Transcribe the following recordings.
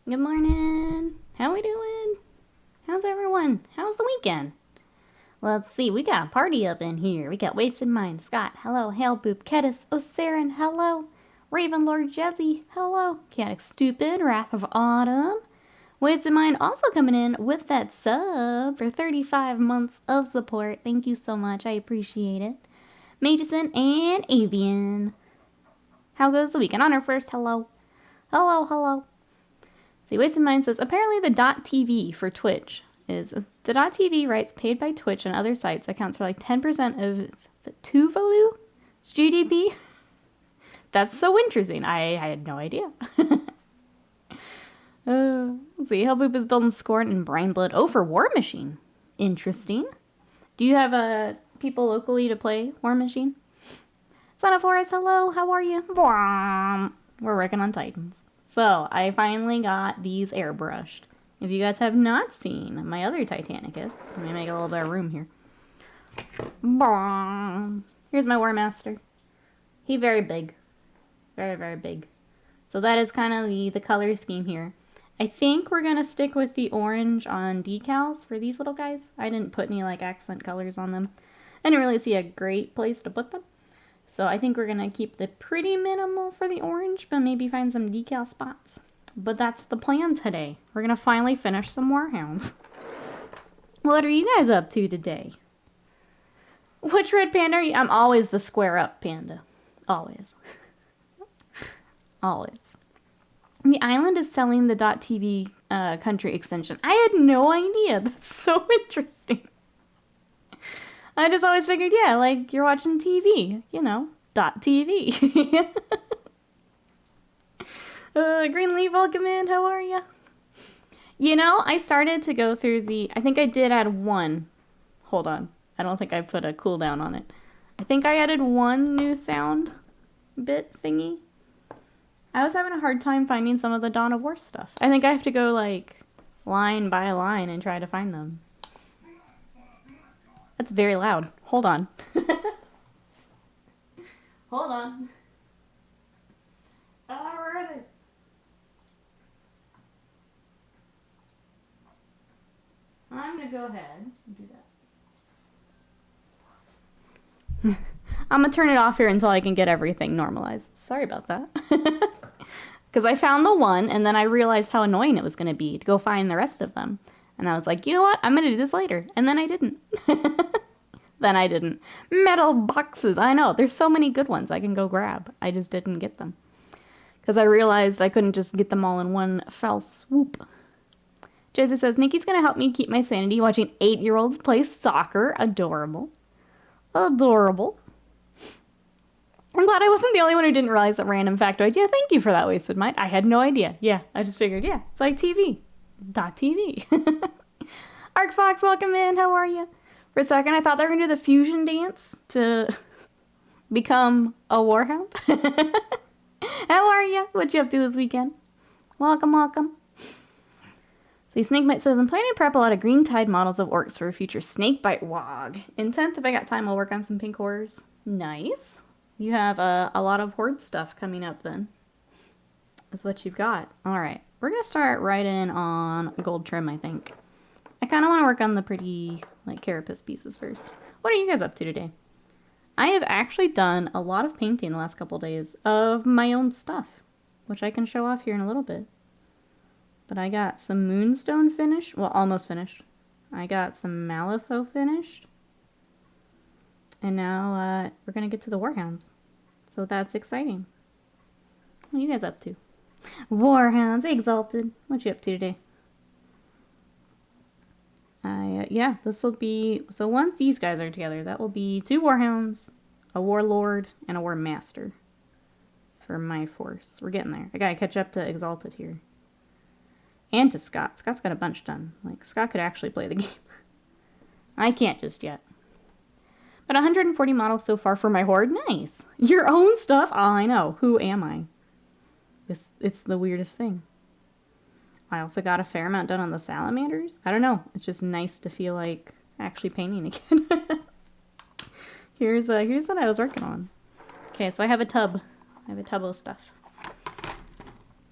Good morning. How we doing? How's everyone? How's the weekend? Let's see, we got a party up in here. We got Wasted Mind, Scott, hello. Hail Boop, Kedis, Osirin, hello. Raven Lord Jezzy, hello. Chaotic Stupid, Wrath of Autumn. Wasted Mind also coming in with that sub for 35 months of support. Thank you so much. I appreciate it. Magison and Avian. How goes the weekend? Honor first, hello. Hello, hello. See, Wasted Mind says, apparently the .tv for Twitch is, the .tv rights paid by Twitch and other sites accounts for like 10% of the Tuvalu's GDP. That's so interesting. I had no idea. Let's see, Hellboop is building Scorn and Brainblood. Oh, for War Machine. Interesting. Do you have people locally to play War Machine? Son of Horus, hello, how are you? We're working on Titans. So, I finally got these airbrushed. If you guys have not seen my other Titanicus, let me make a little bit of room here. Here's my War Master. He very big. Very, very big. So that is kind of the color scheme here. I think we're going to stick with the orange on decals for these little guys. I didn't put any like accent colors on them. I didn't really see a great place to put them. So I think we're going to keep the pretty minimal for the orange, but maybe find some decal spots. But that's the plan today. We're going to finally finish some Warhounds. What are you guys up to today? Which red panda are you? I'm always the square up panda. Always. Always. The island is selling the .tv country extension. I had no idea. That's so interesting. I just always figured, yeah, like you're watching TV, you know, .tv. Green Leaf, welcome in. How are you? You know, I started to go through I think I did add one. Hold on. I don't think I put a cooldown on it. I think I added one new sound bit thingy. I was having a hard time finding some of the Dawn of War stuff. I think I have to go, like, line by line and try to find them. That's very loud. Hold on. Hold on. Where are they? I'm going to go ahead and do that. I'm going to turn it off here until I can get everything normalized. Sorry about that. Because I found the one, and then I realized how annoying it was going to be to go find the rest of them. And I was like, you know what? I'm going to do this later. And then I didn't. Then I didn't. Metal boxes. I know. There's so many good ones I can go grab. I just didn't get them. Because I realized I couldn't just get them all in one fell swoop. Jesse says, Nikki's going to help me keep my sanity watching 8-year-olds play soccer. Adorable. Adorable. I'm glad I wasn't the only one who didn't realize that random factoid. Yeah, thank you for that, Wasted Mind. I had no idea. Yeah, I just figured, yeah, it's like TV. .tv. Arc Fox, welcome in. How are you? For a second, I thought they were going to do the fusion dance to become a Warhound. How are you? What you up to this weekend? Welcome, welcome. See, Snakebite says, I'm planning to prep a lot of green tide models of orcs for a future Snakebite WOG. In 10th, if I got time, I'll work on some pink horrors. Nice. You have a lot of horde stuff coming up then. That's what you've got. All right. We're going to start right in on gold trim, I think. I kind of want to work on the pretty, like, carapace pieces first. What are you guys up to today? I have actually done a lot of painting the last couple days of my own stuff, which I can show off here in a little bit. But I got some Moonstone finished. Well, almost finished. I got some Malifaux finished. And now we're going to get to the Warhounds. So that's exciting. What are you guys up to? Warhounds, Exalted. What you up to today? Yeah, this will be... So once these guys are together, that will be 2 Warhounds, a Warlord, and a War Master for my force. We're getting there. I gotta catch up to Exalted here. And to Scott. Scott's got a bunch done. Like, Scott could actually play the game. I can't just yet. But 140 models so far for my horde. Nice. Your own stuff? Oh, I know. Who am I? It's the weirdest thing. I also got a fair amount done on the salamanders. I don't know. It's just nice to feel like actually painting again. Here's what I was working on. Okay, so I have a tub. I have a tub of stuff.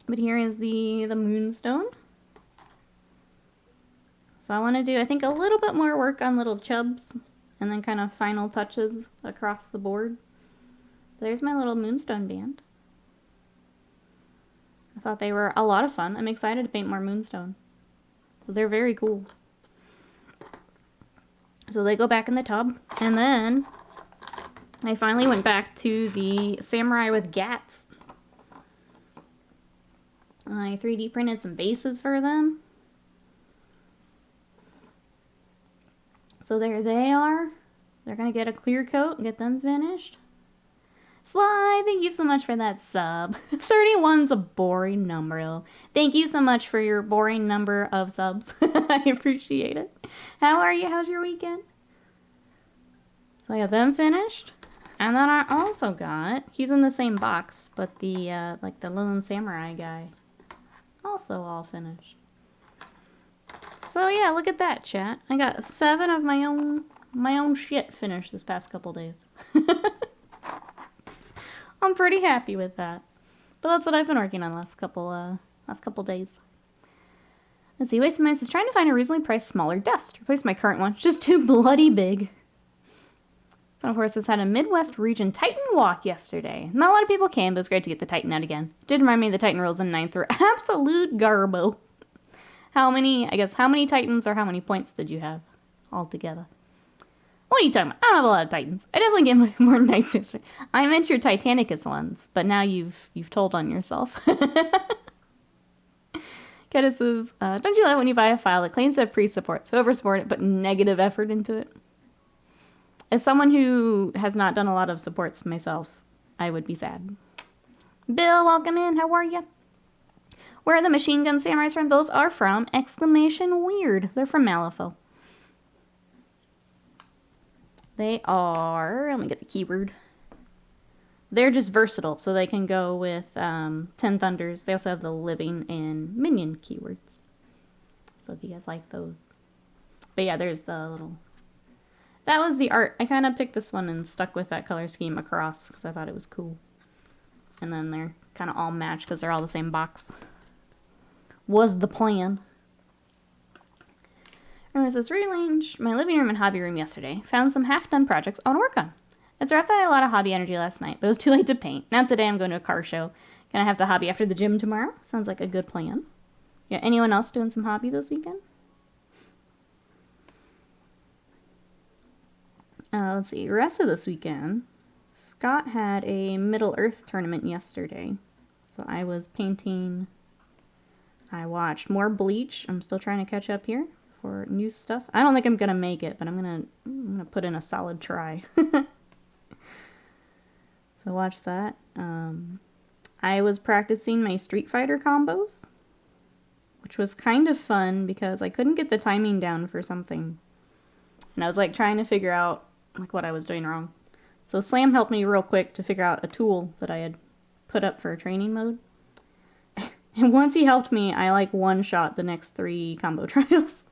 But here is the moonstone. So I want to do, I think, a little bit more work on little chubs and then kind of final touches across the board. There's my little moonstone band. I thought they were a lot of fun. I'm excited to paint more moonstone. They're very cool. So they go back in the tub, and then I finally went back to the samurai with gats. I 3D printed some bases for them. So there they are. They're gonna get a clear coat and get them finished. Sly, thank you so much for that sub. 31's a boring number. Thank you so much for your boring number of subs. I appreciate it. How are you? How's your weekend? So I got them finished. And then I also got, he's in the same box, but the, like the lone samurai guy. Also all finished. So yeah, look at that, chat. I got 7 of my own shit finished this past couple days. I'm pretty happy with that. But that's what I've been working on the last couple days. Let's see, Waste of Minds is trying to find a reasonably priced smaller desk to replace my current one. It's just too bloody big. Fun Horses had a Midwest region Titan walk yesterday. Not a lot of people came, but it was great to get the Titan out again. Did remind me the Titan rules in 9th were absolute garbo. How many Titans or how many points did you have altogether? What are you talking about? I don't have a lot of Titans. I definitely get more Knights yesterday. I meant your Titanicus ones, but now you've told on yourself. Keta says, don't you love when you buy a file that claims to have pre-support, so over-support it, but negative effort into it? As someone who has not done a lot of supports myself, I would be sad. Bill, welcome in. How are you? Where are the machine gun samurais from? Those are from !Weird. They're from Malifaux. They are, let me get the keyword. They're just versatile, so they can go with 10 Thunders. They also have the living and minion keywords. So if you guys like those. But yeah, there's the little... That was the art. I kind of picked this one and stuck with that color scheme across because I thought it was cool. And then they're kind of all matched because they're all the same box. Was the plan. And there's this rearranged my living room and hobby room yesterday. Found some half-done projects I want to work on. It's rough that I had a lot of hobby energy last night, but it was too late to paint. Now today I'm going to a car show. Gonna have to hobby after the gym tomorrow. Sounds like a good plan. Yeah, anyone else doing some hobby this weekend? Let's see, rest of this weekend. Scott had a Middle Earth tournament yesterday. So I was painting. I watched more Bleach. I'm still trying to catch up here for new stuff. I don't think I'm gonna make it, but I'm gonna put in a solid try. So watch that. I was practicing my Street Fighter combos, which was kind of fun because I couldn't get the timing down for something. And I was like trying to figure out like what I was doing wrong. So Slam helped me real quick to figure out a tool that I had put up for training mode. And once he helped me, I like one-shot the next 3 combo trials.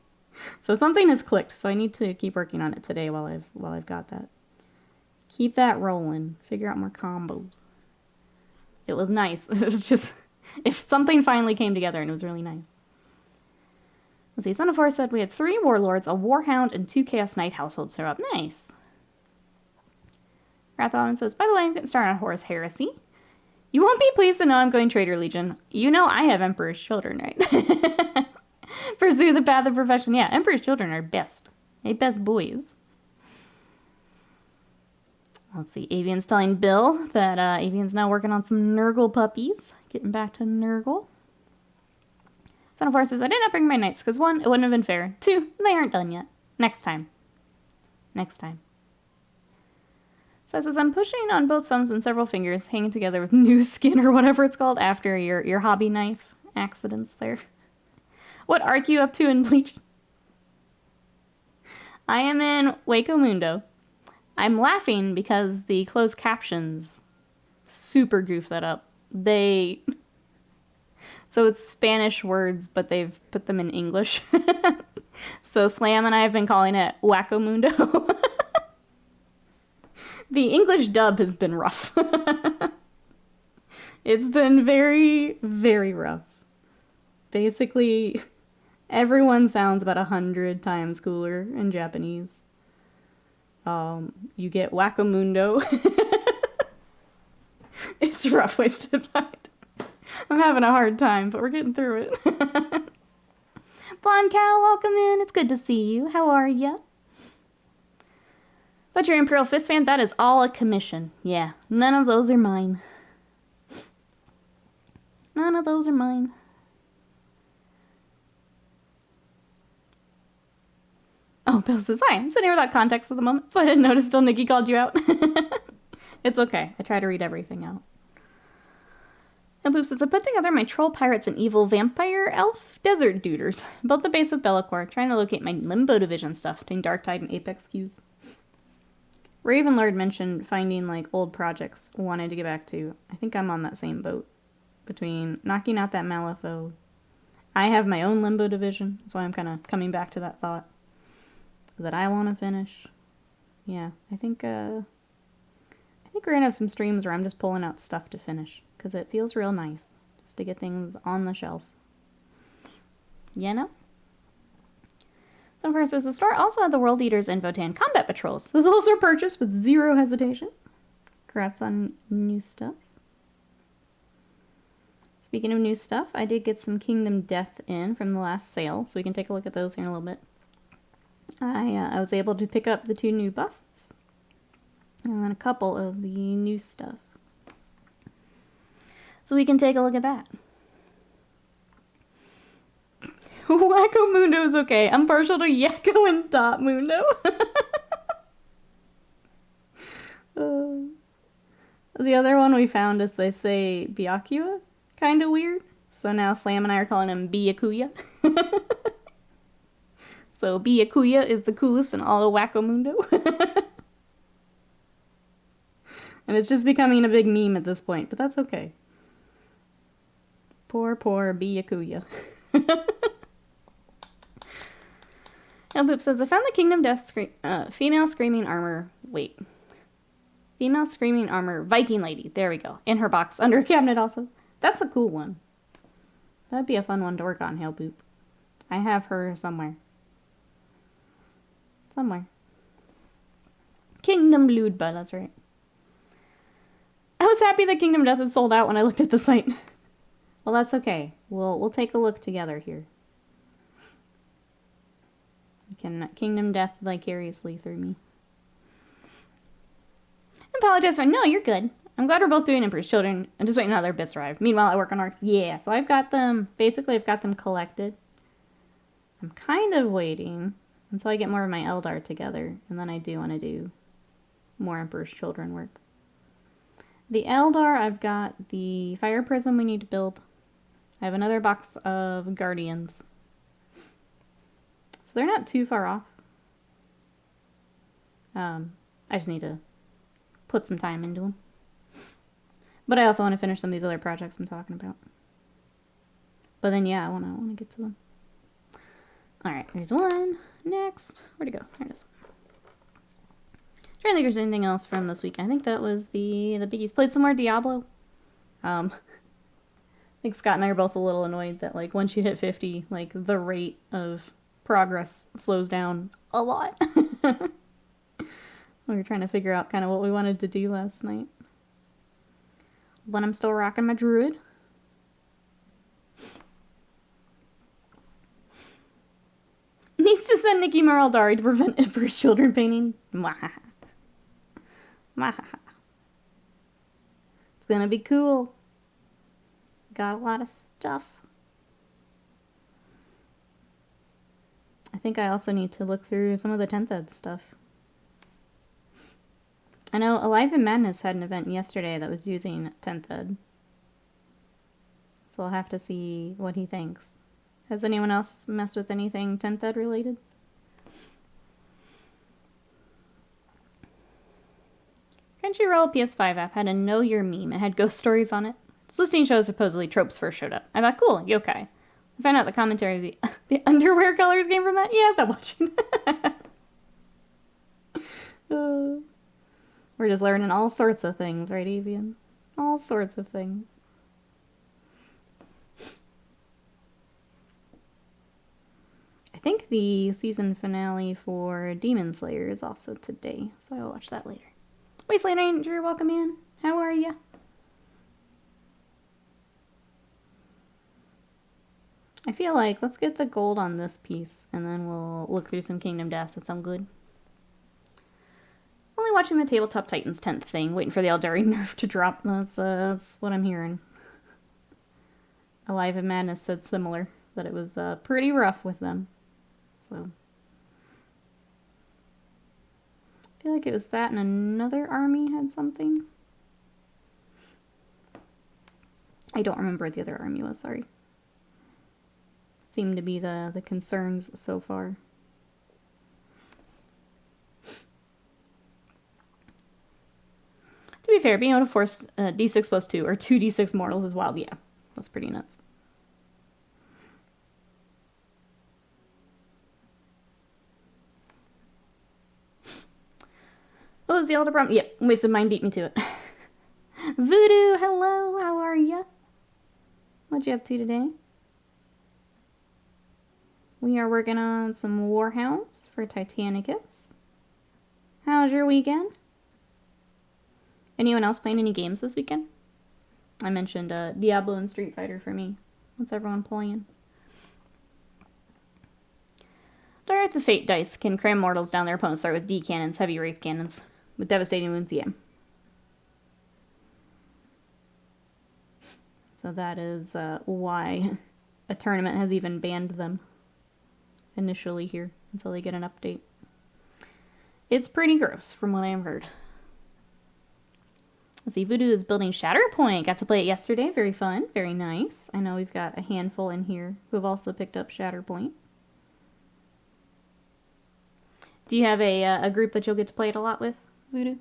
So something has clicked, so I need to keep working on it today while I've got that. Keep that rolling. Figure out more combos. It was nice. It was just, if something finally came together and it was really nice. Let's see, Son of Horse said we had 3 Warlords, a Warhound, and 2 Chaos Knight households set up. Nice. Rathawan says, by the way, I'm getting started on Horus Heresy. You won't be pleased to know I'm going Traitor Legion. You know I have Emperor's Children, right? Pursue the path of profession. Yeah, Emperor's Children are best. They best boys. Let's see, Avian's telling Bill that Avian's now working on some Nurgle puppies. Getting back to Nurgle. Son of Horse says, I did not bring my knights because 1, it wouldn't have been fair. 2, they aren't done yet. Next time. Next time. Says, as I'm pushing on both thumbs and several fingers, hanging together with new skin or whatever it's called after your hobby knife accidents there. What arc you up to in Bleach? I am in Waco Mundo. I'm laughing because the closed captions super goof that up. So it's Spanish words, but they've put them in English. So Slam and I have been calling it Waco Mundo. The English dub has been rough. It's been very, very rough. Basically, everyone sounds about 100 times cooler in Japanese. You get wackamundo. It's a rough way to find. I'm having a hard time, but we're getting through it. Blonde Cow, welcome in. It's good to see you. How are ya? But your Imperial Fist fan, that is all a commission. Yeah, none of those are mine. None of those are mine. Oh, Bill says, hi, I'm sitting here without context at the moment, so I didn't notice till Nikki called you out. It's okay. I try to read everything out. And Boop says, I put together my troll pirates and evil vampire elf desert duders. Built the base of Bellicor, trying to locate my Limbo Division stuff, doing Darktide and Apex queues. Ravenlord mentioned finding, like, old projects wanted to get back to. I think I'm on that same boat. Between knocking out that Malifaux. I have my own Limbo Division, so I'm kind of coming back to that thought. That I want to finish. Yeah, I think we're going to have some streams where I'm just pulling out stuff to finish. Because it feels real nice. Just to get things on the shelf. You know? So of course, the store also had the World Eaters and Votan combat patrols. So those are purchased with zero hesitation. Congrats on new stuff. Speaking of new stuff, I did get some Kingdom Death in from the last sale. So we can take a look at those here in a little bit. I was able to pick up the 2 new busts. And then a couple of the new stuff. So we can take a look at that. Wacko Mundo's okay. I'm partial to Yakko and Dot Mundo. The other one we found is they say Byakuya. Kind of weird. So now Slam and I are calling him Byakuya. So Byakuya is the coolest in all of Wacko Mundo. And it's just becoming a big meme at this point, but that's okay. Poor Byakuya. Elboop says, I found the Kingdom Death female screaming armor. Wait. Female screaming armor Viking lady. There we go. In her box. Under a cabinet also. That's a cool one. That'd be a fun one to work on, Hellboop. I have her somewhere. Somewhere. Kingdom Bloodba, that's right. I was happy that Kingdom Death had sold out when I looked at the site. Well, that's okay. We'll take a look together here. You can Kingdom Death vicariously through me. I apologize for... No, you're good. I'm glad we're both doing Emperor's Children. I'm just waiting until their bits arrive. Meanwhile, I work on arcs. Yeah, so I've got them... Basically, I've got them collected. I'm kind of waiting until I get more of my Eldar together. And then I do want to do more Emperor's Children work. The Eldar, I've got the Fire Prism we need to build. I have another box of Guardians. So they're not too far off. I just need to put some time into them. But I also want to finish some of these other projects I'm talking about. But then, yeah, I want to get to them. Alright, there's one. Next. Where'd it go? There it is. I don't think there's anything else from this week. I think that was the biggies. Played some more Diablo. I think Scott and I are both a little annoyed that, like, once you hit 50, like, the rate of progress slows down a lot. We were trying to figure out kind of what we wanted to do last night. But I'm still rocking my druid. Needs to send Nikki Maraldari to prevent Emperor's Children painting. It's gonna be cool. Got a lot of stuff. I think I also need to look through some of the 10th ed stuff. I know Alive in Madness had an event yesterday that was using 10th ed. So I'll have to see what he thinks. Has anyone else messed with anything 10th ed related? Crunchyroll PS5 app had a Know Your meme. It had ghost stories on it. Its listing shows supposedly tropes first showed up. I thought, cool, yokai. I found out the commentary of the underwear colors came from that. Yeah, stop watching. We're just learning all sorts of things, right, Avian? All sorts of things. think the season finale for Demon Slayer is also today, so I'll watch that later. Wasteland Ranger, welcome in. How are ya? I feel like let's get the gold on this piece, and then we'll look through some Kingdom Death. That sound good? Only watching the Tabletop Titans 10th thing, waiting for the Eldari nerf to drop. That's what I'm hearing. Alive in Madness said similar, that it was pretty rough with them. So I feel like it was that and another army had something. I don't remember what the other army was, sorry. Seem to be the concerns so far. To be fair, being able to force d6 plus 2 or 2d6 mortals is wild. Yeah, that's pretty nuts. Oh, is the Elder Brom? Yep, Wasted Mind beat me to it. Voodoo, hello, how are ya? What you up to today? We are working on some Warhounds for Titanicus. How's your weekend? Anyone else playing any games this weekend? I mentioned Diablo and Street Fighter for me. What's everyone playing? Direct the Fate dice can cram mortals down their opponents start with D cannons, heavy wraith cannons, with devastating wounds, yeah. So that is why a tournament has even banned them initially here until they get an update. It's pretty gross from what I have heard. Let's see, Voodoo is building Shatterpoint. Got to play it yesterday. Very fun. Very nice. I know we've got a handful in here who have also picked up Shatterpoint. Do you have a group that you'll get to play it a lot with, Voodoo?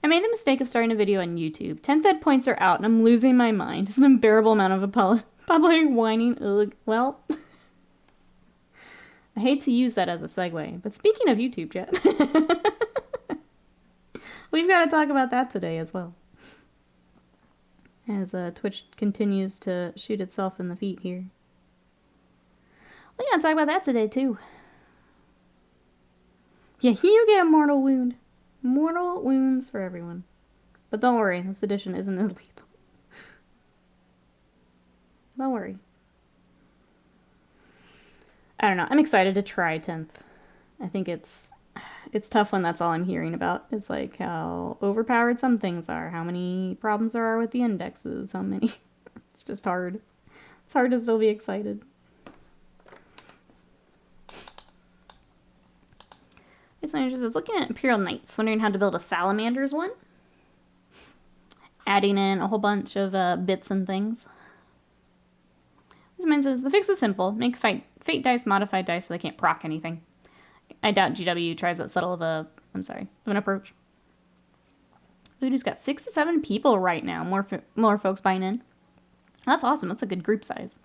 I made the mistake of starting a video on YouTube. 10th ed points are out and I'm losing my mind. It's an unbearable amount of public whining. Ugh. Well, I hate to use that as a segue, but speaking of YouTube, chat, we've got to talk about that today as well. As Twitch continues to shoot itself in the feet here. We got to talk about that today, too. Yeah, you get a mortal wound. Mortal wounds for everyone. But don't worry, this edition isn't as lethal. Don't worry. I don't know. I'm excited to try 10th. I think it's tough when that's all I'm hearing about. It's like how overpowered some things are, how many problems there are with the indexes, how many... It's just hard. It's hard to still be excited. So I was looking at Imperial Knights, wondering how to build a Salamanders one. Adding in a whole bunch of bits and things. This man says, the fix is simple. Make fate dice modified dice so they can't proc anything. I doubt GW tries that subtle of an approach. Voodoo's got 6 to 7 people right now. More folks buying in. That's awesome. That's a good group size.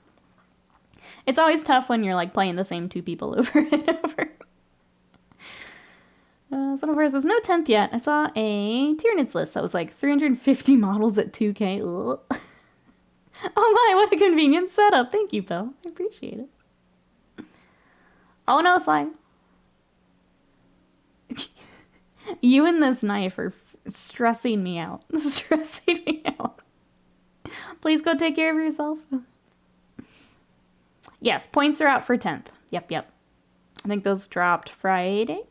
It's always tough when you're like playing the same 2 people over and over. Sonofar says, no 10th yet. I saw a Tyranids list that was like 350 models at 2K. Ugh. Oh my, what a convenient setup. Thank you, Bill. I appreciate it. Oh no, Slime. You and this knife are stressing me out. Stressing me out. Please go take care of yourself. Yes, points are out for 10th. Yep. I think those dropped Friday.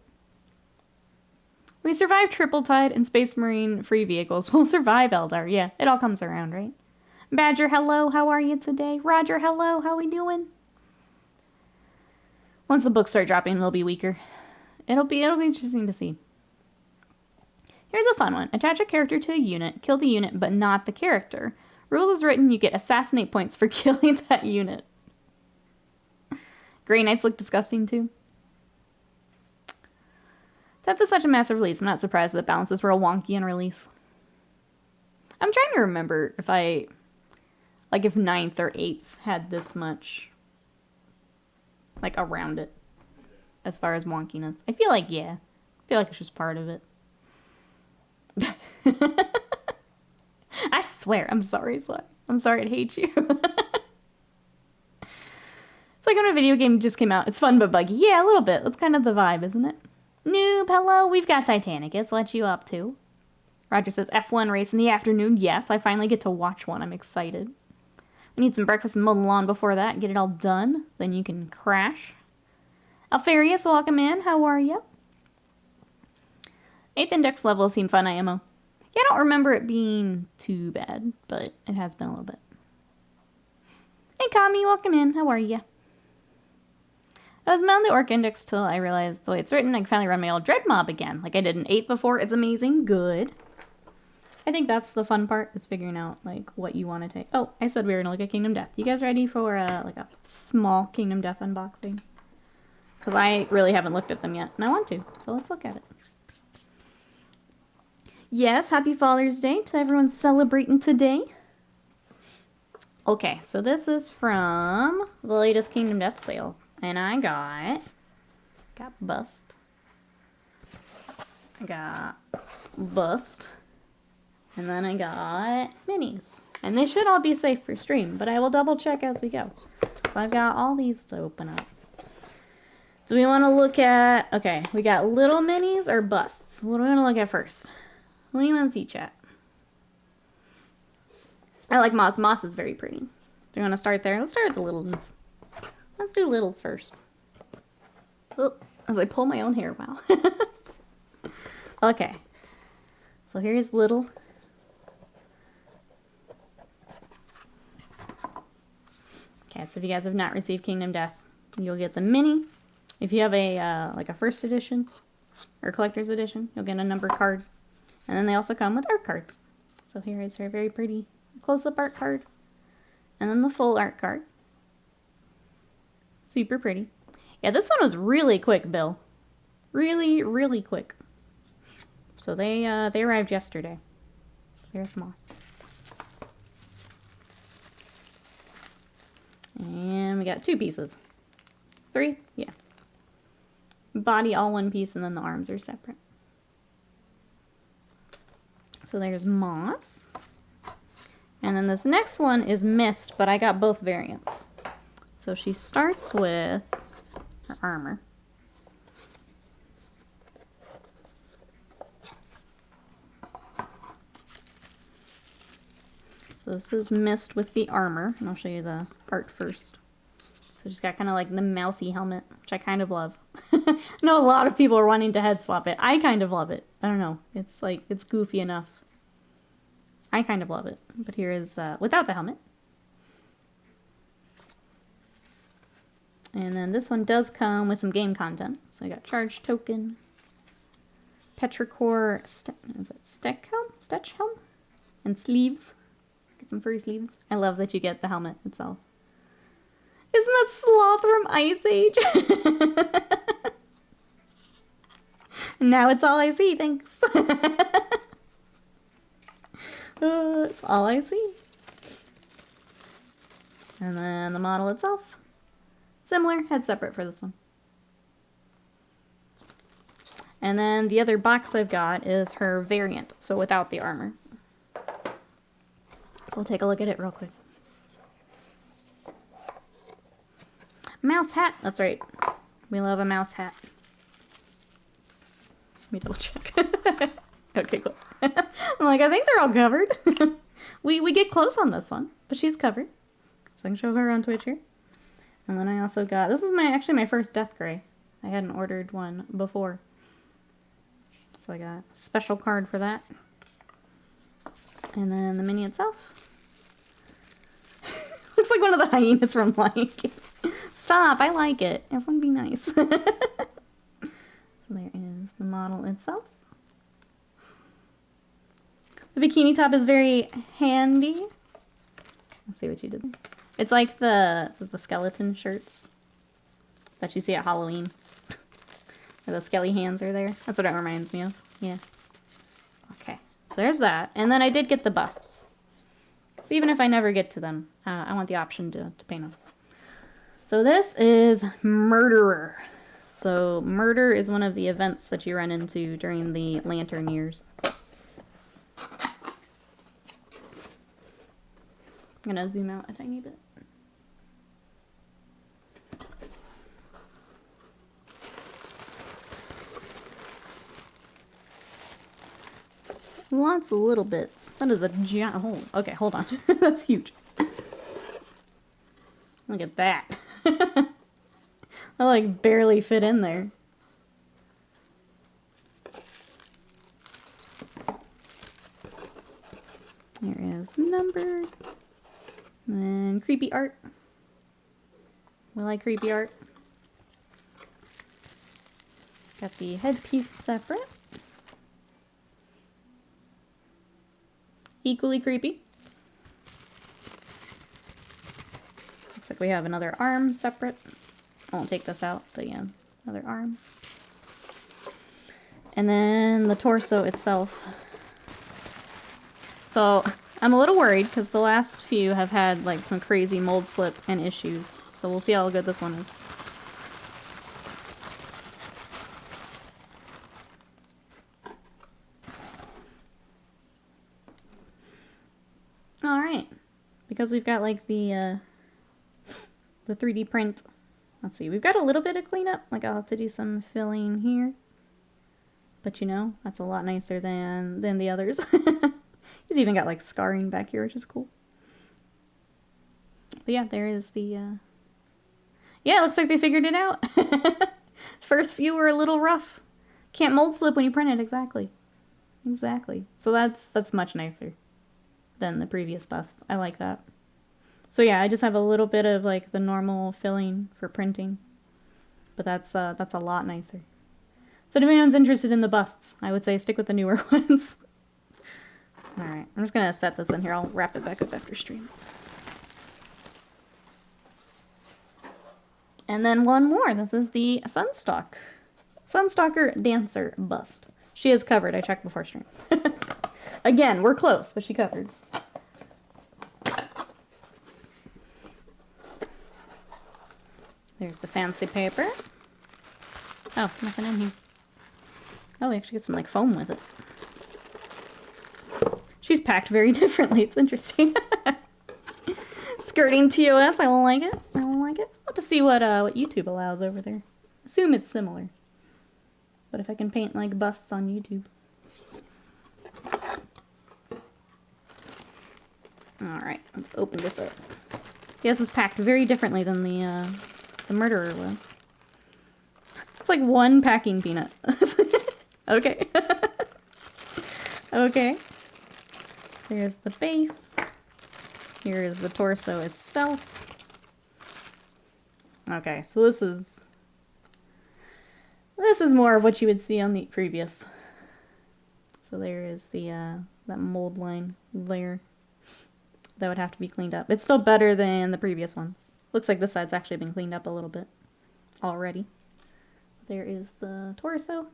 We survived Triple Tide and Space Marine free vehicles. We'll survive Eldar. Yeah, it all comes around, right? Badger, hello. How are you today? Roger, hello. How we doing? Once the books start dropping, they'll be weaker. It'll be interesting to see. Here's a fun one. Attach a character to a unit. Kill the unit, but not the character. Rules is written, you get assassinate points for killing that unit. Grey Knights look disgusting, too. That was such a massive release. I'm not surprised that balances were all wonky in release. I'm trying to remember if if 9th or 8th had this much, around it, as far as wonkiness. I feel like, yeah. I feel like it's just part of it. I swear, I'm sorry, Sly. I'm sorry to hate you. It's like when a video game just came out. It's fun but buggy. Yeah, a little bit. That's kind of the vibe, isn't it? Noob, hello. We've got Titanicus. What you up to? Roger says, F1 race in the afternoon. Yes, I finally get to watch one. I'm excited. We need some breakfast and mow the lawn before that and get it all done. Then you can crash. Alfarius, welcome in. How are you? 8th index level seemed fun, IMO. Yeah, I don't remember it being too bad, but it has been a little bit. Hey, Kami, welcome in. How are you? I was on the Orc Index till I realized the way it's written, I can finally run my old Dread Mob again. Like I did an 8 before. It's amazing. Good. I think that's the fun part, is figuring out, like, what you want to take. Oh, I said we were going to look at Kingdom Death. You guys ready for, like, a small Kingdom Death unboxing? Because I really haven't looked at them yet, and I want to. So let's look at it. Yes, happy Father's Day to everyone celebrating today. Okay, so this is from the latest Kingdom Death sale. And I got Bust. I got Bust. And then I got Minis. And they should all be safe for stream, but I will double check as we go. So I've got all these to open up. Do we want to look at... Okay, we got little minis or busts? What do we want to look at first? What do you want to see, chat? I like Moss. Moss is very pretty. Do you want to start there? Let's start with the little ones. Let's do littles first. Oh, as I pull my own hair, wow. Okay. So here's little. Okay, so if you guys have not received Kingdom Death, you'll get the mini. If you have a like a first edition or collector's edition, you'll get a numbered card. And then they also come with art cards. So here is her very pretty close-up art card. And then the full art card. Super pretty. Yeah, this one was really quick, Bill. Really, really quick. So they arrived yesterday. There's Moss. And we got 2 pieces. 3? Yeah. Body all one piece, and then the arms are separate. So there's Moss. And then this next one is Mist, but I got both variants. So she starts with her armor. So this is Mist with the armor, and I'll show you the art first. So she's got kind of like the mousy helmet, which I kind of love. I know a lot of people are wanting to head swap it. I kind of love it. I don't know. It's like, it's goofy enough. I kind of love it. But here is without the helmet. And then this one does come with some game content. So I got Charge Token, Petrichor, is it Stetch Helm? And sleeves. Get some furry sleeves. I love that you get the helmet itself. Isn't that Sloth from Ice Age? Now it's all I see, thanks. It's all I see. And then the model itself. Similar, head separate for this one. And then the other box I've got is her variant, so without the armor. So we'll take a look at it real quick. Mouse hat, that's right. We love a mouse hat. Let me double check. Okay, cool. I'm like, I think they're all covered. we get close on this one, but she's covered. So I can show her on Twitch here. And then I also got, this is actually my first Death Gray. I hadn't ordered one before. So I got a special card for that. And then the mini itself. Looks like one of the hyenas from Lion King. Stop, I like it. Everyone be nice. So there is the model itself. The bikini top is very handy. Let's see what you did. It's like the skeleton shirts that you see at Halloween. Where the skelly hands are there. That's what it reminds me of. Yeah. Okay. So there's that. And then I did get the busts. So even if I never get to them, I want the option to paint them. So this is Murderer. So murder is one of the events that you run into during the Lantern Years. I'm gonna zoom out a tiny bit. Lots of little bits. That is a giant... Oh, okay, hold on. That's huge. Look at that. I like barely fit in there. Here is numbered. And then creepy art. We like creepy art. Got the headpiece separate. Equally creepy. Looks like we have another arm separate. I won't take this out, but yeah, another arm. And then the torso itself. So I'm a little worried because the last few have had like some crazy mold slip and issues. So we'll see how good this one is. Alright, because we've got like the 3D print, let's see, we've got a little bit of cleanup, like I'll have to do some filling here, but you know, that's a lot nicer than the others. He's even got like scarring back here, which is cool. But yeah, there is the, yeah, it looks like they figured it out. First few were a little rough. Can't mold slip when you print it, exactly. Exactly. So that's much nicer than the previous busts. I like that. So yeah, I just have a little bit of like the normal filling for printing, but that's a lot nicer. So if anyone's interested in the busts, I would say stick with the newer ones. All right, I'm just gonna set this in here. I'll wrap it back up after stream. And then one more. This is the Sunstalker Dancer bust. She is covered. I checked before stream. Again, we're close, but she covered. There's the fancy paper. Oh, nothing in here. Oh, we actually get some like foam with it. She's packed very differently. It's interesting. Skirting TOS. I don't like it. I don't like it. I'll have to see what YouTube allows over there. Assume it's similar. But if I can paint like busts on YouTube. Alright, let's open this up. Yeah, this is packed very differently than the murderer was. It's like one packing peanut. Okay. Okay. Here's the base. Here is the torso itself. Okay, so this is more of what you would see on the previous. So there is the that mold line there. That would have to be cleaned up. It's still better than the previous ones. Looks like this side's actually been cleaned up a little bit already. There is the torso.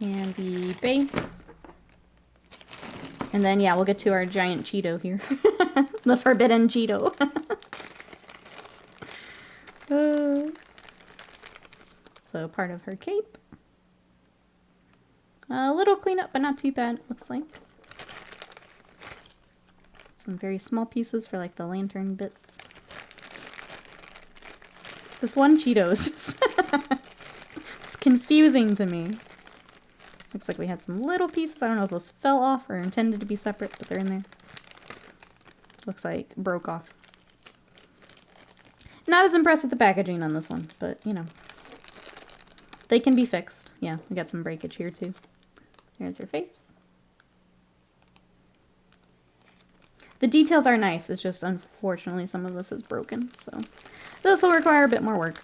And the base. And then, yeah, we'll get to our giant Cheeto here. The forbidden Cheeto. So part of her cape. A little cleanup, but not too bad, looks like. Some very small pieces for like the lantern bits. This one Cheeto is just... it's confusing to me. Looks like we had some little pieces. I don't know if those fell off or intended to be separate, but they're in there. Looks like broke off. Not as impressed with the packaging on this one, but you know. They can be fixed. Yeah, we got some breakage here too. There's her face. The details are nice, it's just unfortunately some of this is broken, so this will require a bit more work.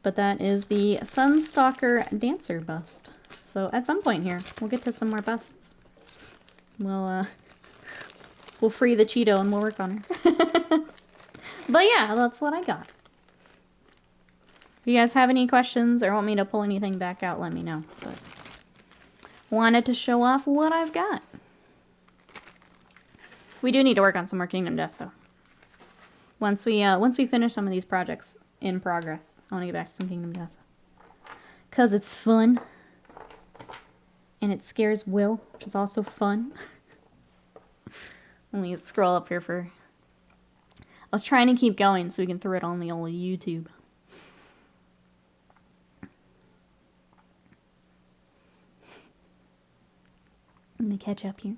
But that is the Sunstalker Dancer bust. So at some point here, we'll get to some more busts. We'll free the Cheeto and we'll work on her. But yeah, that's what I got. If you guys have any questions or want me to pull anything back out, let me know. But wanted to show off what I've got. We do need to work on some more Kingdom Death, though. Once we finish some of these projects in progress, I want to get back to some Kingdom Death. Because it's fun. And it scares Will, which is also fun. Let me scroll up here for... I was trying to keep going so we can throw it on the old YouTube. Let me catch up here.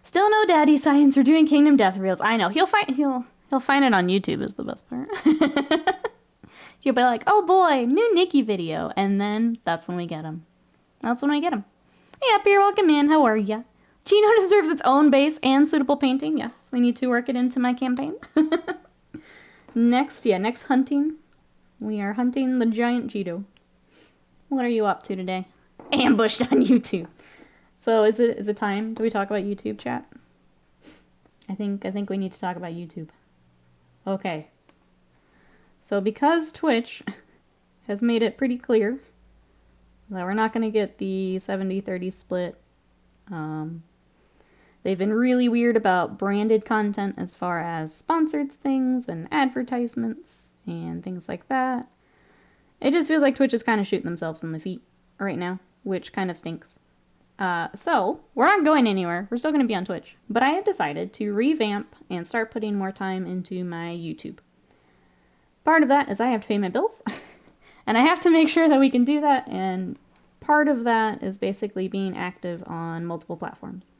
Still no daddy science or doing Kingdom Death Reels. I know. He'll find it on YouTube is the best part. He'll be like, oh boy, new Nikki video. And then that's when we get him. That's when we get him. Hey, you're welcome in. How are ya? Chino deserves its own base and suitable painting. Yes, we need to work it into my campaign. Next hunting. We are hunting the giant Cheeto. What are you up to today? Ambushed on YouTube. So is it time? Do we talk about YouTube, chat? I think we need to talk about YouTube. Okay. So because Twitch has made it pretty clear that we're not going to get the 70-30 split, they've been really weird about branded content as far as sponsored things and advertisements and things like that. It just feels like Twitch is kind of shooting themselves in the feet right now, which kind of stinks. So we're not going anywhere. We're still going to be on Twitch. But I have decided to revamp and start putting more time into my YouTube. Part of that is I have to pay my bills. And I have to make sure that we can do that. And part of that is basically being active on multiple platforms.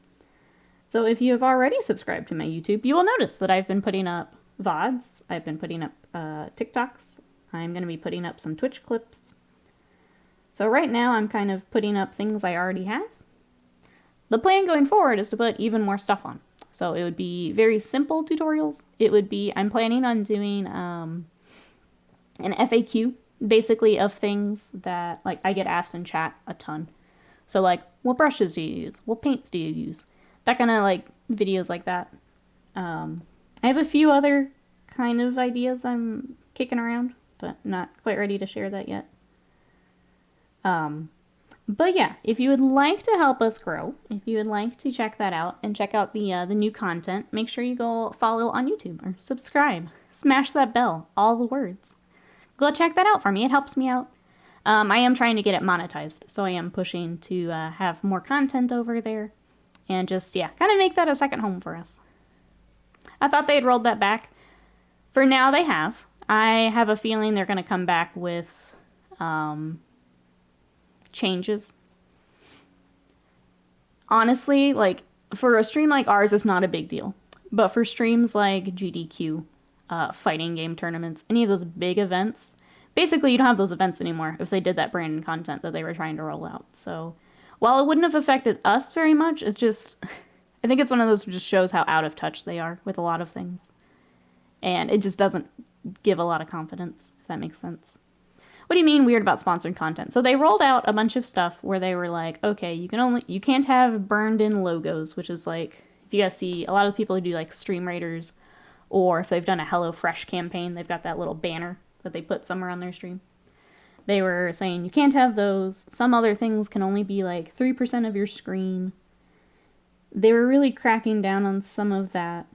So if you have already subscribed to my YouTube, you will notice that I've been putting up VODs. I've been putting up TikToks. I'm going to be putting up some Twitch clips. So right now I'm kind of putting up things I already have. The plan going forward is to put even more stuff on. So it would be very simple tutorials. It would be, I'm planning on doing an FAQ, basically, of things that, like, I get asked in chat a ton. So, like, what brushes do you use? What paints do you use? That kind of, like, videos like that. I have a few other kind of ideas I'm kicking around, but not quite ready to share that yet. But yeah, if you would like to help us grow, if you would like to check that out and check out the new content, make sure you go follow on YouTube or subscribe. Smash that bell. All the words. Go check that out for me. It helps me out. I am trying to get it monetized, so I am pushing to have more content over there and just, yeah, kind of make that a second home for us. I thought they had rolled that back. For now, they have. I have a feeling they're going to come back with changes. Honestly, like, for a stream like ours, it's not a big deal. But for streams like GDQ, fighting game tournaments, any of those big events, basically you don't have those events anymore if they did that branded content that they were trying to roll out. So while it wouldn't have affected us very much, it's just, I think it's one of those that just shows how out of touch they are with a lot of things. And it just doesn't give a lot of confidence, if that makes sense. What do you mean weird about sponsored content? So they rolled out a bunch of stuff where they were like, okay, you can't have burned in logos, which is like, if you guys see, a lot of people who do like Stream Raiders, or if they've done a HelloFresh campaign, they've got that little banner that they put somewhere on their stream. They were saying you can't have those. Some other things can only be like 3% of your screen. They were really cracking down on some of that.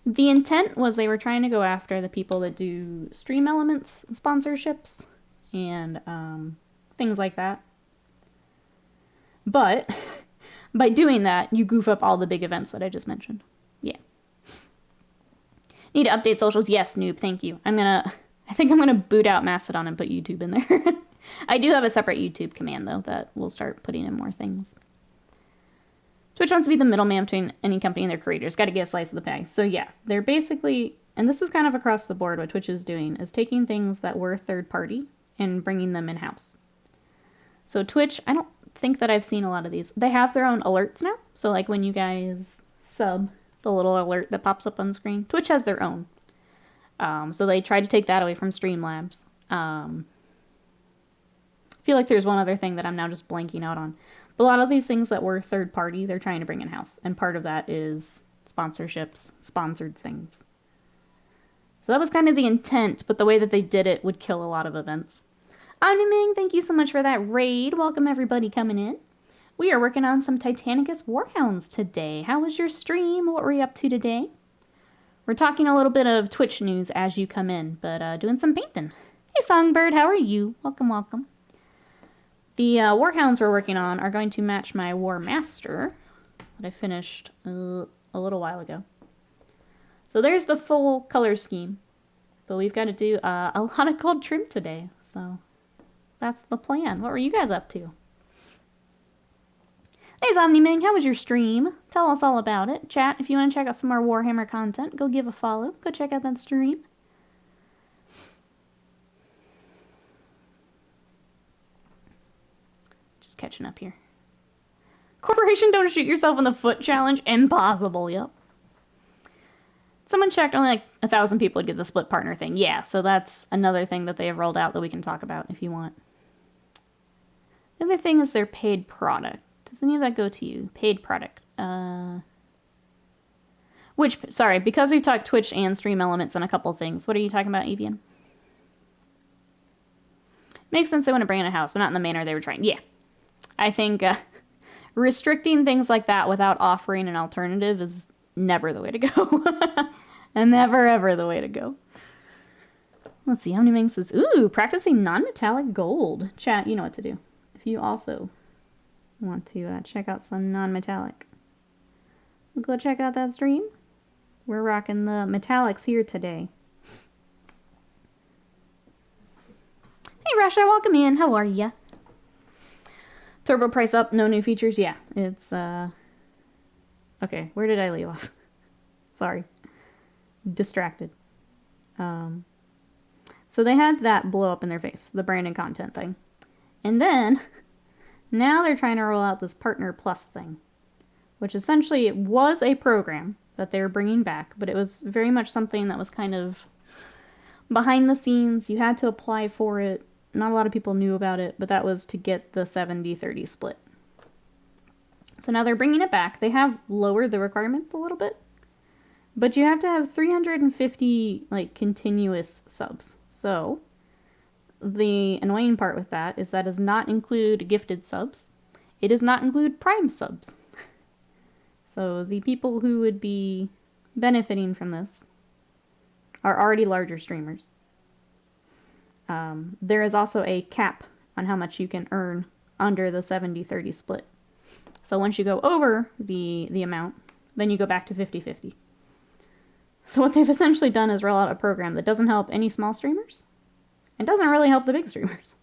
The intent was they were trying to go after the people that do Stream Elements sponsorships and things like that. But by doing that, you goof up all the big events that I just mentioned. Yeah. Need to update socials? Yes, noob, thank you. I think I'm gonna boot out Mastodon and put YouTube in there. I do have a separate YouTube command, though, that will start putting in more things. Twitch wants to be the middleman between any company and their creators. Got to get a slice of the pie. So yeah, they're basically, and this is kind of across the board what Twitch is doing, is taking things that were third party and bringing them in-house. So Twitch, I don't think that I've seen a lot of these. They have their own alerts now. So like when you guys sub, the little alert that pops up on the screen, Twitch has their own. So they tried to take that away from Streamlabs. I feel like there's one other thing that I'm now just blanking out on. But a lot of these things that were third party, they're trying to bring in-house. And part of that is sponsorships, sponsored things. So that was kind of the intent, but the way that they did it would kill a lot of events. Omniming, thank you so much for that raid. Welcome everybody coming in. We are working on some Titanicus Warhounds today. How was your stream? What were you up to today? We're talking a little bit of Twitch news as you come in, but doing some painting. Hey Songbird, how are you? Welcome, welcome. The Warhounds we're working on are going to match my War Master that I finished a little while ago. So there's the full color scheme. But we've got to do a lot of gold trim today. So that's the plan. What were you guys up to? Hey Zomniming, how was your stream? Tell us all about it. Chat, if you want to check out some more Warhammer content, go give a follow. Go check out that stream. Just catching up here. Corporation don't shoot yourself in the foot challenge? Impossible, yep. Someone checked, only like 1,000 people would get the split partner thing. Yeah, so that's another thing that they have rolled out that we can talk about if you want. The other thing is their paid product. Does any of that go to you? Paid product. Sorry, because we've talked Twitch and stream elements and a couple things. What are you talking about, Evian? Makes sense they want to bring in a house, but not in the manner they were trying. Yeah. I think restricting things like that without offering an alternative is never the way to go. And never, ever the way to go. Let's see, how many Ming says, ooh, practicing non-metallic gold. Chat, you know what to do. If you also want to check out some non-metallic, go check out that stream. We're rocking the metallics here today. Hey, Russia, welcome in. How are ya? Turbo price up, no new features. Yeah, it's, okay, where did I leave off? Sorry. Distracted. So they had that blow up in their face, the branded content thing. And then, now they're trying to roll out this Partner Plus thing, which essentially it was a program that they were bringing back, but it was very much something that was kind of behind the scenes. You had to apply for it. Not a lot of people knew about it, but that was to get the 70-30 split. So now they're bringing it back. They have lowered the requirements a little bit, but you have to have 350 like continuous subs. So the annoying part with that is that does not include gifted subs. It does not include prime subs. So the people who would be benefiting from this are already larger streamers. There is also a cap on how much you can earn under the 70-30 split. So once you go over the amount, then you go back to 50-50. So what they've essentially done is roll out a program that doesn't help any small streamers and doesn't really help the big streamers.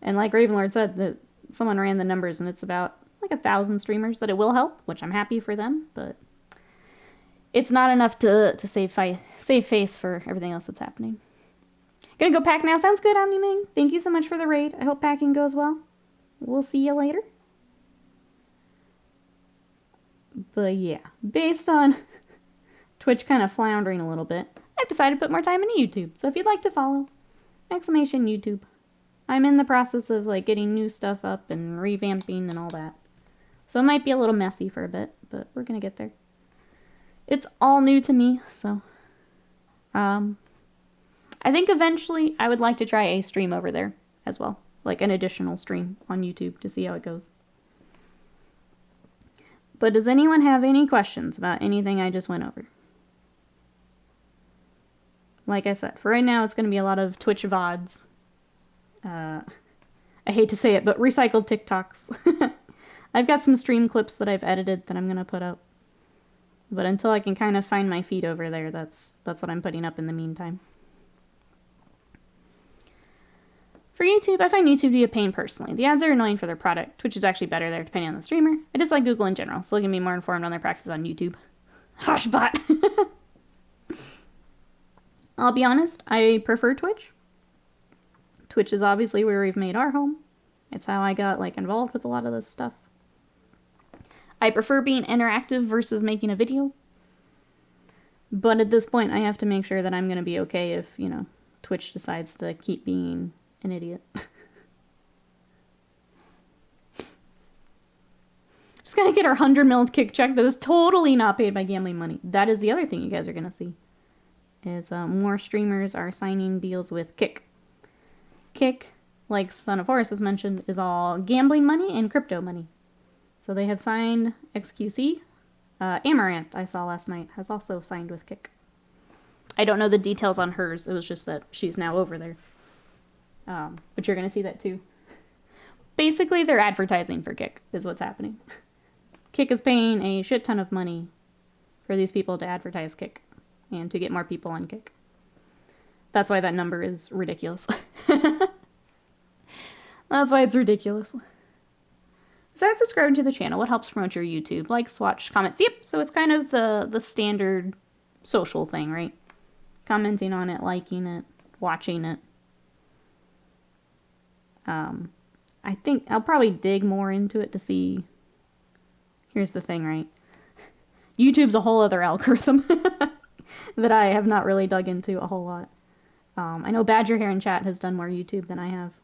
And like Ravenlord said, that someone ran the numbers and it's about like 1,000 streamers that it will help, which I'm happy for them, but it's not enough to save face for everything else that's happening. Gonna go pack now. Sounds good, OmniMing. Thank you so much for the raid. I hope packing goes well. We'll see you later. But yeah, based on Twitch kind of floundering a little bit, I've decided to put more time into YouTube. So if you'd like to follow, !YouTube. I'm in the process of like getting new stuff up and revamping and all that. So it might be a little messy for a bit, but we're gonna get there. It's all new to me, so I think eventually I would like to try a stream over there as well. Like an additional stream on YouTube to see how it goes. But does anyone have any questions about anything I just went over? Like I said, for right now it's going to be a lot of Twitch VODs. I hate to say it, but recycled TikToks. I've got some stream clips that I've edited that I'm going to put up. But until I can kind of find my feed over there, that's what I'm putting up in the meantime. For YouTube, I find YouTube to be a pain personally. The ads are annoying for their product. Twitch is actually better there, depending on the streamer. I just like Google in general, so they can be more informed on their practices on YouTube. Hushbot! I'll be honest, I prefer Twitch. Twitch is obviously where we've made our home. It's how I got like involved with a lot of this stuff. I prefer being interactive versus making a video. But at this point, I have to make sure that I'm going to be okay if, you know, Twitch decides to keep being an idiot. Just gonna get our 100 mil kick check that is totally not paid by gambling money. That is the other thing you guys are gonna see. Is more streamers are signing deals with Kick. Kick, like Son of Horus has mentioned, is all gambling money and crypto money. So they have signed XQC. Amaranth, I saw last night, has also signed with Kick. I don't know the details on hers. It was just that she's now over there. But you're going to see that too. Basically, they're advertising for Kick, is what's happening. Kick is paying a shit ton of money for these people to advertise Kick and to get more people on Kick. That's why that number is ridiculous. That's why it's ridiculous. Besides subscribing to the channel, what helps promote your YouTube? Likes, watch, comments. Yep, so it's kind of the standard social thing, right? Commenting on it, liking it, watching it. I think I'll probably dig more into it to see. Here's the thing, right? YouTube's a whole other algorithm that I have not really dug into a whole lot. I know Badger here in chat has done more YouTube than I have.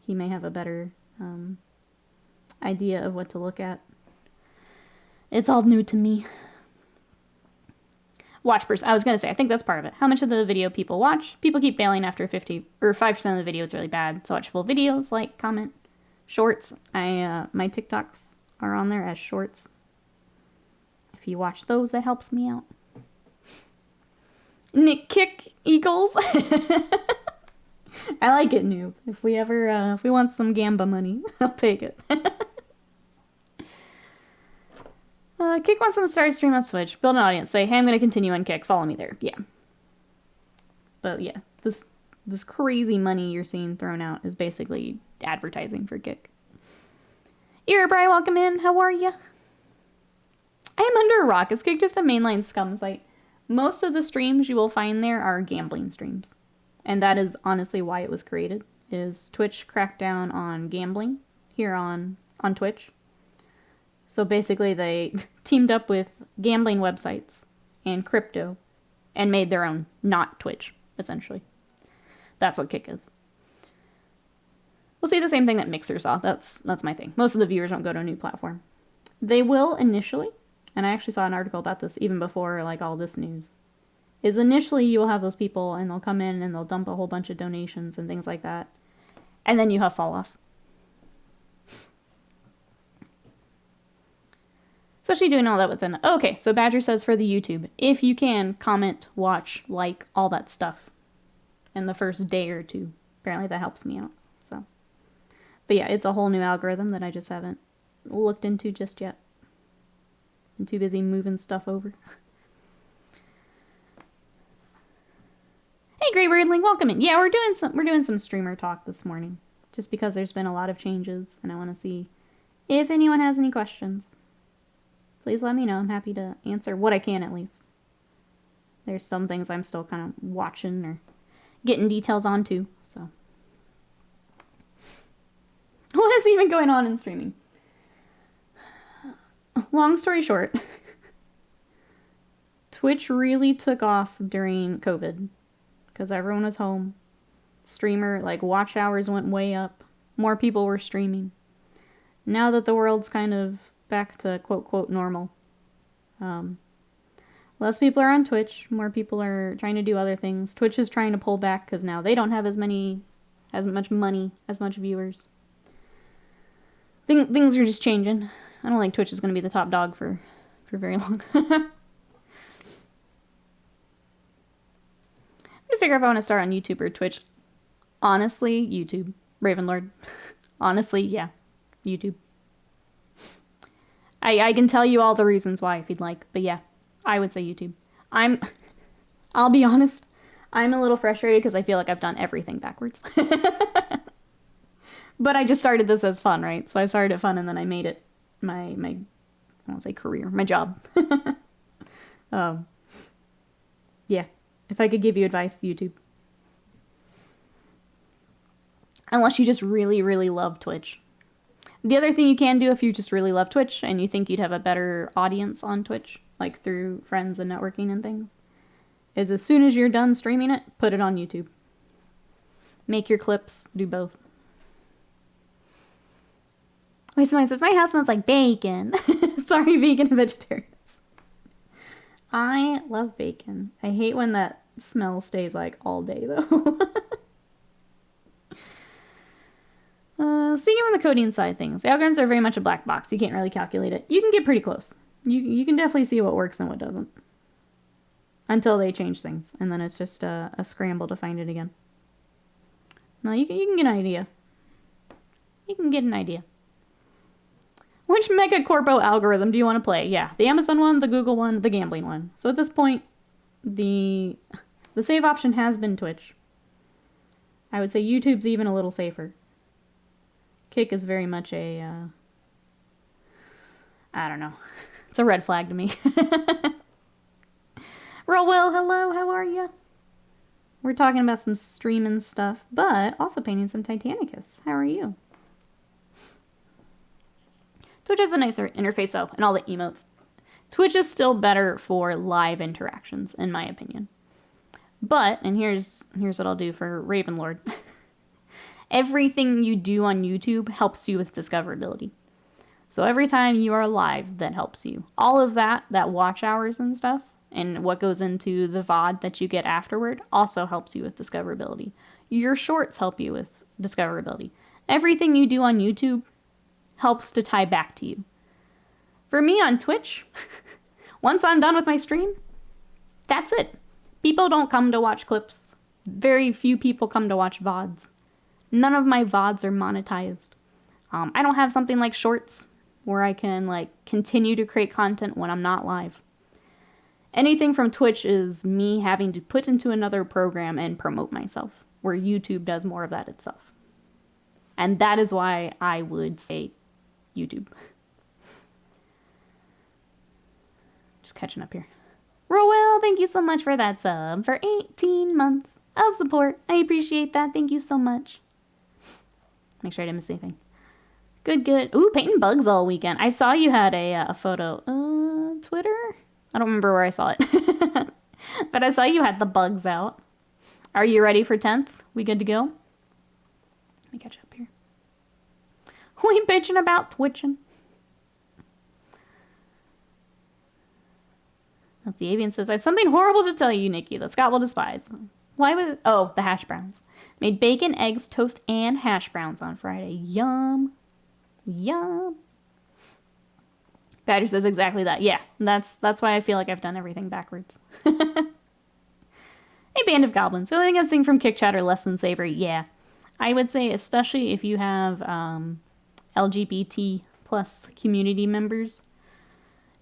He may have a better idea of what to look at. It's all new to me. Watch person. I was going to say, I think that's part of it. How much of the video people watch? People keep bailing after 50 or 5% of the video is really bad. So watch full videos, like, comment, shorts. My TikToks are on there as shorts. If you watch those, that helps me out. Nick Kick Eagles. I like it, noob. If we want some Gamba money, I'll take it. Kick wants them to start a stream on Twitch. Build an audience. Say, hey, I'm going to continue on Kick. Follow me there. Yeah. But yeah, this crazy money you're seeing thrown out is basically advertising for Kick. Irabri, welcome in. How are you? I am under a rock. Is Kick just a mainline scum site? Most of the streams you will find there are gambling streams. And that is honestly why it was created, is Twitch cracked down on gambling here on Twitch. So basically they teamed up with gambling websites and crypto and made their own, not Twitch, essentially. That's what Kick is. We'll see the same thing that Mixer saw. That's my thing. Most of the viewers don't go to a new platform. They will initially, and I actually saw an article about this even before like all this news, is initially you will have those people and they'll come in and they'll dump a whole bunch of donations and things like that. And then you have fall off. Especially doing all that within. Okay, so Badger says for the YouTube, if you can, comment, watch, like, all that stuff in the first day or two. Apparently that helps me out. So, but yeah, it's a whole new algorithm that I just haven't looked into just yet. I'm too busy moving stuff over. Hey, Grey Birdling, welcome in. Yeah, we're doing some streamer talk this morning, just because there's been a lot of changes, and I want to see if anyone has any questions. Please let me know. I'm happy to answer what I can, at least. There's some things I'm still kind of watching or getting details onto, so. What is even going on in streaming? Long story short, Twitch really took off during COVID because everyone was home. Streamer, like, watch hours went way up. More people were streaming. Now that the world's kind of back to quote normal. Less people are on Twitch. More people are trying to do other things. Twitch is trying to pull back because now they don't have as much money, as much viewers. Things are just changing. I don't think Twitch is going to be the top dog for very long. I'm going to figure out if I want to start on YouTube or Twitch. Honestly, YouTube. Ravenlord. Honestly, yeah. YouTube. I can tell you all the reasons why if you'd like, but yeah, I would say YouTube. I'll be honest, I'm a little frustrated because I feel like I've done everything backwards. But I just started this as fun, right? So I started it fun and then I made it my I won't say career, my job. Yeah, if I could give you advice, YouTube. Unless you just really, really love Twitch. The other thing you can do if you just really love Twitch and you think you'd have a better audience on Twitch, like through friends and networking and things, is as soon as you're done streaming it, put it on YouTube. Make your clips, do both. Wait, someone says, my house smells like bacon. Sorry, vegan and vegetarians. I love bacon. I hate when that smell stays like all day though. Speaking on the coding side of things, the algorithms are very much a black box. You can't really calculate it. You can get pretty close. You can definitely see what works and what doesn't. Until they change things. And then it's just a scramble to find it again. No, you can get an idea. You can get an idea. Which Mega Corpo algorithm do you want to play? Yeah, the Amazon one, the Google one, the gambling one. So at this point, the save option has been Twitch. I would say YouTube's even a little safer. Kick is very much a I don't know. It's a red flag to me. Real well, hello, how are you? We're talking about some streaming stuff, but also painting some Titanicus. How are you? Twitch has a nicer interface, though, and all the emotes. Twitch is still better for live interactions, in my opinion. But, and here's what I'll do for Ravenlord. Everything you do on YouTube helps you with discoverability. So every time you are live, that helps you. All of that watch hours and stuff, and what goes into the VOD that you get afterward also helps you with discoverability. Your shorts help you with discoverability. Everything you do on YouTube helps to tie back to you. For me on Twitch, once I'm done with my stream, that's it. People don't come to watch clips. Very few people come to watch VODs. None of my VODs are monetized. I don't have something like shorts where I can like continue to create content when I'm not live. Anything from Twitch is me having to put into another program and promote myself, where YouTube does more of that itself. And that is why I would say YouTube. Just catching up here. Rowell, thank you so much for that sub for 18 months of support. I appreciate that. Thank you so much. Make sure I didn't miss anything. Good, good. Ooh, painting bugs all weekend. I saw you had a photo. Twitter? I don't remember where I saw it. But I saw you had the bugs out. Are you ready for 10th? We good to go? Let me catch up here. We bitching about twitching. That's the avian says, I have something horrible to tell you, Nikki, that Scott will despise. Why would... Oh, the hash browns. Made bacon, eggs, toast, and hash browns on Friday. Yum. Yum. Badger says exactly that. Yeah, that's why I feel like I've done everything backwards. A band of goblins. The only thing I've seen from Kick Chat are less than savory. Yeah. I would say, especially if you have LGBT plus community members,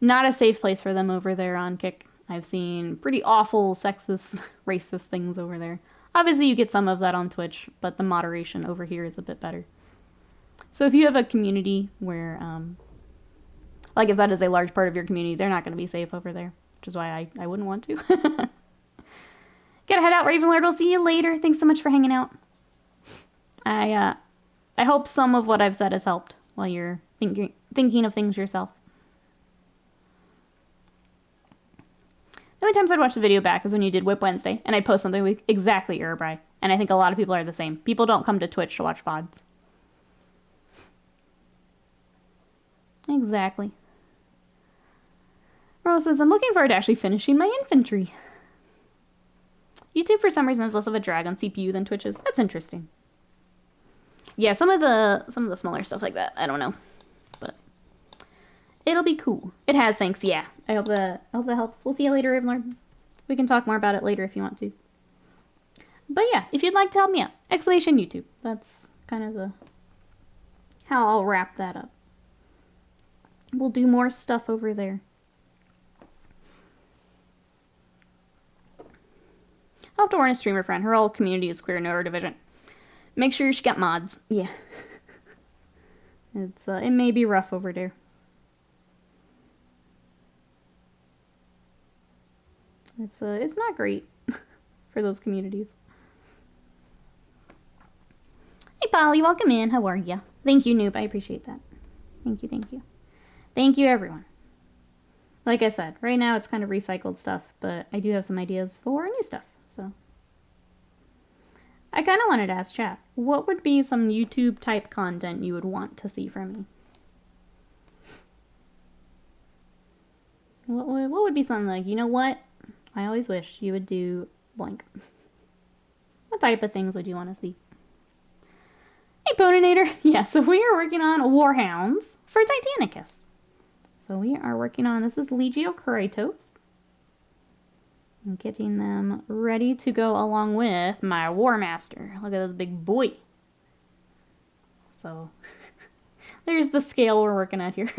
not a safe place for them over there on Kick. I've seen pretty awful, sexist, racist things over there. Obviously, you get some of that on Twitch, but the moderation over here is a bit better. So if you have a community where, like if that is a large part of your community, they're not going to be safe over there, which is why I wouldn't want to. Gotta head out, Ravenlord. We'll see you later. Thanks so much for hanging out. I hope some of what I've said has helped while you're thinking of things yourself. The only times I'd watch the video back is when you did Whip Wednesday, and I'd post something with exactly Urabri. And I think a lot of people are the same. People don't come to Twitch to watch VODs. Exactly. Rose says, I'm looking forward to actually finishing my infantry. YouTube, for some reason, is less of a drag on CPU than Twitch is. That's interesting. Yeah, some of the smaller stuff like that, I don't know. But it'll be cool. It has, thanks, yeah. I hope that helps. We'll see you later, Ravenlord. We can talk more about it later if you want to. But yeah, if you'd like to help me out, exclamation YouTube. That's kind of how I'll wrap that up. We'll do more stuff over there. I'll have to warn a streamer friend. Her whole community is queer, no her division. Make sure she got mods. Yeah. It may be rough over there. It's not great for those communities. Hey, Polly, welcome in. How are ya? Thank you, Noob. I appreciate that. Thank you, thank you. Thank you, everyone. Like I said, right now it's kind of recycled stuff, but I do have some ideas for new stuff, so. I kind of wanted to ask chat, what would be some YouTube-type content you would want to see from me? What would be something like, you know what? I always wish you would do blank. What type of things would you want to see? Hey, Boninator! Yeah, so we are working on Warhounds for Titanicus. So we are working on, this is Legio Krytos. I'm getting them ready to go along with my War Master. Look at this big boy. So, there's the scale we're working at here.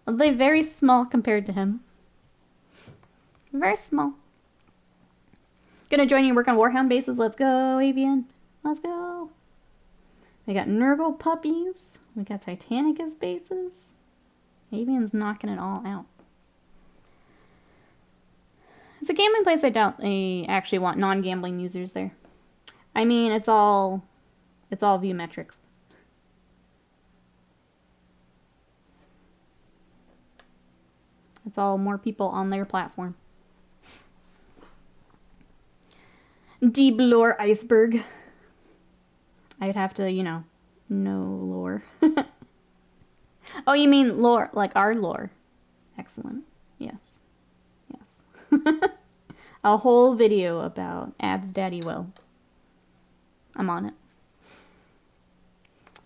They're very small compared to him. Very small. Gonna join you and work on Warhound bases. Let's go, Avian. Let's go. We got Nurgle puppies. We got Titanicus bases. Avian's knocking it all out. It's a gambling place. I doubt they actually want non-gambling users there. I mean, it's all view metrics. It's all more people on their platform. Deep lore iceberg. I'd have to, you know lore. Oh, you mean lore, like our lore. Excellent. Yes. Yes. A whole video about Ab's Daddy Will. I'm on it.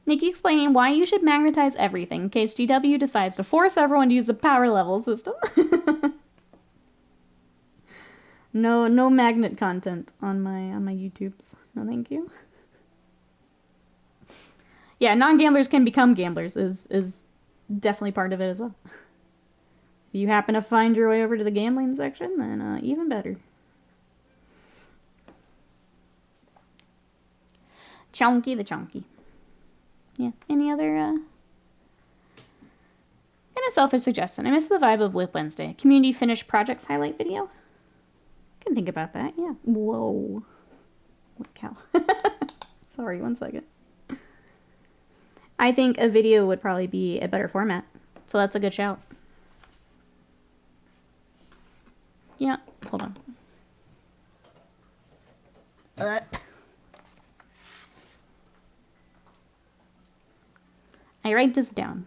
Nikki explaining why you should magnetize everything in case GW decides to force everyone to use the power level system. No magnet content on my YouTubes. No, thank you. Yeah, non-gamblers can become gamblers is definitely part of it as well. If you happen to find your way over to the gambling section, then even better. Chonky the chonky. Yeah, any other, kind of selfish suggestion. I miss the vibe of Whip Wednesday. Community finished projects highlight video. Can think about that, yeah. Whoa. What cow. Sorry, 1 second. I think a video would probably be a better format. So that's a good shout. Yeah, hold on. I write this down.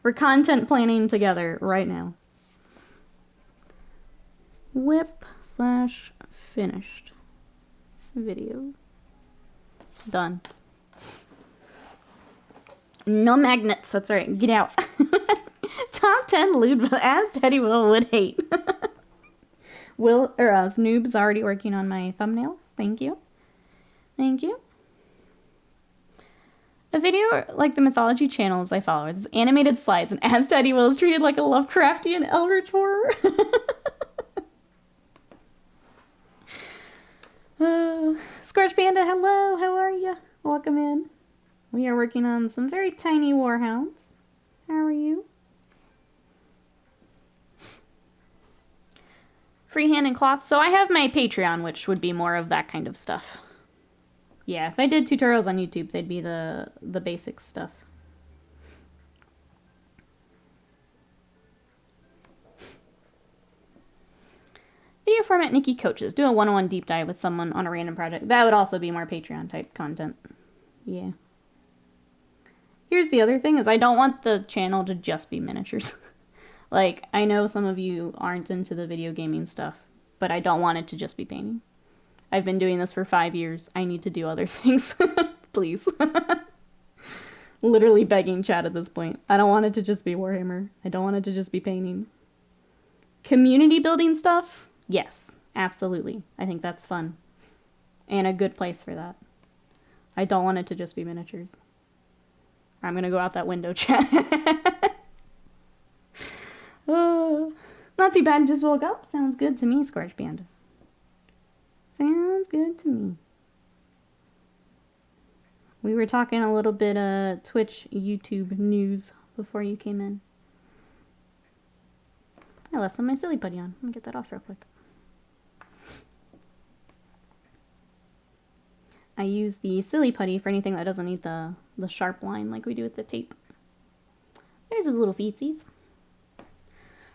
We're content planning together right now. Whip/finished video. Done. No magnets, that's right. Get out. Top 10 lewd Ab's Daddy Will would hate. Snoob's already working on my thumbnails. Thank you. Thank you. A video like the mythology channels I follow. It's animated slides and Ab's Daddy Will is treated like a Lovecraftian eldritch horror. Scorch Panda, hello, how are you? Welcome in. We are working on some very tiny warhounds. How are you? Freehand and cloth. So I have my Patreon, which would be more of that kind of stuff. Yeah, if I did tutorials on YouTube, they'd be the basic stuff. Video format Nikki coaches. Do a one-on-one deep dive with someone on a random project. That would also be more Patreon type content. Yeah. Here's the other thing is I don't want the channel to just be miniatures. Like, I know some of you aren't into the video gaming stuff, but I don't want it to just be painting. I've been doing this for 5 years. I need to do other things. Please. Literally begging chat at this point. I don't want it to just be Warhammer. I don't want it to just be painting. Community building stuff? Yes, absolutely. I think that's fun. And a good place for that. I don't want it to just be miniatures. I'm gonna go out that window, chat. Not too bad, just woke up. Sounds good to me, Scorch Panda. Sounds good to me. We were talking a little bit Twitch, YouTube news before you came in. I left some of my silly putty on. Let me get that off real quick. I use the silly putty for anything that doesn't need the sharp line like we do with the tape. There's his little feetsies.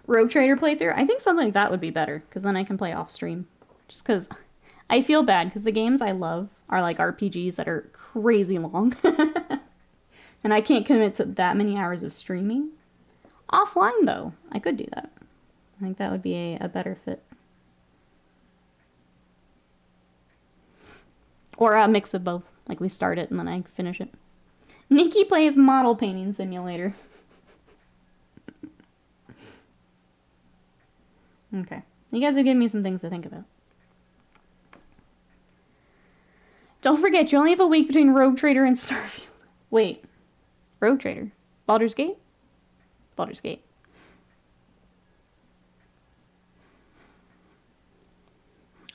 Rogue Trader playthrough. I think something like that would be better, because then I can play off stream. Just because I feel bad, because the games I love are like RPGs that are crazy long. And I can't commit to that many hours of streaming. Offline, though, I could do that. I think that would be a better fit. Or a mix of both. Like we start it and then I finish it. Nikki plays Model Painting Simulator. Okay. You guys are giving me some things to think about. Don't forget, you only have a week between Rogue Trader and Starfield. Wait. Rogue Trader? Baldur's Gate? Baldur's Gate.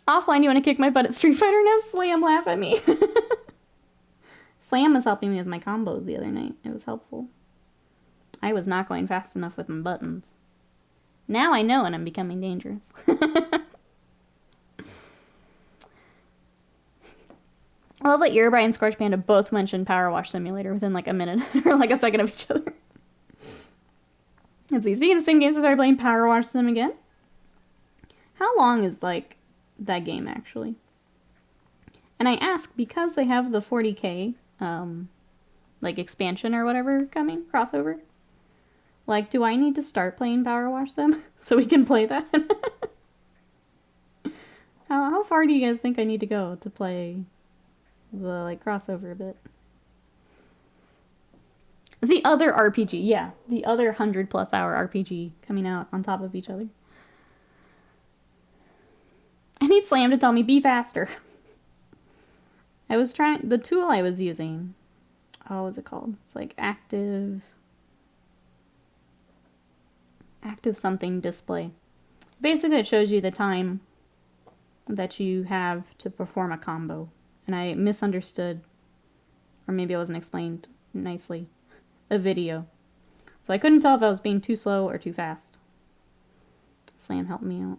Offline, you want to kick my butt at Street Fighter and have Slam laugh at me? Slam was helping me with my combos the other night. It was helpful. I was not going fast enough with my buttons. Now I know and I'm becoming dangerous. I love that Uribai and Scorch Panda both mentioned Power Wash Simulator within like a minute or like a second of each other. Let's see, speaking of sim games, I started playing Power Wash Sim again. How long is like that game actually? And I ask because they have the 40K like expansion or whatever coming, crossover. Like, do I need to start playing Power Wash Sim so we can play that? How far do you guys think I need to go to play the like crossover a bit? The other RPG, yeah, the other 100+ hour RPG coming out on top of each other. I need Slam to tell me be faster. I was trying, the tool I was using, oh, what was it called? It's like active something display. Basically, it shows you the time that you have to perform a combo. And I misunderstood, or maybe it wasn't explained nicely, a video. So I couldn't tell if I was being too slow or too fast. Slam helped me out.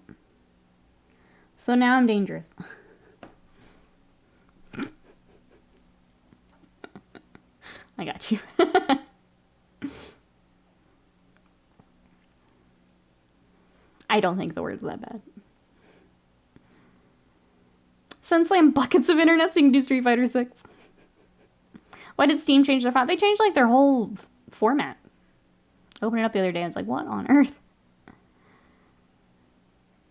So now I'm dangerous. I got you. I don't think the word's that bad. Send Slam buckets of internet so you can do Street Fighter 6. Why did Steam change their font? They changed like their whole format. I opened it up the other day and it's like, what on earth? I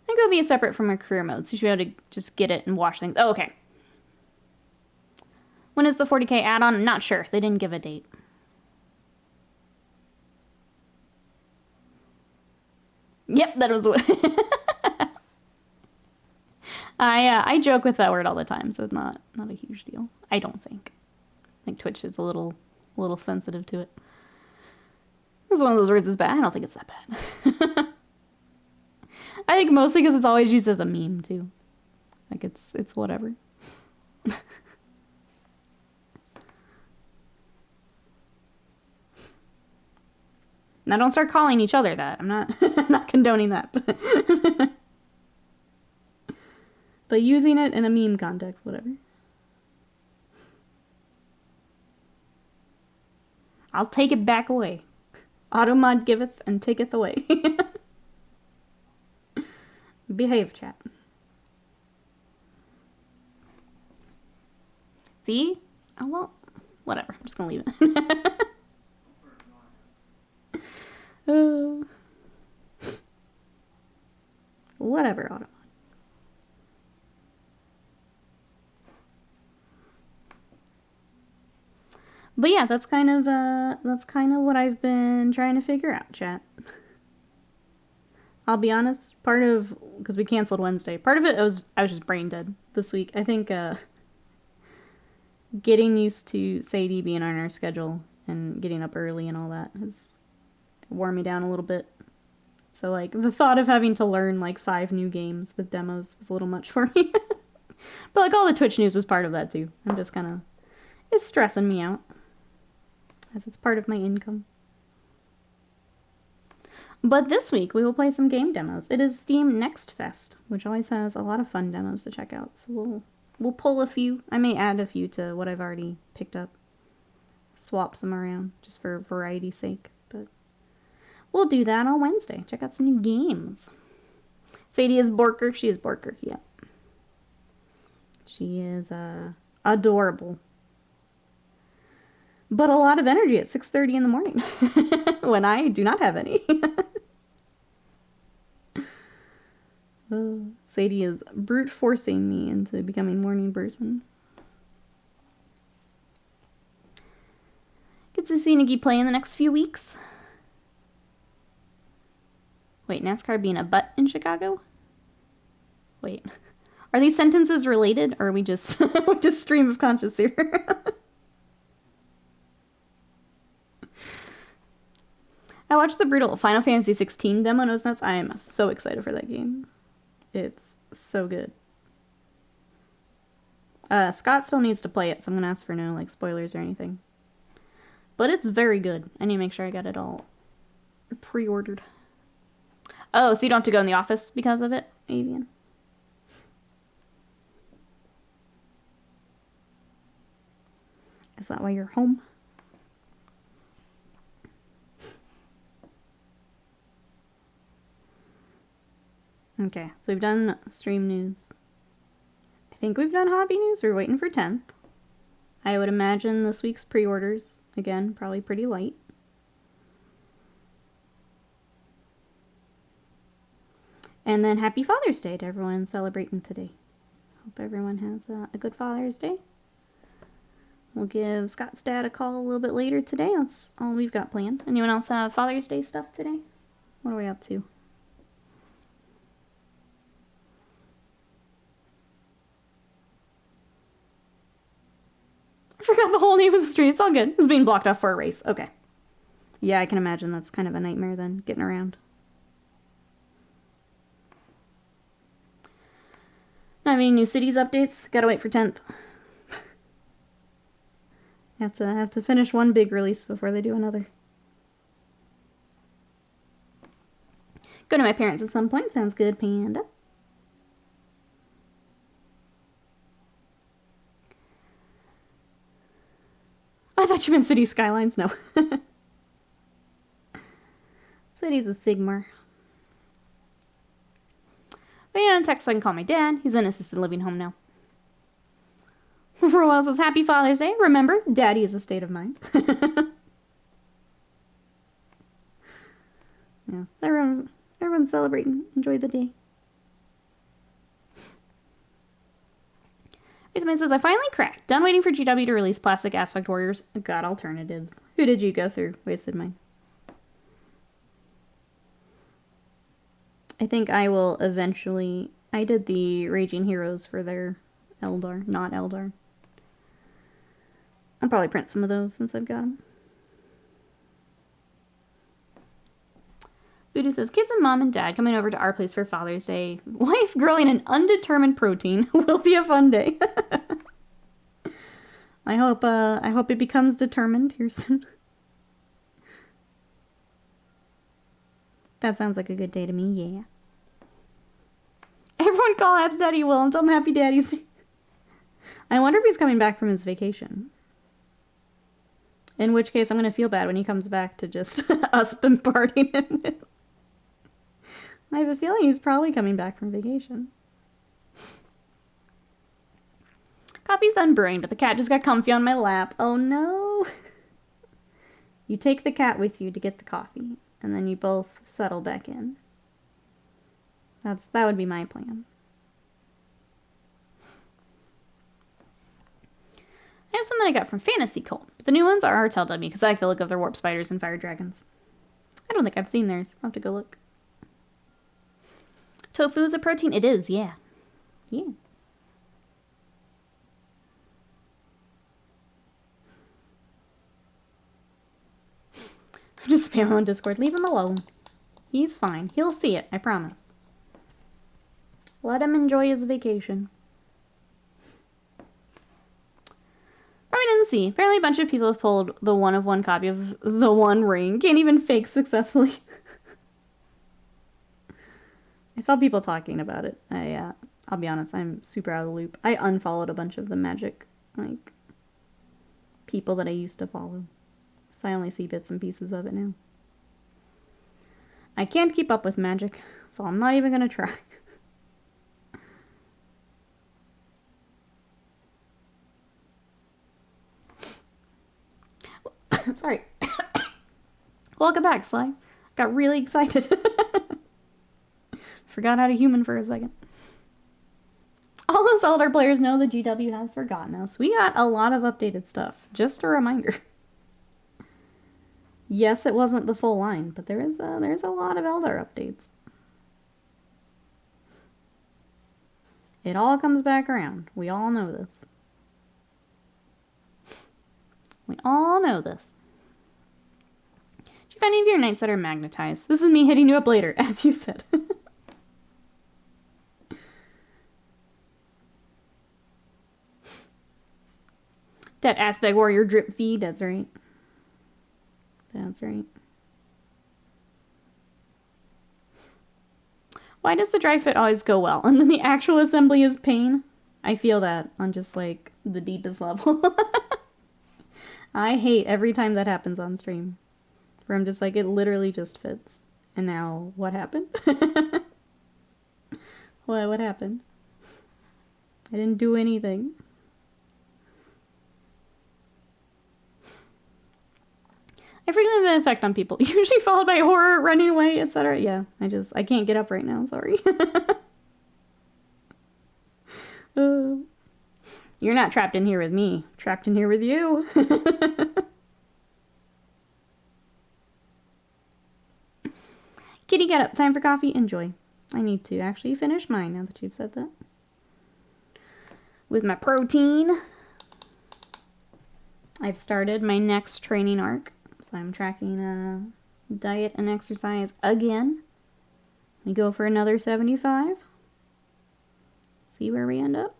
think that'll be separate from a career mode, so you should be able to just get it and watch things. Oh, okay. When is the 40K add-on? I'm not sure. They didn't give a date. Yep, that was what... I joke with that word all the time, so it's not a huge deal. I don't think. I think Twitch is a little sensitive to it. This is one of those words that's bad. I don't think it's that bad. I think mostly because it's always used as a meme too. Like it's whatever. Now don't start calling each other that. I'm not I'm not condoning that. But using it in a meme context, whatever. I'll take it back away. Automod giveth and taketh away. Behave, chat. See? Oh, well, whatever. I'm just gonna leave it. Whatever, Automod. But yeah, that's kind of what I've been trying to figure out, chat. I'll be honest, because we canceled Wednesday, part of it I was just brain dead this week. I think getting used to Sadie being on our schedule and getting up early and all that has worn me down a little bit. So like the thought of having to learn like 5 new games with demos was a little much for me. But like all the Twitch news was part of that too. I'm just kind of, it's stressing me out, as it's part of my income. But this week we will play some game demos. It is Steam Next Fest, which always has a lot of fun demos to check out. So we'll pull a few. I may add a few to what I've already picked up. Swap some around just for variety's sake. But we'll do that on Wednesday. Check out some new games. Sadie is Borker. She is Borker, yeah. She is adorable. But a lot of energy at 6:30 in the morning when I do not have any. Sadie is brute forcing me into becoming morning person. Get to see Nikki play in the next few weeks. Wait, NASCAR being a butt in Chicago? Wait, are these sentences related, or are we just stream of conscious here? I watched the brutal Final Fantasy 16 demo Nose Nuts. I am so excited for that game. It's so good. Scott still needs to play it, so I'm gonna ask for no like spoilers or anything. But it's very good. I need to make sure I got it all pre-ordered. Oh, so you don't have to go in the office because of it, Avian? Is that why you're home? Okay, so we've done stream news. I think we've done hobby news. We're waiting for 10th. I would imagine this week's pre-orders, again, probably pretty light. And then happy Father's Day to everyone celebrating today. Hope everyone has a good Father's Day. We'll give Scott's dad a call a little bit later today. That's all we've got planned. Anyone else have Father's Day stuff today? What are we up to? I forgot the whole name of the street. It's all good. It's being blocked off for a race. Okay. Yeah, I can imagine that's kind of a nightmare then, getting around. Not any new cities updates. Gotta wait for 10th. have to finish one big release before they do another. Go to my parents at some point. Sounds good, Panda. I thought you meant City Skylines. No. City's a Sigmar. But yeah, text so I can call my dad. He's in assisted living home now. For says, happy Father's Day. Remember, daddy is a state of mind. Yeah, everyone's celebrating. Enjoy the day. Somebody says, I finally cracked. Done waiting for GW to release Plastic Aspect Warriors. Got alternatives. Who did you go through? Wasted mine. I think I will eventually... I did the Raging Heroes for their Eldar, not Eldar. I'll probably print some of those since I've got them. Voodoo says, kids and mom and dad coming over to our place for Father's Day. Wife growing an undetermined protein. Will be a fun day. I hope it becomes determined here soon. That sounds like a good day to me, yeah. Everyone call Ab's Daddy Will and tell him Happy Daddy's Day. I wonder if he's coming back from his vacation. In which case, I'm going to feel bad when he comes back to just us bombarding him with. I have a feeling he's probably coming back from vacation. Coffee's done brewing, but the cat just got comfy on my lap. Oh no! You take the cat with you to get the coffee, and then you both settle back in. That would be my plan. I have something I got from Fantasy Cult, but the new ones are RTLW because I like the look of their warp spiders and fire dragons. I don't think I've seen theirs. I'll have to go look. Tofu is a protein? It is, yeah. Yeah. Just spam him on Discord. Leave him alone. He's fine. He'll see it, I promise. Let him enjoy his vacation. Probably didn't see. Apparently a bunch of people have pulled the one-of-one copy of the One Ring. Can't even fake successfully. I saw people talking about it. I'll be honest, I'm super out of the loop. I unfollowed a bunch of the Magic, people that I used to follow. So I only see bits and pieces of it now. I can't keep up with Magic, so I'm not even gonna try. Sorry. Welcome back, Sly. Got really excited. Forgot how to human for a second. All us older players know the GW has forgotten us. We got a lot of updated stuff. Just a reminder. Yes, it wasn't the full line, but there's a lot of Eldar updates. It all comes back around. We all know this. We all know this. Do you find any of your knights that are magnetized? This is me hitting you up later, as you said. That Aspect Warrior drip feed, that's right. That's right. Why does the dry fit always go well? And then the actual assembly is pain? I feel that on just, like, the deepest level. I hate every time that happens on stream. Where I'm just like, it literally just fits. And now, what happened? What happened? I didn't do anything. I frequently have an effect on people, usually followed by horror, running away, etc. Yeah, I can't get up right now, sorry. You're not trapped in here with me. Trapped in here with you. Kitty, get up. Time for coffee. Enjoy. I need to actually finish mine now that you've said that. With my protein. I've started my next training arc. So I'm tracking diet and exercise again. We go for another 75. See where we end up.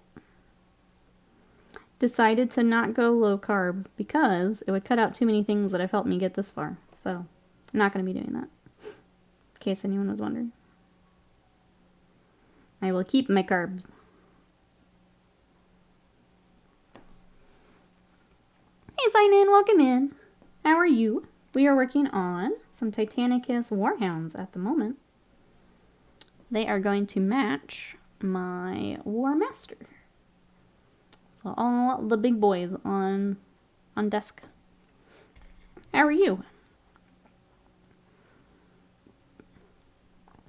Decided to not go low carb because it would cut out too many things that have helped me get this far. So I'm not going to be doing that. In case anyone was wondering. I will keep my carbs. Hey, sign in. Welcome in. How are you? We are working on some Titanicus Warhounds at the moment. They are going to match my War Master. So all the big boys on desk. How are you?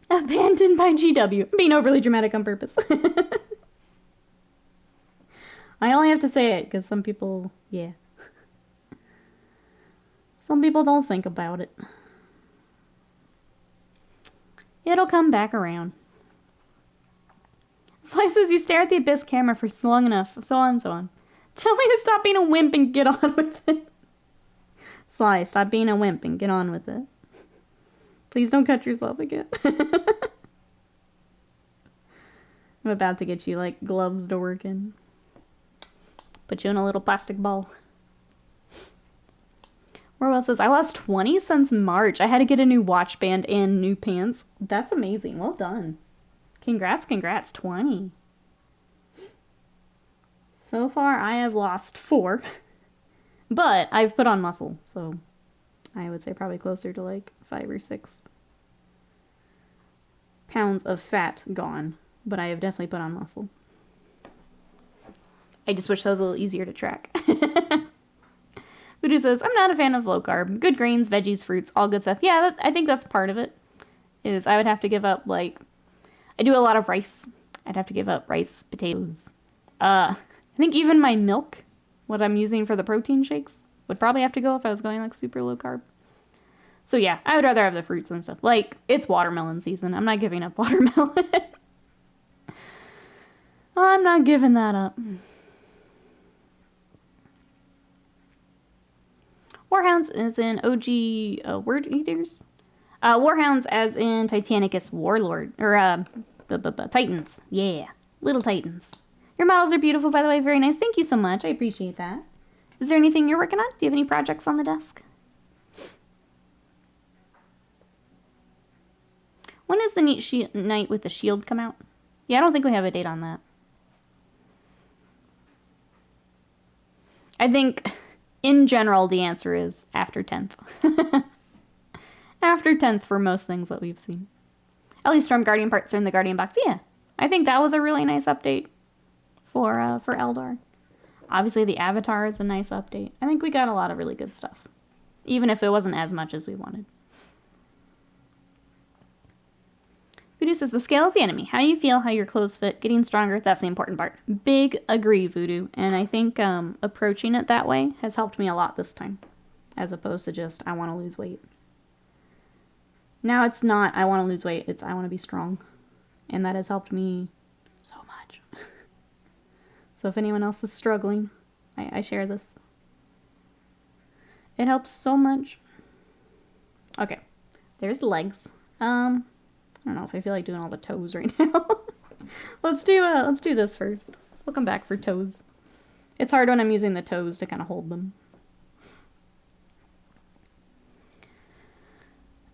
Abandoned by GW. I'm being overly dramatic on purpose. I only have to say it because some people, yeah. Some people don't think about it. It'll come back around. Slice says you stare at the Abyss camera for long enough, so on and so on. Tell me to stop being a wimp and get on with it. Sly, stop being a wimp and get on with it. Please don't cut yourself again. I'm about to get you, like, gloves to work in. Put you in a little plastic ball. Orwell says, I lost 20 since March. I had to get a new watch band and new pants. That's amazing. Well done. Congrats, 20. So far, I have lost 4. But I've put on muscle, so I would say probably closer to like 5 or 6 pounds of fat gone. But I have definitely put on muscle. I just wish that was a little easier to track. Voodoo says, I'm not a fan of low carb. Good grains, veggies, fruits, all good stuff. Yeah, I think that's part of it. Is I would have to give up, like, I do a lot of rice. I'd have to give up rice, potatoes. I think even my milk, what I'm using for the protein shakes, would probably have to go if I was going, like, super low carb. So yeah, I would rather have the fruits and stuff. Like, it's watermelon season. I'm not giving up watermelon. I'm not giving that up. Warhounds as in OG word eaters. Warhounds as in Titanicus Warlord. Or, Titans. Yeah. Little Titans. Your models are beautiful, by the way. Very nice. Thank you so much. I appreciate that. Is there anything you're working on? Do you have any projects on the desk? When does the Neat Night with the Shield come out? Yeah, I don't think we have a date on that. I think, in general, the answer is after 10th. After 10th for most things that we've seen. At least Storm Guardian parts are in the Guardian box. Yeah, I think that was a really nice update for Eldar. Obviously, the Avatar is a nice update. I think we got a lot of really good stuff. Even if it wasn't as much as we wanted. Voodoo says, the scale is the enemy. How do you feel? How your clothes fit? Getting stronger? That's the important part. Big agree, Voodoo. And I think approaching it that way has helped me a lot this time. As opposed to just, I want to lose weight. Now it's not, I want to lose weight. It's, I want to be strong. And that has helped me so much. So if anyone else is struggling, I share this. It helps so much. Okay. There's the legs. I don't know if I feel like doing all the toes right now. Let's do this first. We'll come back for toes. It's hard when I'm using the toes to kind of hold them.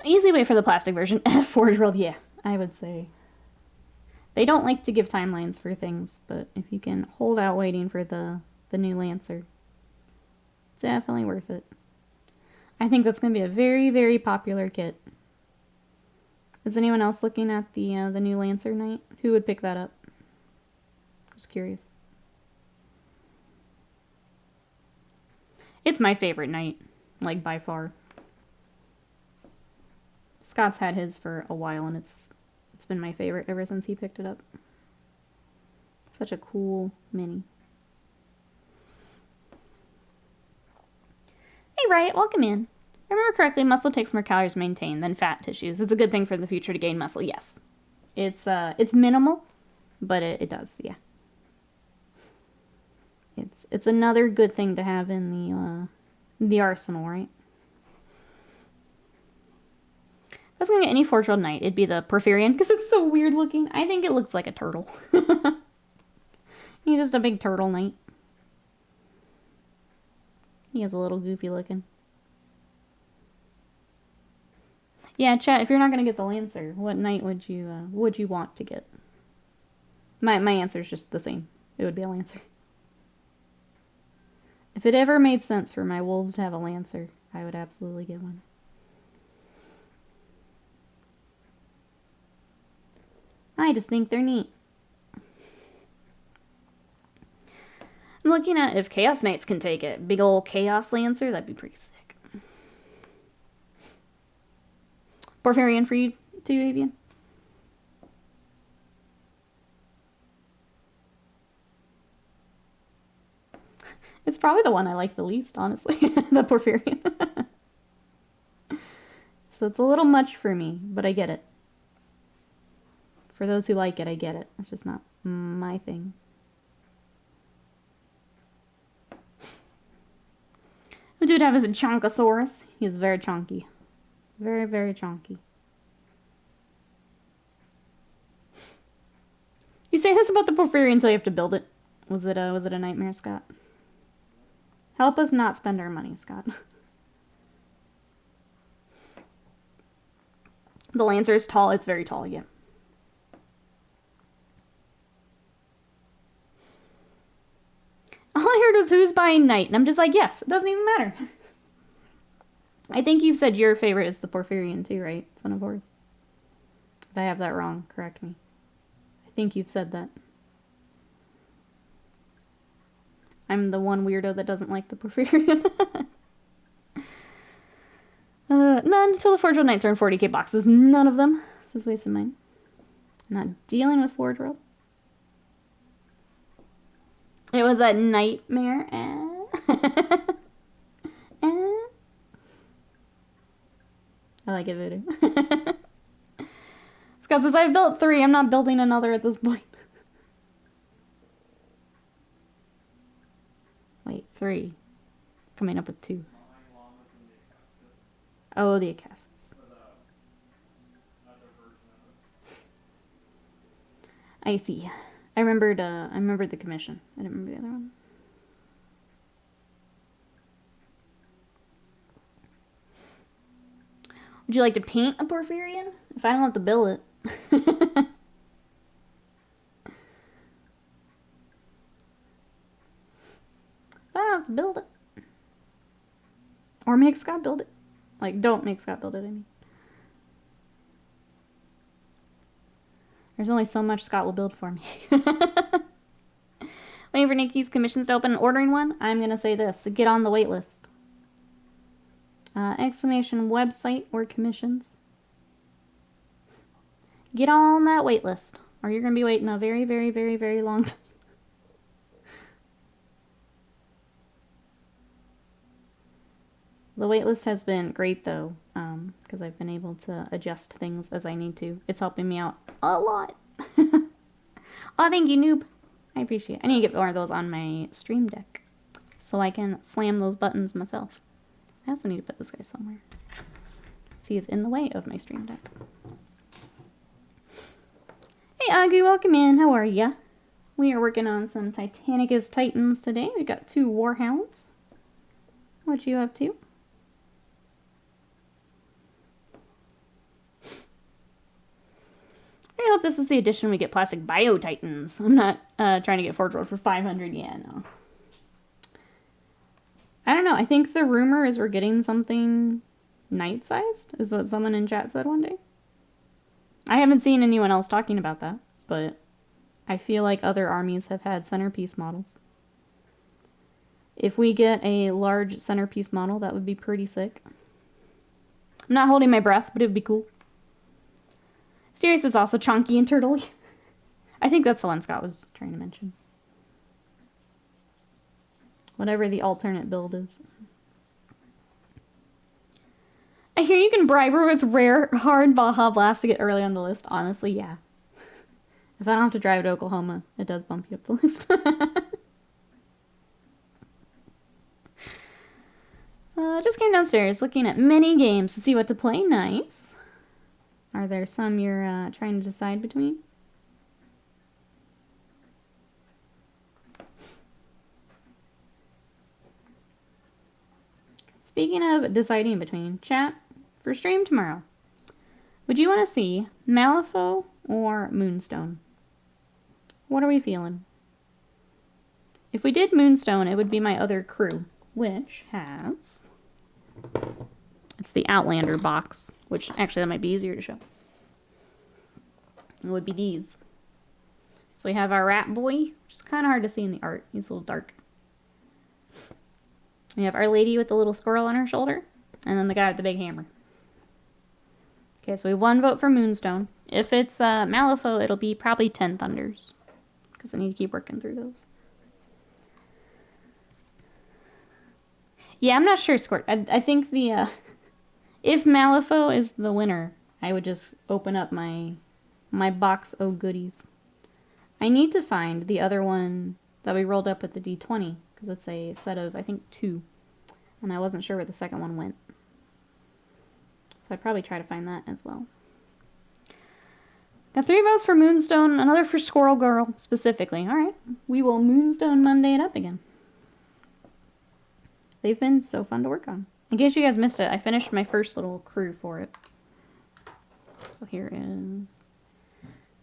Easy way for the plastic version. Forge World, yeah, I would say. They don't like to give timelines for things, but if you can hold out waiting for the new Lancer, it's definitely worth it. I think that's going to be a very, very popular kit. Is anyone else looking at the new Lancer Knight? Who would pick that up? Just curious. It's my favorite Knight, like by far. Scott's had his for a while, and it's been my favorite ever since he picked it up. Such a cool mini. Hey Riot, welcome in. If I remember correctly, muscle takes more calories to maintain than fat tissues. It's a good thing for the future to gain muscle, yes. It's minimal, but it does, yeah. It's another good thing to have in the arsenal, right? If I was gonna get any Forge World Knight, it'd be the Porphyrion, because it's so weird looking. I think it looks like a turtle. He's just a big turtle knight. He is a little goofy looking. Yeah, chat, if you're not gonna get the Lancer, what knight would you want to get? My answer is just the same. It would be a Lancer. If it ever made sense for my wolves to have a Lancer, I would absolutely get one. I just think they're neat. I'm looking at if Chaos Knights can take it. Big old Chaos Lancer, that'd be pretty sick. Porphyrion for you too, Avian? It's probably the one I like the least, honestly. The Porphyrion. So it's a little much for me, but I get it. For those who like it, I get it. It's just not my thing. We do have is a Chonkosaurus. He's very chunky. Very, very chunky. You say this about the Porphyrion until you have to build it. Was it a nightmare, Scott? Help us not spend our money, Scott. The Lancer is tall. It's very tall, yeah. All I heard was who's buying Knight, and I'm just like, yes, it doesn't even matter. I think you've said your favorite is the Porphyrion too, right, Son of Horus? If I have that wrong, correct me. I think you've said that. I'm the one weirdo that doesn't like the Porphyrion. None until the Forge World Knights are in 40k boxes. None of them. This is wasting mine. I'm not dealing with Forge World. It was a nightmare. I like it, Voodoo. Scott says, I've built 3. I'm not building another at this point. Wait, 3. Coming up with 2. Oh, the Acasus. I see. I remembered the commission. I didn't remember the other one. Would you like to paint a Porphyrion? If I don't have to build it. If I don't have to build it. Or make Scott build it. Like, don't make Scott build it, I mean. There's only so much Scott will build for me. Waiting for Nikki's commissions to open and ordering one. I'm going to say this. Get on the wait list. Exclamation website or commissions. Get on that wait list. Or you're going to be waiting a very, very, very, very long time. The waitlist has been great though, because I've been able to adjust things as I need to. It's helping me out a lot. Oh, thank you, noob. I appreciate it. I need to get more of those on my stream deck so I can slam those buttons myself. I also need to put this guy somewhere. See, he's in the way of my stream deck. Hey, Augie, welcome in. How are ya? We are working on some Titanicus Titans today. We got 2 Warhounds. What you up to? I if this is the edition we get plastic Bio Titans. I'm not trying to get Forge World for 500. Yeah, no. I don't know. I think the rumor is we're getting something night-sized, is what someone in chat said one day. I haven't seen anyone else talking about that, but I feel like other armies have had centerpiece models. If we get a large centerpiece model, that would be pretty sick. I'm not holding my breath, but it would be cool. Sirius is also chunky and turtly. I think that's the one Scott was trying to mention. Whatever the alternate build is. I hear you can bribe her with rare hard Baja Blast to get early on the list. Honestly, yeah. If I don't have to drive to Oklahoma, it does bump you up the list. Just came downstairs looking at mini games to see what to play. Nice. Are there some you're trying to decide between? Speaking of deciding between, chat, for stream tomorrow, would you want to see Malifaux or Moonstone? What are we feeling? If we did Moonstone, it would be my other crew, which has... It's the Outlander box, which actually that might be easier to show. It would be these. So we have our Rat Boy, which is kind of hard to see in the art. He's a little dark. We have Our Lady with the little squirrel on her shoulder, and then the guy with the big hammer. Okay, so we have one vote for Moonstone. If it's Malifaux, it'll be probably 10 Thunders, because I need to keep working through those. Yeah, I'm not sure, Squirt. I think the, if Malifaux is the winner, I would just open up my box of goodies. I need to find the other one that we rolled up with the D20, because it's a set of, I think, 2. And I wasn't sure where the second one went. So I'd probably try to find that as well. Got 3 votes for Moonstone, another for Squirrel Girl, specifically. Alright, we will Moonstone Monday it up again. They've been so fun to work on. In case you guys missed it, I finished my first little crew for it. So here is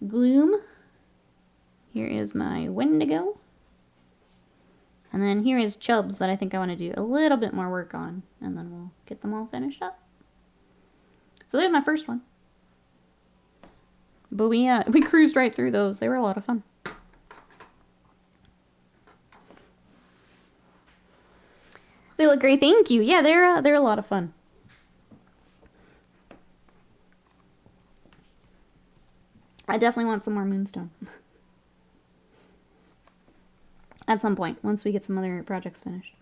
Gloom. Here is my Wendigo. And then here is Chubbs that I think I want to do a little bit more work on. And then we'll get them all finished up. So there's my first one. But we cruised right through those. They were a lot of fun. They look great, thank you. Yeah, they're a lot of fun. I definitely want some more Moonstone. At some point, once we get some other projects finished.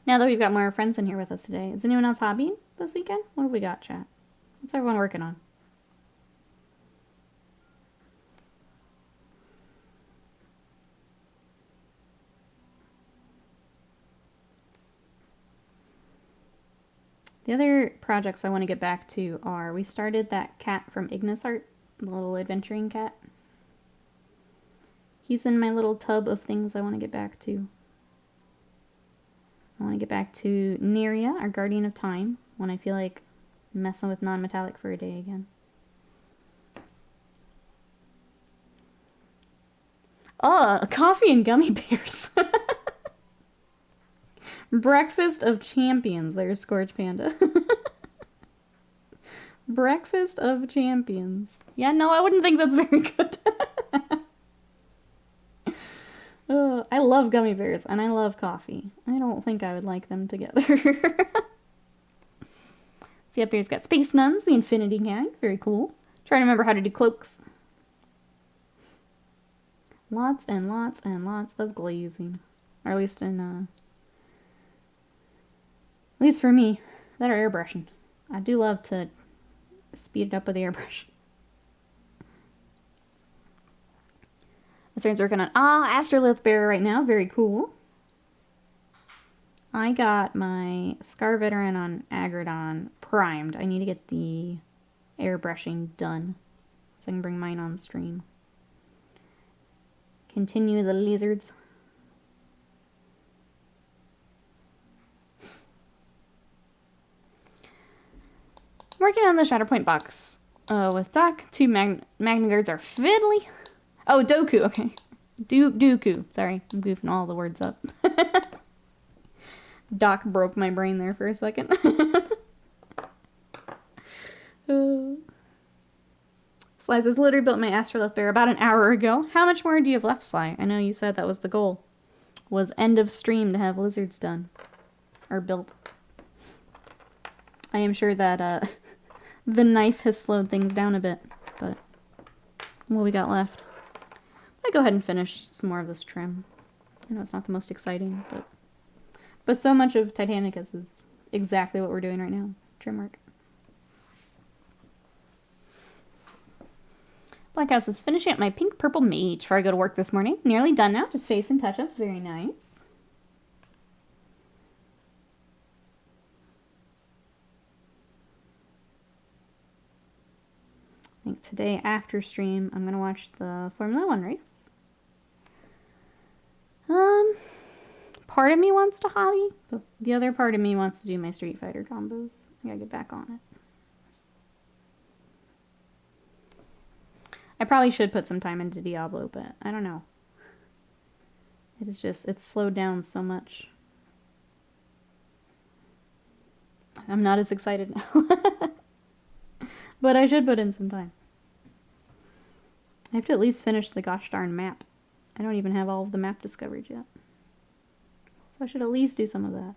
Now that we've got more friends in here with us today, is anyone else hobbying this weekend? What have we got, chat? What's everyone working on? The other projects I want to get back to are, we started that cat from Ignis Art, the little adventuring cat. He's in my little tub of things I want to get back to. I want to get back to Neria, our Guardian of Time, when I feel like messing with non-metallic for a day again. Oh, coffee and gummy bears. Breakfast of Champions. There's Scorch Panda. Breakfast of Champions. Yeah, no, I wouldn't think that's very good. I love gummy bears and I love coffee. I don't think I would like them together. See, up here's got Space Nuns, the Infinity Gang. Very cool. Trying to remember how to do cloaks. Lots and lots and lots of glazing. Or at least in, at least for me, that are airbrushing. I do love to speed it up with the airbrush. Star's working on Astrolith Bearer right now. Very cool. I got my Scar Veteran on Agrodon primed. I need to get the airbrushing done so I can bring mine on stream. Continue the lizards. Working on the Shatterpoint box with Doc. 2 Magna Guards are fiddly. Oh, Doku, okay. Dooku. Sorry, I'm goofing all the words up. Doc broke my brain there for a second. Sly says, literally built my Astrolith bear about an hour ago. How much more do you have left, Sly? I know you said that was the goal. Was end of stream to have lizards done. Or built. I am sure that the knife has slowed things down a bit. But what we got left? I go ahead and finish some more of this trim. I know it's not the most exciting, but so much of Titanicus is exactly what we're doing right now. Is trim work. Black House is finishing up my pink purple mage before I go to work this morning. Nearly done now. Just face and touch-ups. Very nice. I think today after stream I'm going to watch the Formula 1 race. Part of me wants to hobby, but the other part of me wants to do my Street Fighter combos. I gotta get back on it. I probably should put some time into Diablo, but I don't know. It is just, it's slowed down so much. I'm not as excited now. But I should put in some time. I have to at least finish the gosh darn map. I don't even have all of the map discovered yet. So I should at least do some of that.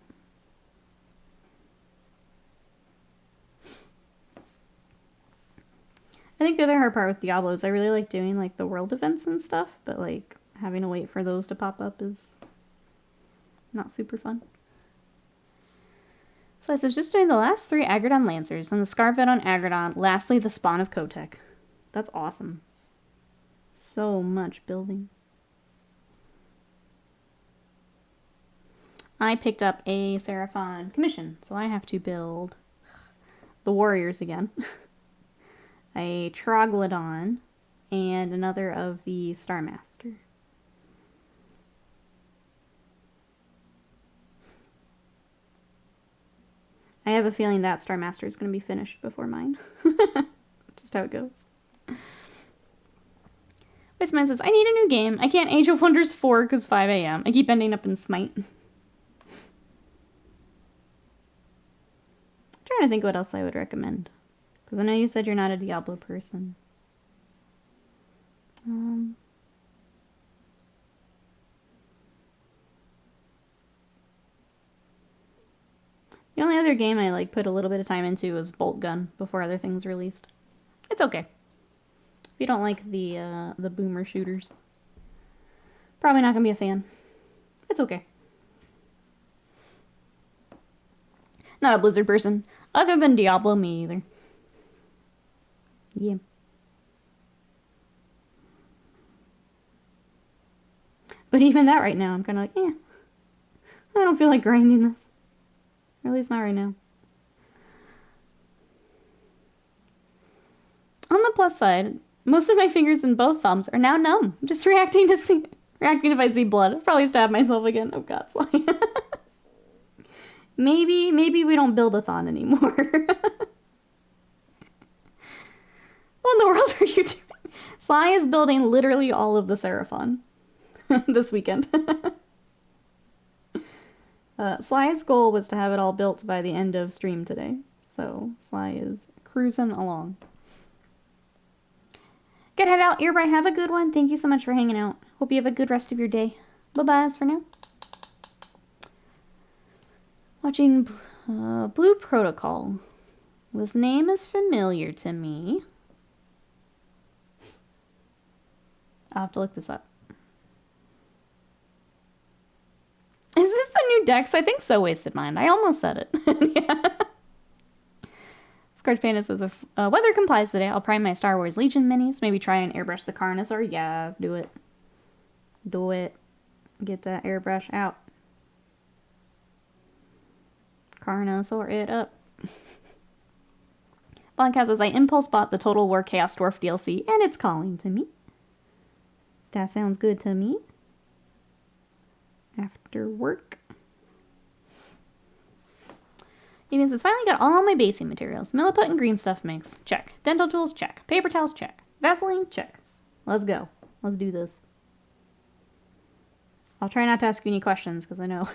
I think the other hard part with Diablo is I really like doing like the world events and stuff, but like having to wait for those to pop up is not super fun. So I was just doing the last 3 Agrodon Lancers and the Scarvet on Agrodon, lastly the Spawn of Kotek. That's awesome. So much building. I picked up a Seraphon commission, so I have to build the warriors again. A Troglodon, and another of the Star Master. I have a feeling that Star Master is going to be finished before mine. Just how it goes. Wistman says, I need a new game. I can't Age of Wonders 4 because 5 a.m. I keep ending up in Smite. Trying to think what else I would recommend. Because I know you said you're not a Diablo person. The only other game I like put a little bit of time into was Bolt Gun before other things released. It's okay. If you don't like the boomer shooters, probably not gonna be a fan. It's okay. Not a Blizzard person. Other than Diablo, me either. Yeah. But even that right now, I'm kind of like, eh. I don't feel like grinding this. Or at least not right now. On the plus side, most of my fingers and both thumbs are now numb. I'm just reacting if I see blood. I'll probably stab myself again. Oh god, Sly. Maybe we don't build a thon anymore. What in the world are you doing? Sly is building literally all of the Seraphon this weekend. Sly's goal was to have it all built by the end of stream today. So Sly is cruising along. Gotta head out, Earbray. Have a good one. Thank you so much for hanging out. Hope you have a good rest of your day. Bye-bye for now. Watching Blue Protocol. This name is familiar to me. I'll have to look this up. Is this the new Dex? I think so, Wasted Mind. I almost said it. Yeah. Scarred Panda says, if weather complies today, I'll prime my Star Wars Legion minis. Maybe try and airbrush the Carnosaur. Yes, do it. Do it. Get that airbrush out. Carnosaur it up. Blondcast says, I impulse bought the Total War Chaos Dwarf DLC, and it's calling to me. That sounds good to me. After work. Even says, finally got all my basing materials. Milliput and green stuff mix. Check. Dental tools, check. Paper towels, check. Vaseline, check. Let's go. Let's do this. I'll try not to ask you any questions, because I know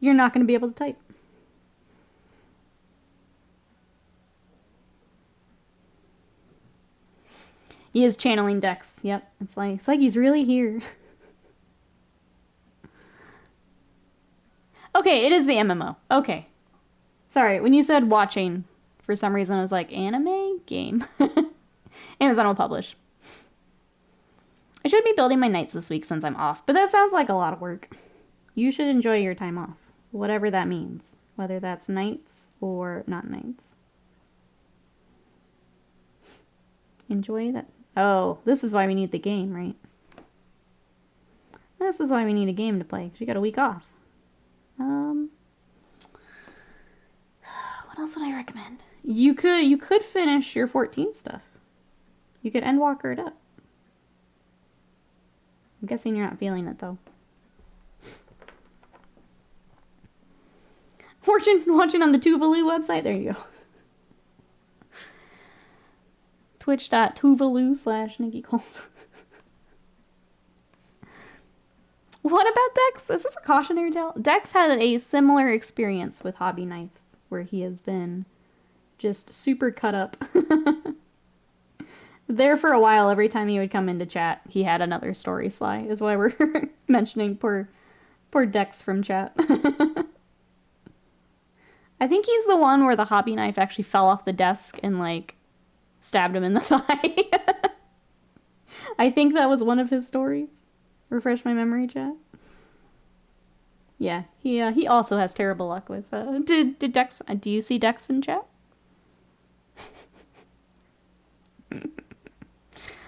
you're not going to be able to type. He is channeling Dex. Yep. It's like he's really here. Okay, it is the MMO. Okay. Sorry, when you said watching, for some reason I was like, anime? Game. Amazon will publish. I should be building my nights this week since I'm off, but that sounds like a lot of work. You should enjoy your time off, whatever that means. Whether that's nights or not nights. Enjoy that. Oh, this is why we need the game, right? This is why we need a game to play, because you got a week off. What else would I recommend? You could finish your 14 stuff. You could Endwalker it up. I'm guessing you're not feeling it, though. Watching on the Tuvalu website? There you go. Twitch.tuvalu/Nikki Coles. What about Dex? Is this a cautionary tale? Dex had a similar experience with hobby knives, where he has been just super cut up. There for a while, every time he would come into chat, he had another story, Sly, is why we're mentioning poor Dex from chat. I think he's the one where the hobby knife actually fell off the desk and, like, stabbed him in the thigh. I think that was one of his stories. Refresh my memory, chat. Yeah, he also has terrible luck with, did Dex, do you see Dex in chat?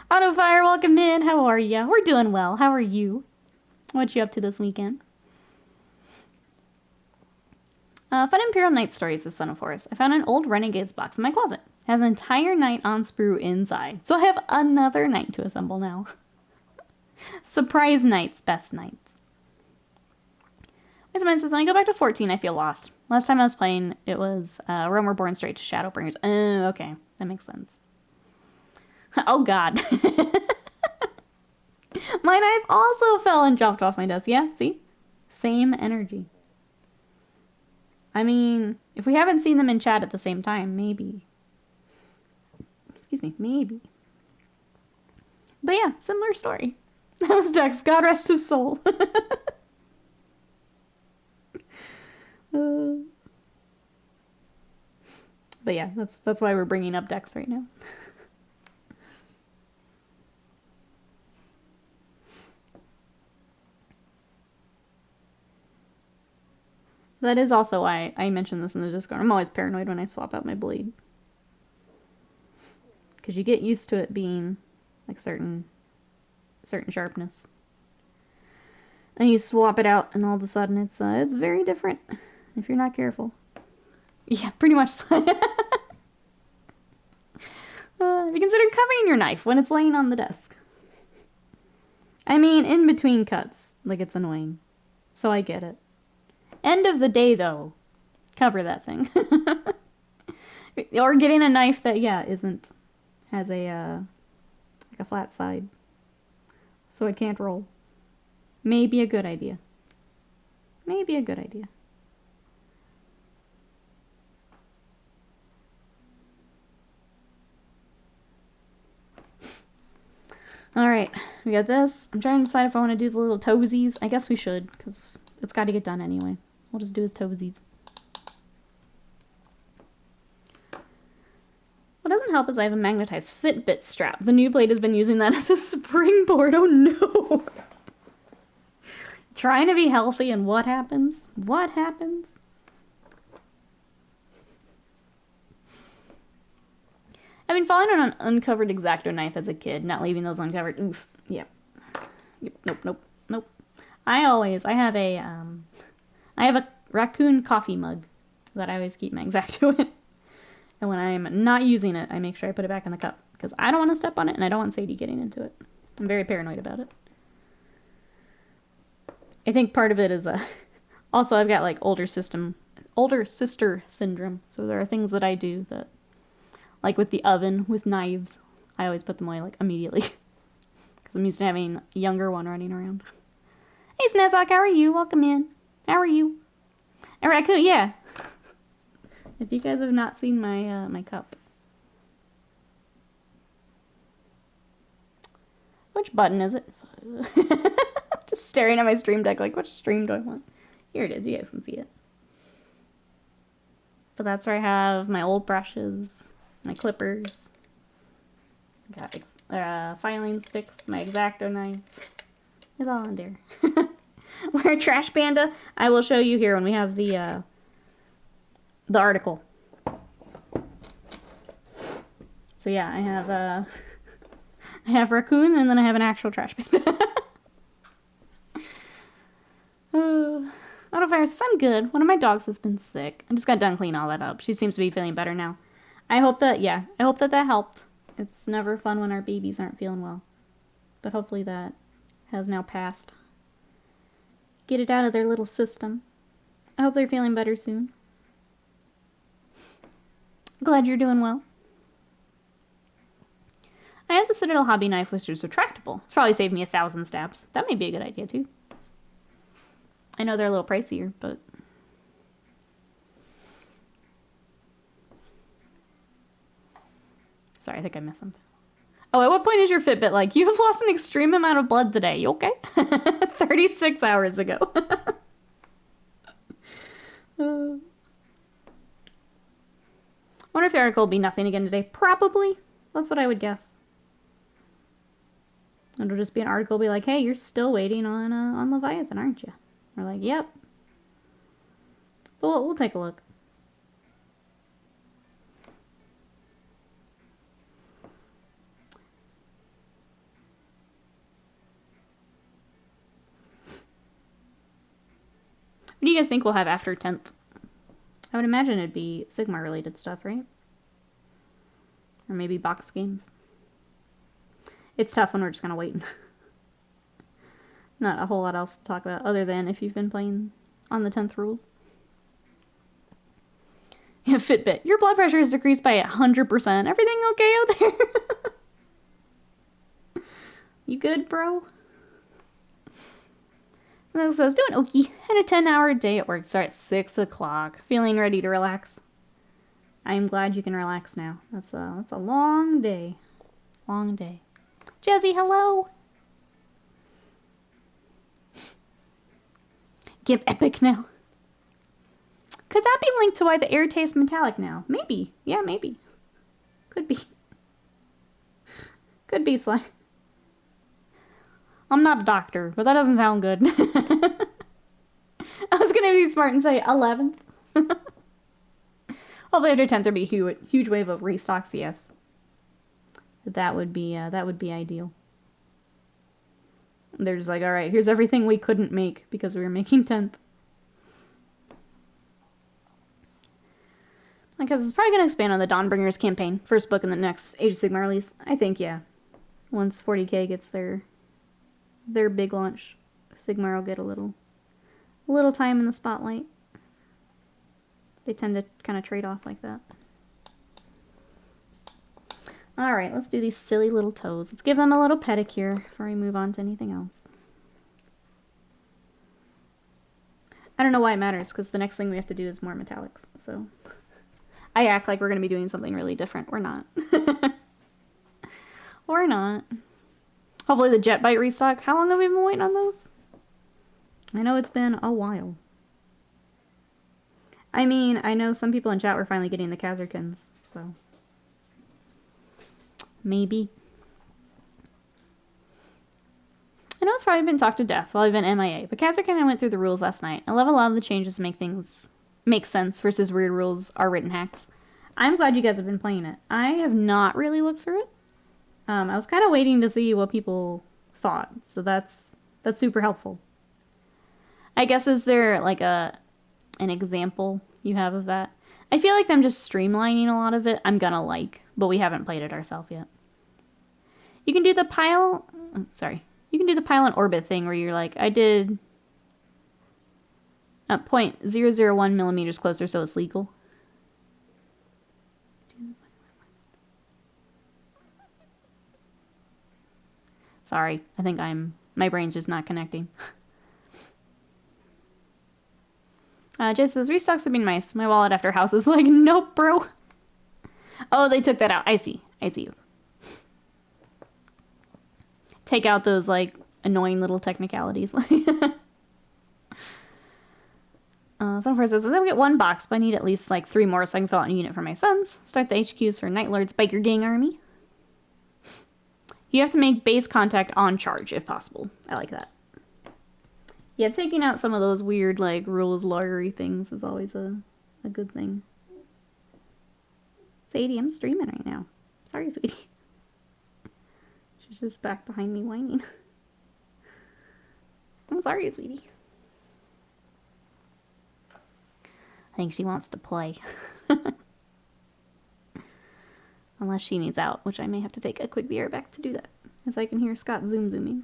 Autofire, welcome in. How are ya? We're doing well. How are you? What you up to this weekend? Fun Imperial Night Stories, the Son of Horus. I found an old Renegades box in my closet. It has an entire knight on sprue inside. So I have another knight to assemble now. Surprise knights, best knights. Wait, says, when I go back to 14, I feel lost. Last time I was playing, it was Realm Reborn straight to Shadowbringers. Oh, okay. That makes sense. Oh, God. My knife also fell and dropped off my desk. Yeah, see? Same energy. I mean, if we haven't seen them in chat at the same time, maybe. Excuse me, maybe. But yeah, similar story. That was Dex. God rest his soul. But yeah, that's why we're bringing up Dex right now. That is also why I mentioned this in the Discord. I'm always paranoid when I swap out my blade. Because you get used to it being like certain sharpness. And you swap it out and all of a sudden it's very different if you're not careful. Yeah, pretty much so. Have you considered covering your knife when it's laying on the desk? I mean, in between cuts. Like, it's annoying. So I get it. End of the day, though, cover that thing. Or getting a knife that, yeah, has a like a flat side. So it can't roll. Maybe a good idea. Maybe a good idea. Alright, we got this. I'm trying to decide if I want to do the little toesies. I guess we should, because it's got to get done anyway. We'll just do his toesies. What doesn't help is I have a magnetized Fitbit strap. The new blade has been using that as a springboard. Oh no! Trying to be healthy and what happens? What happens? I've been falling on an uncovered X-Acto knife as a kid, not leaving those uncovered. Oof. Yep. Nope. I have a raccoon coffee mug that I always keep my X-Acto in. And when I'm not using it, I make sure I put it back in the cup. Because I don't want to step on it, and I don't want Sadie getting into it. I'm very paranoid about it. I think part of it is, also I've got, like, older older sister syndrome. So there are things that I do that, like with the oven, with knives, I always put them away like immediately. Because I'm used to having a younger one running around. Hey Snezak, how are you? Welcome in. How are you? A raccoon, yeah. If you guys have not seen my my cup. Which button is it? Just staring at my stream deck like, which stream do I want? Here it is, you guys can see it. But that's where I have my old brushes, my clippers. Got filing sticks, my X-Acto knife. It's all in there. We're Trash Panda. I will show you here when we have the article. So yeah, I have raccoon and then I have an actual trash panda. Autovirus, I'm good. One of my dogs has been sick. I just got done cleaning all that up. She seems to be feeling better now. I hope that helped. It's never fun when our babies aren't feeling well. But hopefully that has now passed. Get it out of their little system. I hope they're feeling better soon. Glad you're doing well. I have the Citadel hobby knife, which is retractable. It's probably saved me 1,000 stabs. That may be a good idea, too. I know they're a little pricier, but... Sorry, I think I missed something. Oh, at what point is your Fitbit like? You have lost an extreme amount of blood today. You okay? 36 hours ago. Wonder if the article will be nothing again today. Probably. That's what I would guess. It'll just be an article, be like, hey, you're still waiting on Leviathan, aren't you? We're like, yep. But we'll take a look. What do you guys think we'll have after 10th? I would imagine it'd be Sigmar related stuff, right? Or maybe box games. It's tough when we're just kind of waiting. Not a whole lot else to talk about other than if you've been playing on the 10th rules. Yeah, Fitbit. Your blood pressure is decreased by 100%. Everything okay out there? You good, bro? So I was doing okie. Had a 10-hour day at work. Start at 6 o'clock. Feeling ready to relax. I'm glad you can relax now. That's a long day. Long day. Jazzy, hello. Give epic now. Could that be linked to why the air tastes metallic now? Maybe. Yeah, maybe. Could be. Could be, Sly. I'm not a doctor, but that doesn't sound good. I was going to be smart and say 11th. Hopefully after 10th there'd be a huge wave of restocks, yes. That would be ideal. They're just like, all right, here's everything we couldn't make because we were making 10th. Because it's probably going to expand on the Dawnbringers campaign. First book in the next Age of Sigmar release. I think, yeah. Once 40k gets their big launch, Sigmar will get a little time in the spotlight. They tend to kind of trade off like that. Alright, let's do these silly little toes. Let's give them a little pedicure before we move on to anything else. I don't know why it matters, because the next thing we have to do is more metallics, so... I act like we're going to be doing something really different. We're not. We're not. Hopefully the Jet Bite restock. How long have we been waiting on those? I know it's been a while. I mean, I know some people in chat were finally getting the Kazarkins, so... Maybe. I know it's probably been talked to death while I've been MIA, but Kazarkin and I went through the rules last night. I love a lot of the changes to make things make sense versus weird rules are written hacks. I'm glad you guys have been playing it. I have not really looked through it. I was kind of waiting to see what people thought, so that's super helpful. I guess is there like an example you have of that? I feel like them just streamlining a lot of it I'm gonna like, but we haven't played it ourselves yet. You can do the pile... You can do the pile and orbit thing where you're like, I did .001 millimeters closer, so it's legal. Sorry, I think my brain's just not connecting. Jess says, restocks would be nice. My wallet after house is like, nope, bro. Oh, they took that out. I see. I see you. Take out those, like, annoying little technicalities. Sunfire says, I'll get 1 box, but I need at least, like, 3 more so I can fill out a unit for my sons. Start the HQs for Night Lord's Biker Gang Army. You have to make base contact on charge, if possible. I like that. Yeah, taking out some of those weird, like, rules lawyery things is always a good thing. Sadie, I'm streaming right now. Sorry, sweetie. She's just back behind me whining. I'm sorry, sweetie. I think she wants to play. Unless she needs out, which I may have to take a quick BR back to do that. As I can hear Scott zooming.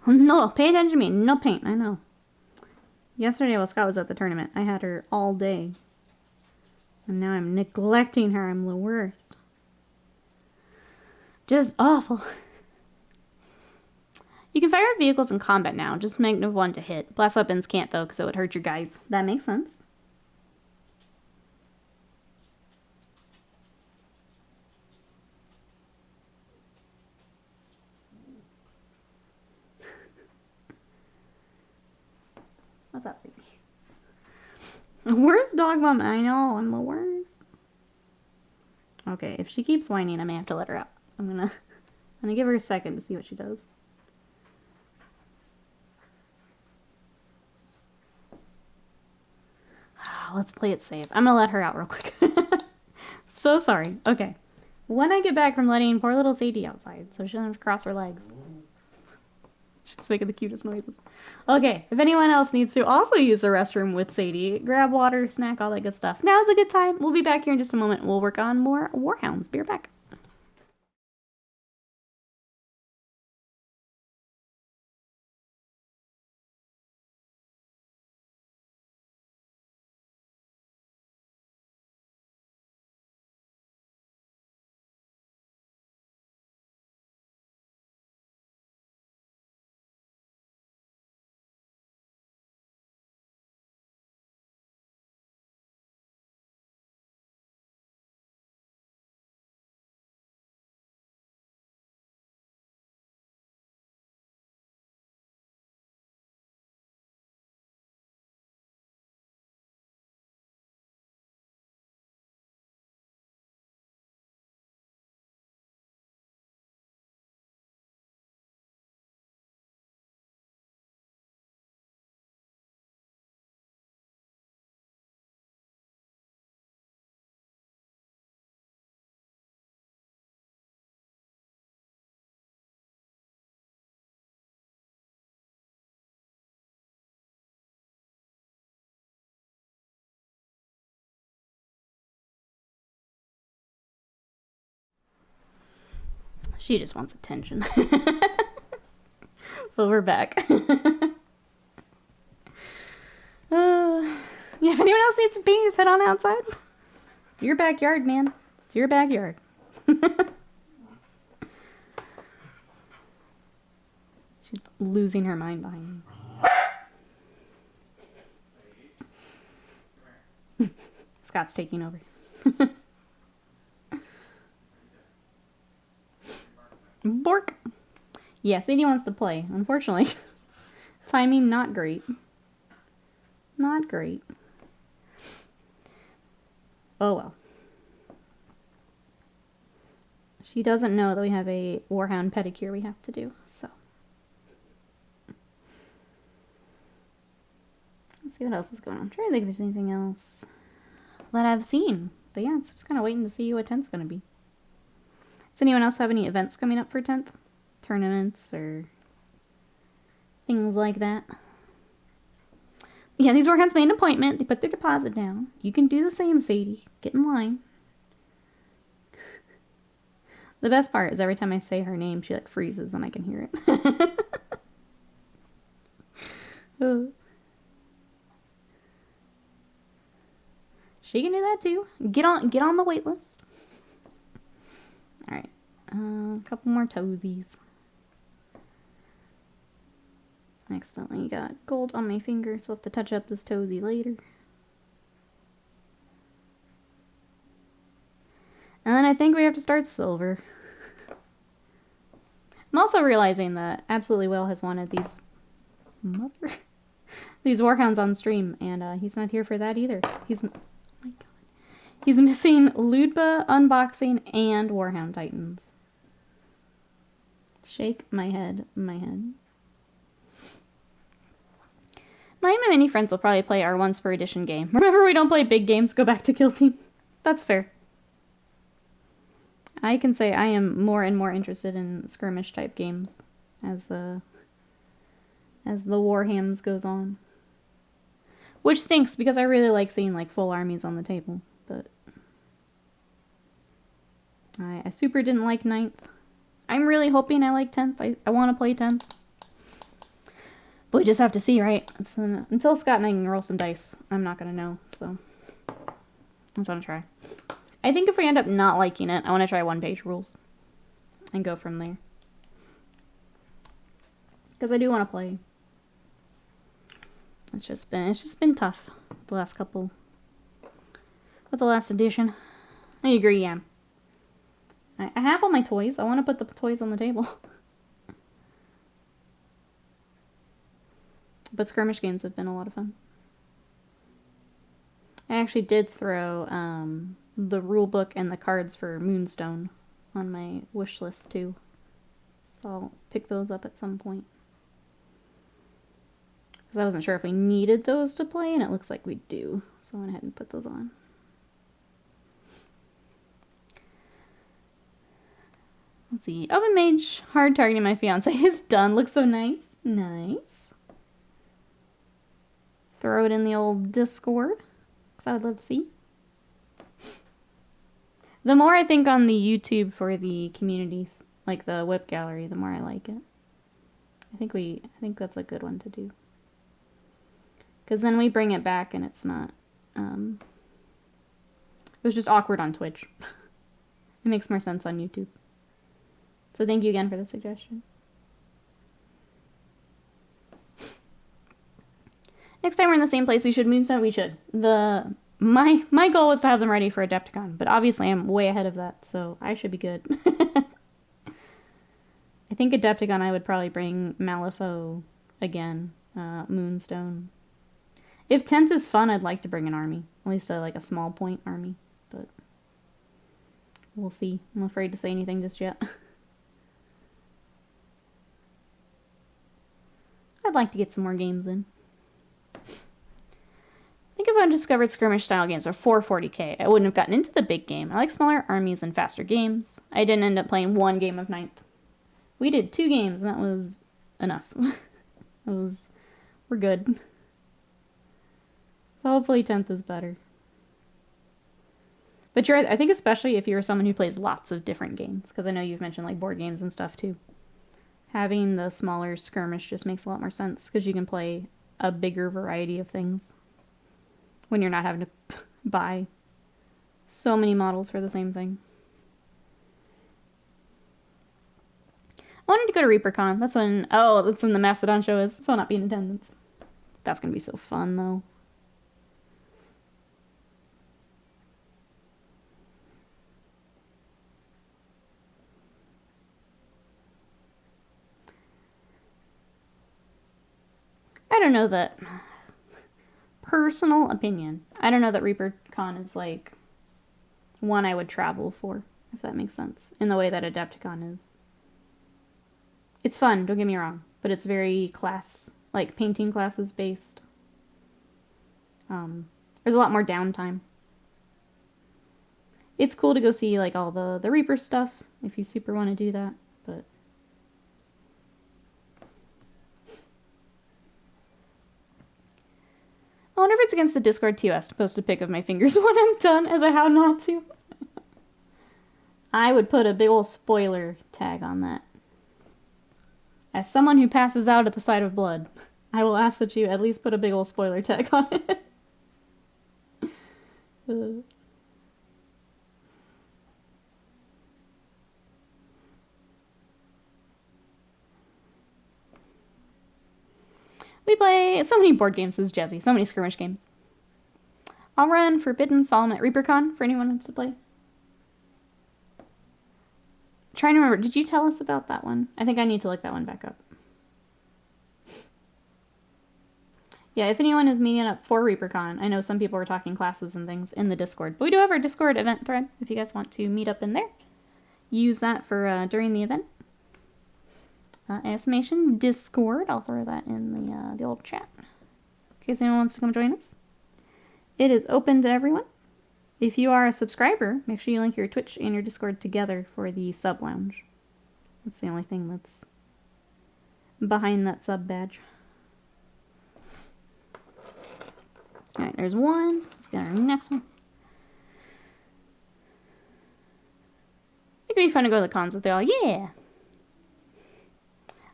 No, pay attention to me. No paint, I know. Yesterday while Scott was at the tournament, I had her all day. And now I'm neglecting her. I'm the worst. Just awful. You can fire vehicles in combat now. Just make no one to hit. Blast weapons can't, though, because it would hurt your guys. That makes sense. What's up, Sadie? Worst dog mom. I know, I'm the worst. Okay, if she keeps whining, I may have to let her out. I'm gonna give her a second to see what she does. Let's play it safe. I'm gonna let her out real quick. So sorry. Okay. When I get back from letting poor little Sadie outside, so she doesn't have to cross her legs. She's making the cutest noises. Okay, if anyone else needs to also use the restroom with Sadie, grab water, snack, all that good stuff. Now's a good time. We'll be back here in just a moment. We'll work on more Warhounds. Be right back. She just wants attention. But we're back. Yeah, if anyone else needs some paint, just head on outside. It's your backyard, man. It's your backyard. She's losing her mind behind me. Scott's taking over. Bork. Yeah, Sadie wants to play. Unfortunately, timing not great. Not great. Oh well. She doesn't know that we have a Warhound pedicure we have to do, so. Let's see what else is going on. I'm trying to think if there's anything else that I've seen. But yeah, it's just kind of waiting to see what 10th's going to be. Does anyone else have any events coming up for 10th? Tournaments or things like that? Yeah, these Warhounds made an appointment. They put their deposit down. You can do the same, Sadie. Get in line. The best part is every time I say her name, she like freezes and I can hear it. She can do that too. Get on the wait list. All right, a couple more toesies. Accidentally got gold on my finger, so I'll have to touch up this toesy later. And then I think we have to start silver. I'm also realizing that Absolutely Will has wanted these Warhounds on stream, and he's not here for that either. Oh my god. He's missing Ludba, Unboxing, and Warhound Titans. Shake my head, my head. My mini friends will probably play our once per edition game. Remember, we don't play big games, go back to Kill Team. That's fair. I can say I am more and more interested in skirmish type games as the Warhams goes on. Which stinks because I really like seeing like full armies on the table, but I super didn't like 9th. I'm really hoping I like 10th. I want to play 10th. But we just have to see, right? Until Scott and I can roll some dice, I'm not going to know, so let's want to try. I think if we end up not liking it, I want to try one-page rules and go from there. Because I do want to play. It's just been tough the last couple, with the last edition. I agree, yeah. I have all my toys. I want to put the toys on the table. But skirmish games have been a lot of fun. I actually did throw the rule book and the cards for Moonstone on my wish list too. So I'll pick those up at some point. Because I wasn't sure if we needed those to play, and it looks like we do. So I went ahead and put those on. Let's see. Open Mage, hard targeting my fiance is done. Looks so nice. Nice. Throw it in the old Discord, because I would love to see. The more I think on the YouTube for the communities, like the whip gallery, the more I like it. I think that's a good one to do. Because then we bring it back and it's not, it was just awkward on Twitch. It makes more sense on YouTube. So thank you again for the suggestion. Next time we're in the same place, we should Moonstone. We should. My goal was to have them ready for Adepticon, but obviously I'm way ahead of that, so I should be good. I think Adepticon I would probably bring Malifaux again, Moonstone. If 10th is fun, I'd like to bring an army, at least like a small point army, but we'll see. I'm afraid to say anything just yet. I'd like to get some more games in. I think if I discovered skirmish style games or 440k, I wouldn't have gotten into the big game. I like smaller armies and faster games. I didn't end up playing one game of 9th. We did 2 games, and that was enough. We're good. So hopefully 10th is better. But you're right, I think especially if you're someone who plays lots of different games, because I know you've mentioned like board games and stuff too. Having the smaller skirmish just makes a lot more sense, because you can play a bigger variety of things when you're not having to buy so many models for the same thing. I wanted to go to ReaperCon. That's when the Mastodon show is, so I'll not be in attendance. That's going to be so fun, though. I don't know that... Personal opinion. I don't know that ReaperCon is, like, one I would travel for, if that makes sense, in the way that Adepticon is. It's fun, don't get me wrong, but it's very like, painting classes based. There's a lot more downtime. It's cool to go see, like, all the Reaper stuff, if you super want to do that, but... wonder if it's against the Discord TOS to post a pic of my fingers when I'm done, as I how not to. I would put a big ol' spoiler tag on that. As someone who passes out at the sight of blood, I will ask that you at least put a big ol' spoiler tag on it. We play so many board games, says Jesse. So many skirmish games. I'll run Forbidden Psalm at ReaperCon for anyone who wants to play. Trying to remember, did you tell us about that one? I think I need to look that one back up. Yeah, if anyone is meeting up for ReaperCon, I know some people are talking classes and things in the Discord, but we do have our Discord event thread if you guys want to meet up in there. Use that for during the event. Estimation Discord. I'll throw that in the old chat in case anyone wants to come join us. It is open to everyone. If you are a subscriber, make sure you link your Twitch and your Discord together for the sub lounge. That's the only thing that's behind that sub badge. Alright, there's one. Let's get our next one. It could be fun to go to the cons with y'all. Yeah!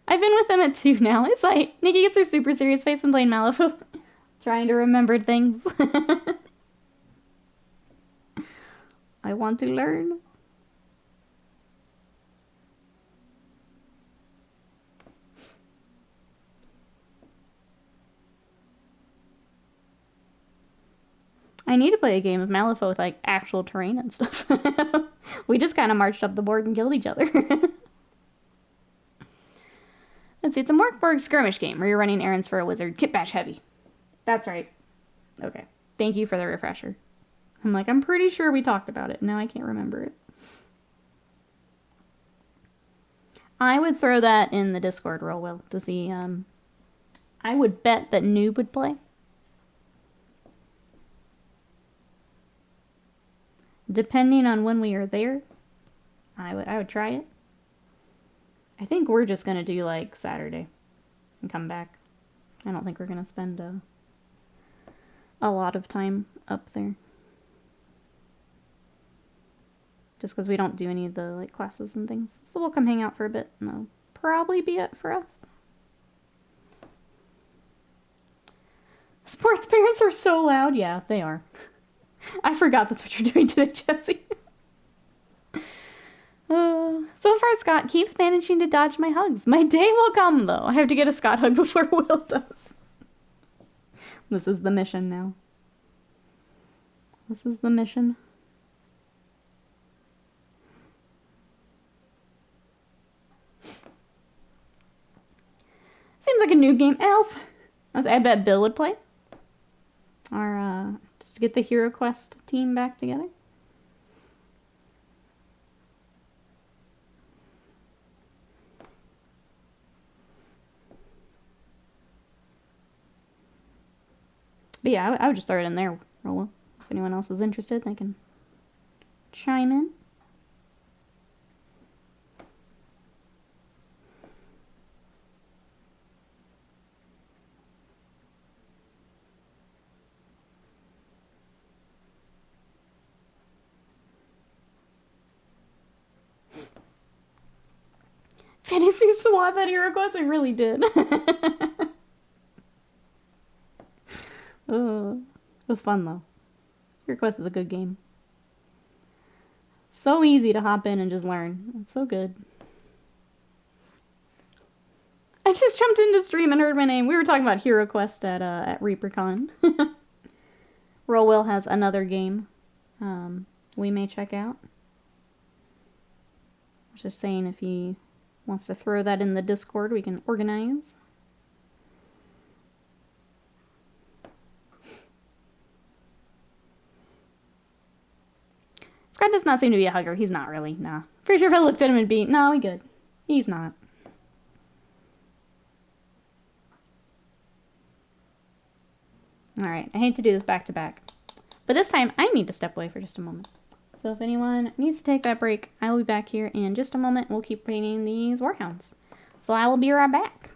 I've been with them at 2 now. It's like, Nikki gets her super serious face when playing Malifaux. Trying to remember things. I want to learn. I need to play a game of Malifaux with, like, actual terrain and stuff. We just kind of marched up the board and killed each other. Let's see, it's a Morkborg skirmish game where you're running errands for a wizard. Kit Bash heavy. That's right. Okay. Thank you for the refresher. I'm like, I'm pretty sure we talked about it. Now I can't remember it. I would throw that in the Discord roll, Will, to see, I would bet that Noob would play. Depending on when we are there, I would try it. I think we're just going to do, like, Saturday and come back. I don't think we're going to spend a lot of time up there. Just because we don't do any of the, like, classes and things. So we'll come hang out for a bit, and that'll probably be it for us. Sports parents are so loud. Yeah, they are. I forgot that's what you're doing today, Jesse. So far, Scott keeps managing to dodge my hugs. My day will come, though. I have to get a Scott hug before Will does. This is the mission now. This is the mission. Seems like a new game. Elf. I bet Bill would play. Or, just to get the Hero Quest team back together. But yeah, I would just throw it in there, Rolo. If anyone else is interested, they can chime in. Fantasy swap that Hero Quest? I really did. It was fun, though. Hero Quest is a good game. It's so easy to hop in and just learn. It's so good. I just jumped into stream and heard my name. We were talking about Hero Quest at ReaperCon. Will has another game we may check out. I was just saying if he wants to throw that in the Discord, we can organize. Scott does not seem to be a hugger. He's not really. Nah. Pretty sure if I looked at him it'd be, no, we good. He's not. Alright, I hate to do this back to back. But this time, I need to step away for just a moment. So if anyone needs to take that break, I will be back here in just a moment. We'll keep painting these Warhounds. So I will be right back.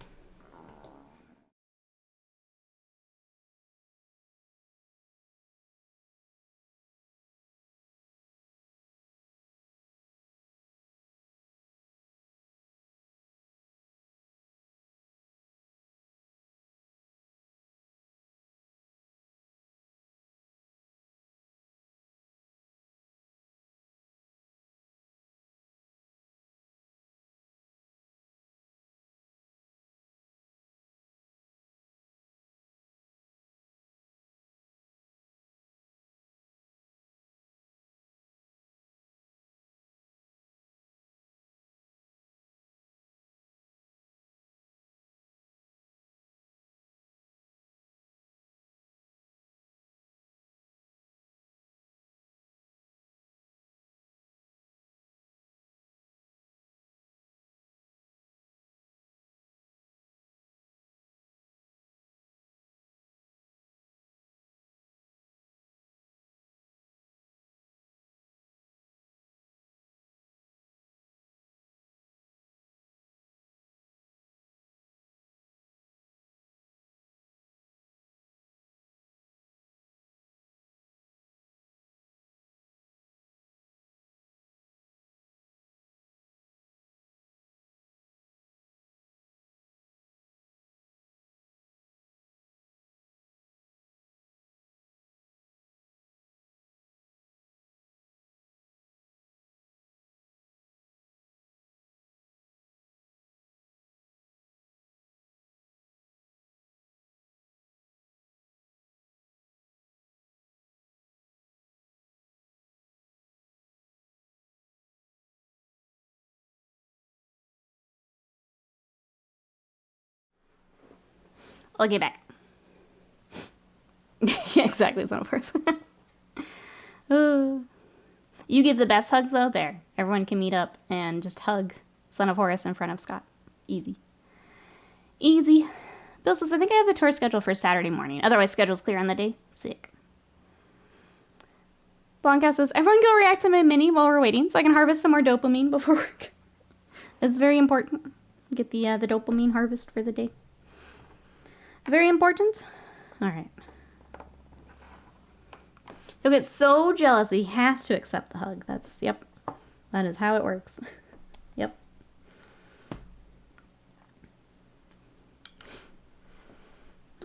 I'll get back. Yeah, exactly, Son of Horus. You give the best hugs, though. There. Everyone can meet up and just hug Son of Horus in front of Scott. Easy. Easy. Bill says, I think I have the tour scheduled for Saturday morning. Otherwise, schedule's clear on the day. Sick. Blanca says, everyone go react to my mini while we're waiting so I can harvest some more dopamine before work. It's very important. Get the dopamine harvest for the day. Very important. All right. He'll get so jealous that he has to accept the hug. That's, yep. That is how it works. Yep.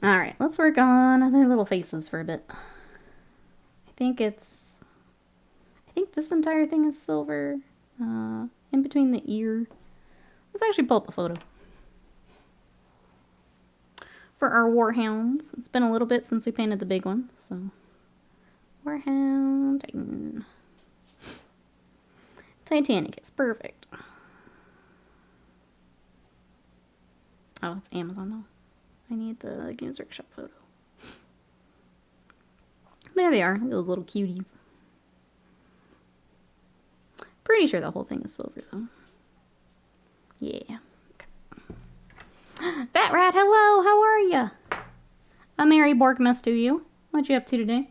All right, let's work on their little faces for a bit. I think this entire thing is silver. In between the ear. Let's actually pull up a photo. For our Warhounds. It's been a little bit since we painted the big one, so... Warhound Titan. Titanicus, perfect. Oh, it's Amazon though. I need the Games Workshop photo. There they are, those little cuties. Pretty sure the whole thing is silver though. Yeah. Okay. Fat Rat, hello, how are ya? A Merry Borkmas to you. What you up to today?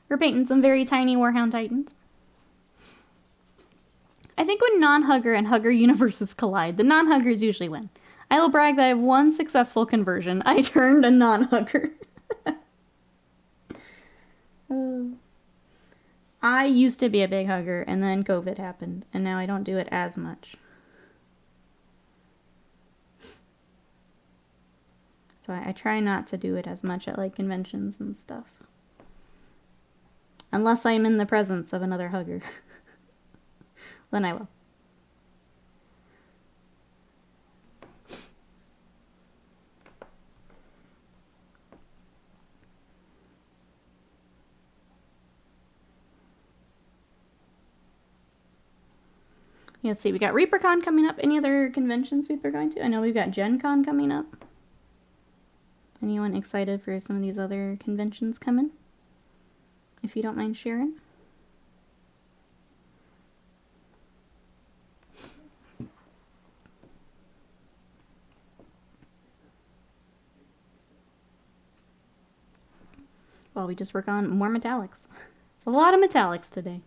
We're painting some very tiny Warhound Titans. I think when non-hugger and hugger universes collide, the non-huggers usually win. I will brag that I have one successful conversion. I turned a non-hugger. I used to be a big hugger, and then COVID happened, and now I don't do it as much. So I try not to do it as much at like conventions and stuff. Unless I'm in the presence of another hugger. Then I will. Let's see, we got ReaperCon coming up. Any other conventions we're going to? I know we've got Gen Con coming up. Anyone excited for some of these other conventions coming? If you don't mind sharing. Well, we just work on more metallics. It's a lot of metallics today.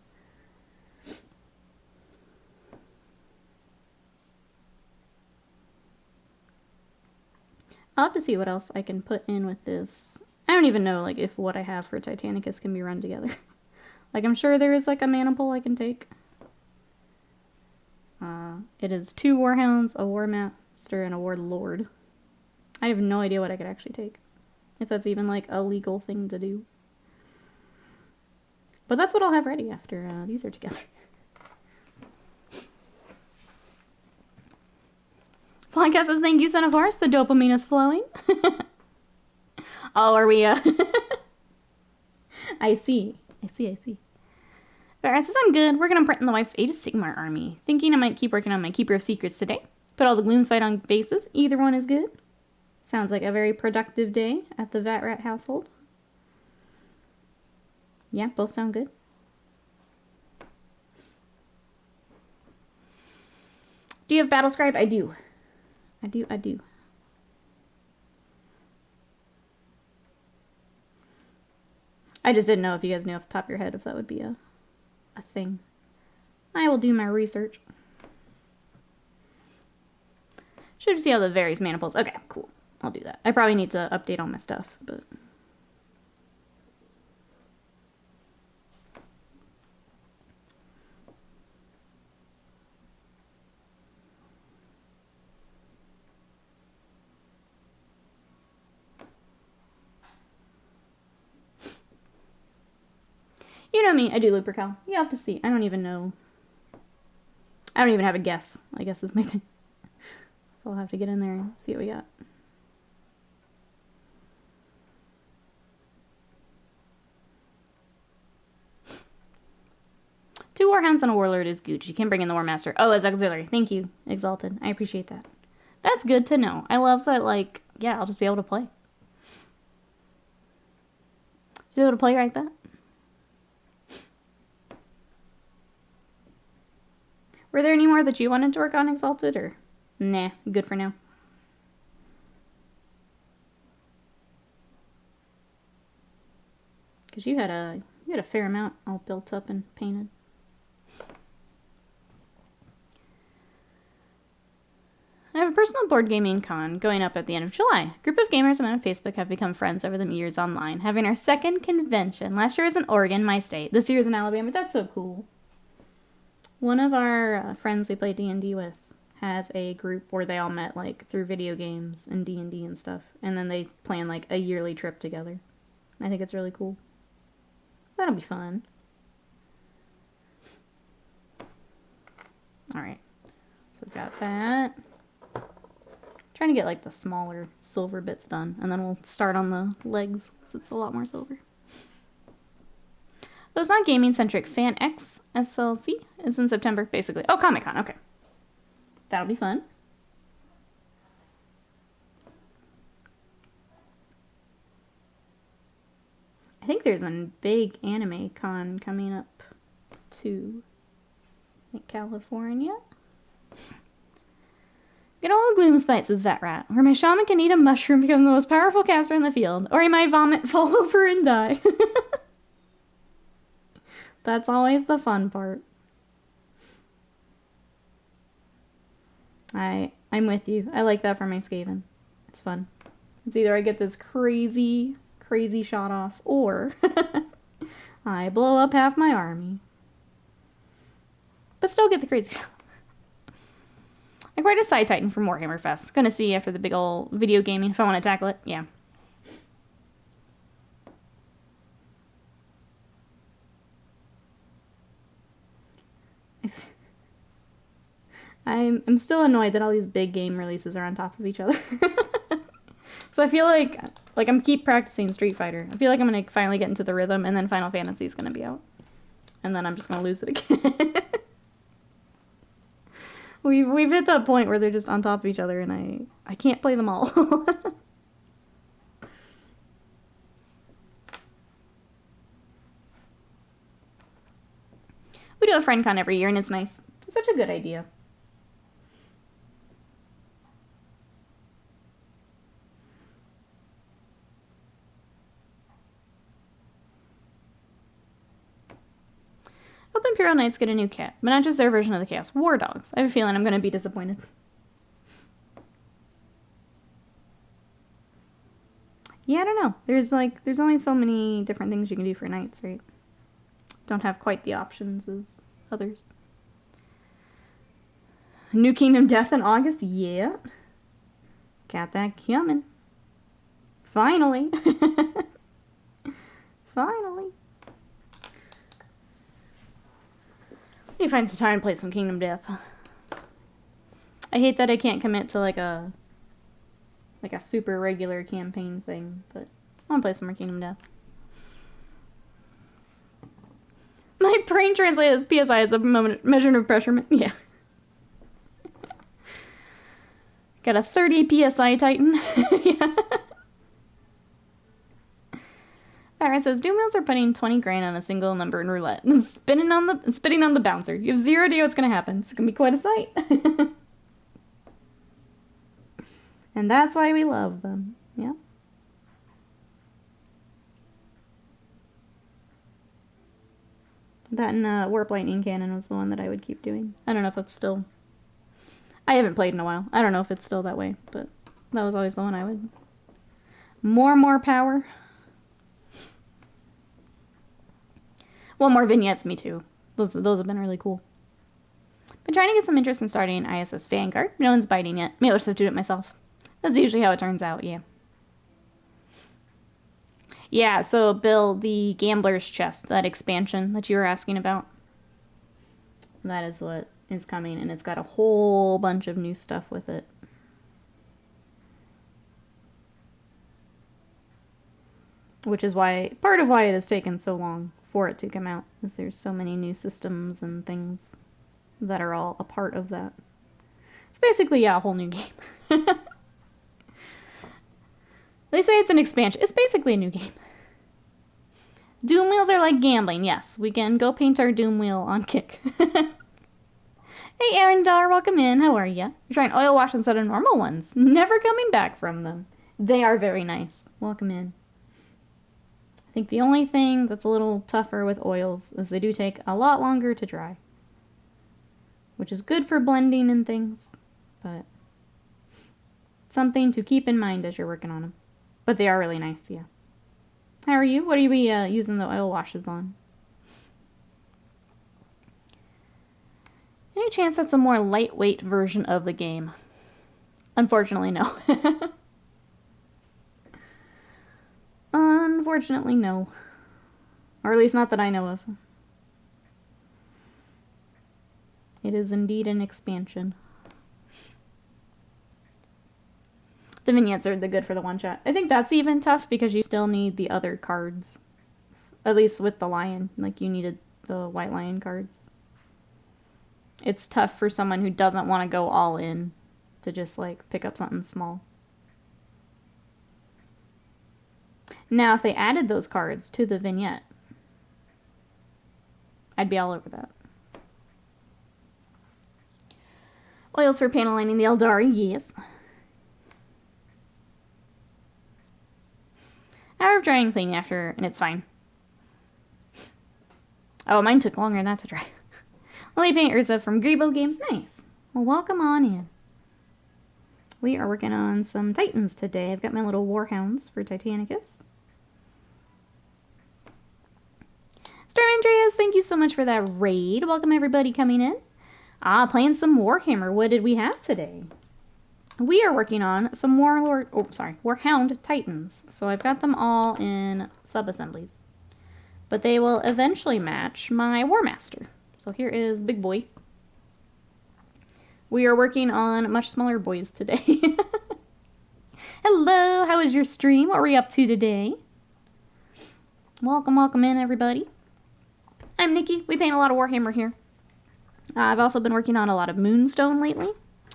I'll have to see what else I can put in with this. I don't even know, like, if what I have for Titanicus can be run together. Like, I'm sure there is, like, a maniple I can take. It is 2 Warhounds, a War Master, and a Warlord. I have no idea what I could actually take. If that's even, like, a legal thing to do. But that's what I'll have ready after these are together. Podcast says, thank you, Son of Horus. The dopamine is flowing. Oh, are we, I see. Barrett says, I'm good. Working on printing the Wife's Age of Sigmar army. Thinking I might keep working on my Keeper of Secrets today. Put all the Gloomspite on bases. Either one is good. Sounds like a very productive day at the Vat Rat household. Yeah, both sound good. Do you have Battlescribe? I do. I do. I just didn't know if you guys knew off the top of your head if that would be a thing. I will do my research. Should see all the various maniples. Okay, cool. I'll do that. I probably need to update all my stuff, but... You know me, I do Lupercal. You have to see. I don't even know. I don't even have a guess, I guess is my thing. So I'll have to get in there and see what we got. Two Warhounds and a Warlord is gooch. You can bring in the War Master. Oh, as auxiliary. Thank you, Exalted. I appreciate that. That's good to know. I love that, like, yeah, I'll just be able to play. So you able to play like that? Were there any more that you wanted to work on Exalted, or nah, good for now? Because you had a fair amount all built up and painted. I have a personal board gaming con going up at the end of July. A group of gamers I met on Facebook have become friends over the years online, having our second convention. Last year was in Oregon, my state. This year is in Alabama. That's so cool. One of our friends we played D&D with has a group where they all met like through video games and D&D and stuff, and then they plan like a yearly trip together. I think it's really cool. That'll be fun. All right, so we've got that. Trying to get like the smaller silver bits done, and then we'll start on the legs because it's a lot more silver. Those not gaming centric Fan X SLC is in September, basically. Oh, Comic Con, okay. That'll be fun. I think there's a big anime con coming up too. In California. Good old Gloomspite, says Vatrat, where my shaman can eat a mushroom, become the most powerful caster in the field, or he might vomit, fall over, and die. That's always the fun part. I'm with you. I like that for my Skaven. It's fun. It's either I get this crazy shot off, or I blow up half my army. But still get the crazy shot. I acquired a Side Titan from Warhammer Fest. Gonna see after the big old video gaming if I want to tackle it. Yeah. I'm still annoyed that all these big game releases are on top of each other. So I feel like I'm keep practicing Street Fighter. I feel like I'm gonna finally get into the rhythm, and then Final Fantasy is gonna be out, and then I'm just gonna lose it again. We've hit that point where they're just on top of each other, and I can't play them all. We do a friend con every year, and it's nice. It's such a good idea. Hope Imperial Knights get a new cat, but not just their version of the Chaos War Dogs. I have a feeling I'm going to be disappointed. Yeah, I don't know. There's only so many different things you can do for knights, right? Don't have quite the options as others. New Kingdom Death in August? Yeah. Got that coming. Finally. Finally. I need to find some time to play some Kingdom Death. I hate that I can't commit to like a super regular campaign thing, but I want to play some more Kingdom Death. My brain translated as PSI as a measure of pressure. Yeah. Got a 30 PSI Titan. Yeah. Barrett says, Doom Wheels are putting 20 grand on a single number in roulette and spitting on the bouncer. You have zero idea what's going to happen. It's going to be quite a sight. And that's why we love them. Yeah. That and Warp Lightning Cannon was the one that I would keep doing. I don't know if that's still... I haven't played in a while. I don't know if it's still that way, but that was always the one I would... More power. Well, more vignettes, me too. Those have been really cool. Been trying to get some interest in starting ISS Vanguard. No one's biting yet. Maybe I'll just have to do it myself. That's usually how it turns out, yeah. Yeah, so Bill, the Gambler's Chest, that expansion that you were asking about, that is what is coming, and it's got a whole bunch of new stuff with it. Which is why, part of why it has taken so long for it to come out, is there's so many new systems and things that are all a part of that. It's basically, yeah, a whole new game. They say it's an expansion. It's basically a new game. Doom wheels are like gambling. Yes, we can go paint our doom wheel on Kick. Hey, Aaron Dar, welcome in. How are ya? You're trying oil wash instead of normal ones. Never coming back from them. They are very nice. Welcome in. I think the only thing that's a little tougher with oils is they do take a lot longer to dry. Which is good for blending and things, but something to keep in mind as you're working on them. But they are really nice, yeah. How are you? What are you using the oil washes on? Any chance that's a more lightweight version of the game? Unfortunately, no. Unfortunately, no. Or at least not that I know of. It is indeed an expansion. The vignettes are the good for the one-shot. I think that's even tough because you still need the other cards. At least with the lion. Like, you needed the white lion cards. It's tough for someone who doesn't want to go all in to just, like, pick up something small. Now, if they added those cards to the vignette, I'd be all over that. Oils for panel lining the Eldari, yes. Hour of drying and cleaning after, and it's fine. Oh, mine took longer than that to dry. Lily Paint Urza from Grebo Games. Nice. Well, welcome on in. We are working on some Titans today. I've got my little Warhounds for Titanicus. Storm Andreas, thank you so much for that raid. Welcome everybody coming in. Playing some Warhammer. What did we have today? We are working on some Warhound Titans. So I've got them all in sub-assemblies. But they will eventually match my War Master. So here is Big Boy. We are working on much smaller boys today. Hello, how was your stream? What were you up to today? Welcome, welcome in everybody. I'm Nikki. We paint a lot of Warhammer here. I've also been working on a lot of Moonstone lately.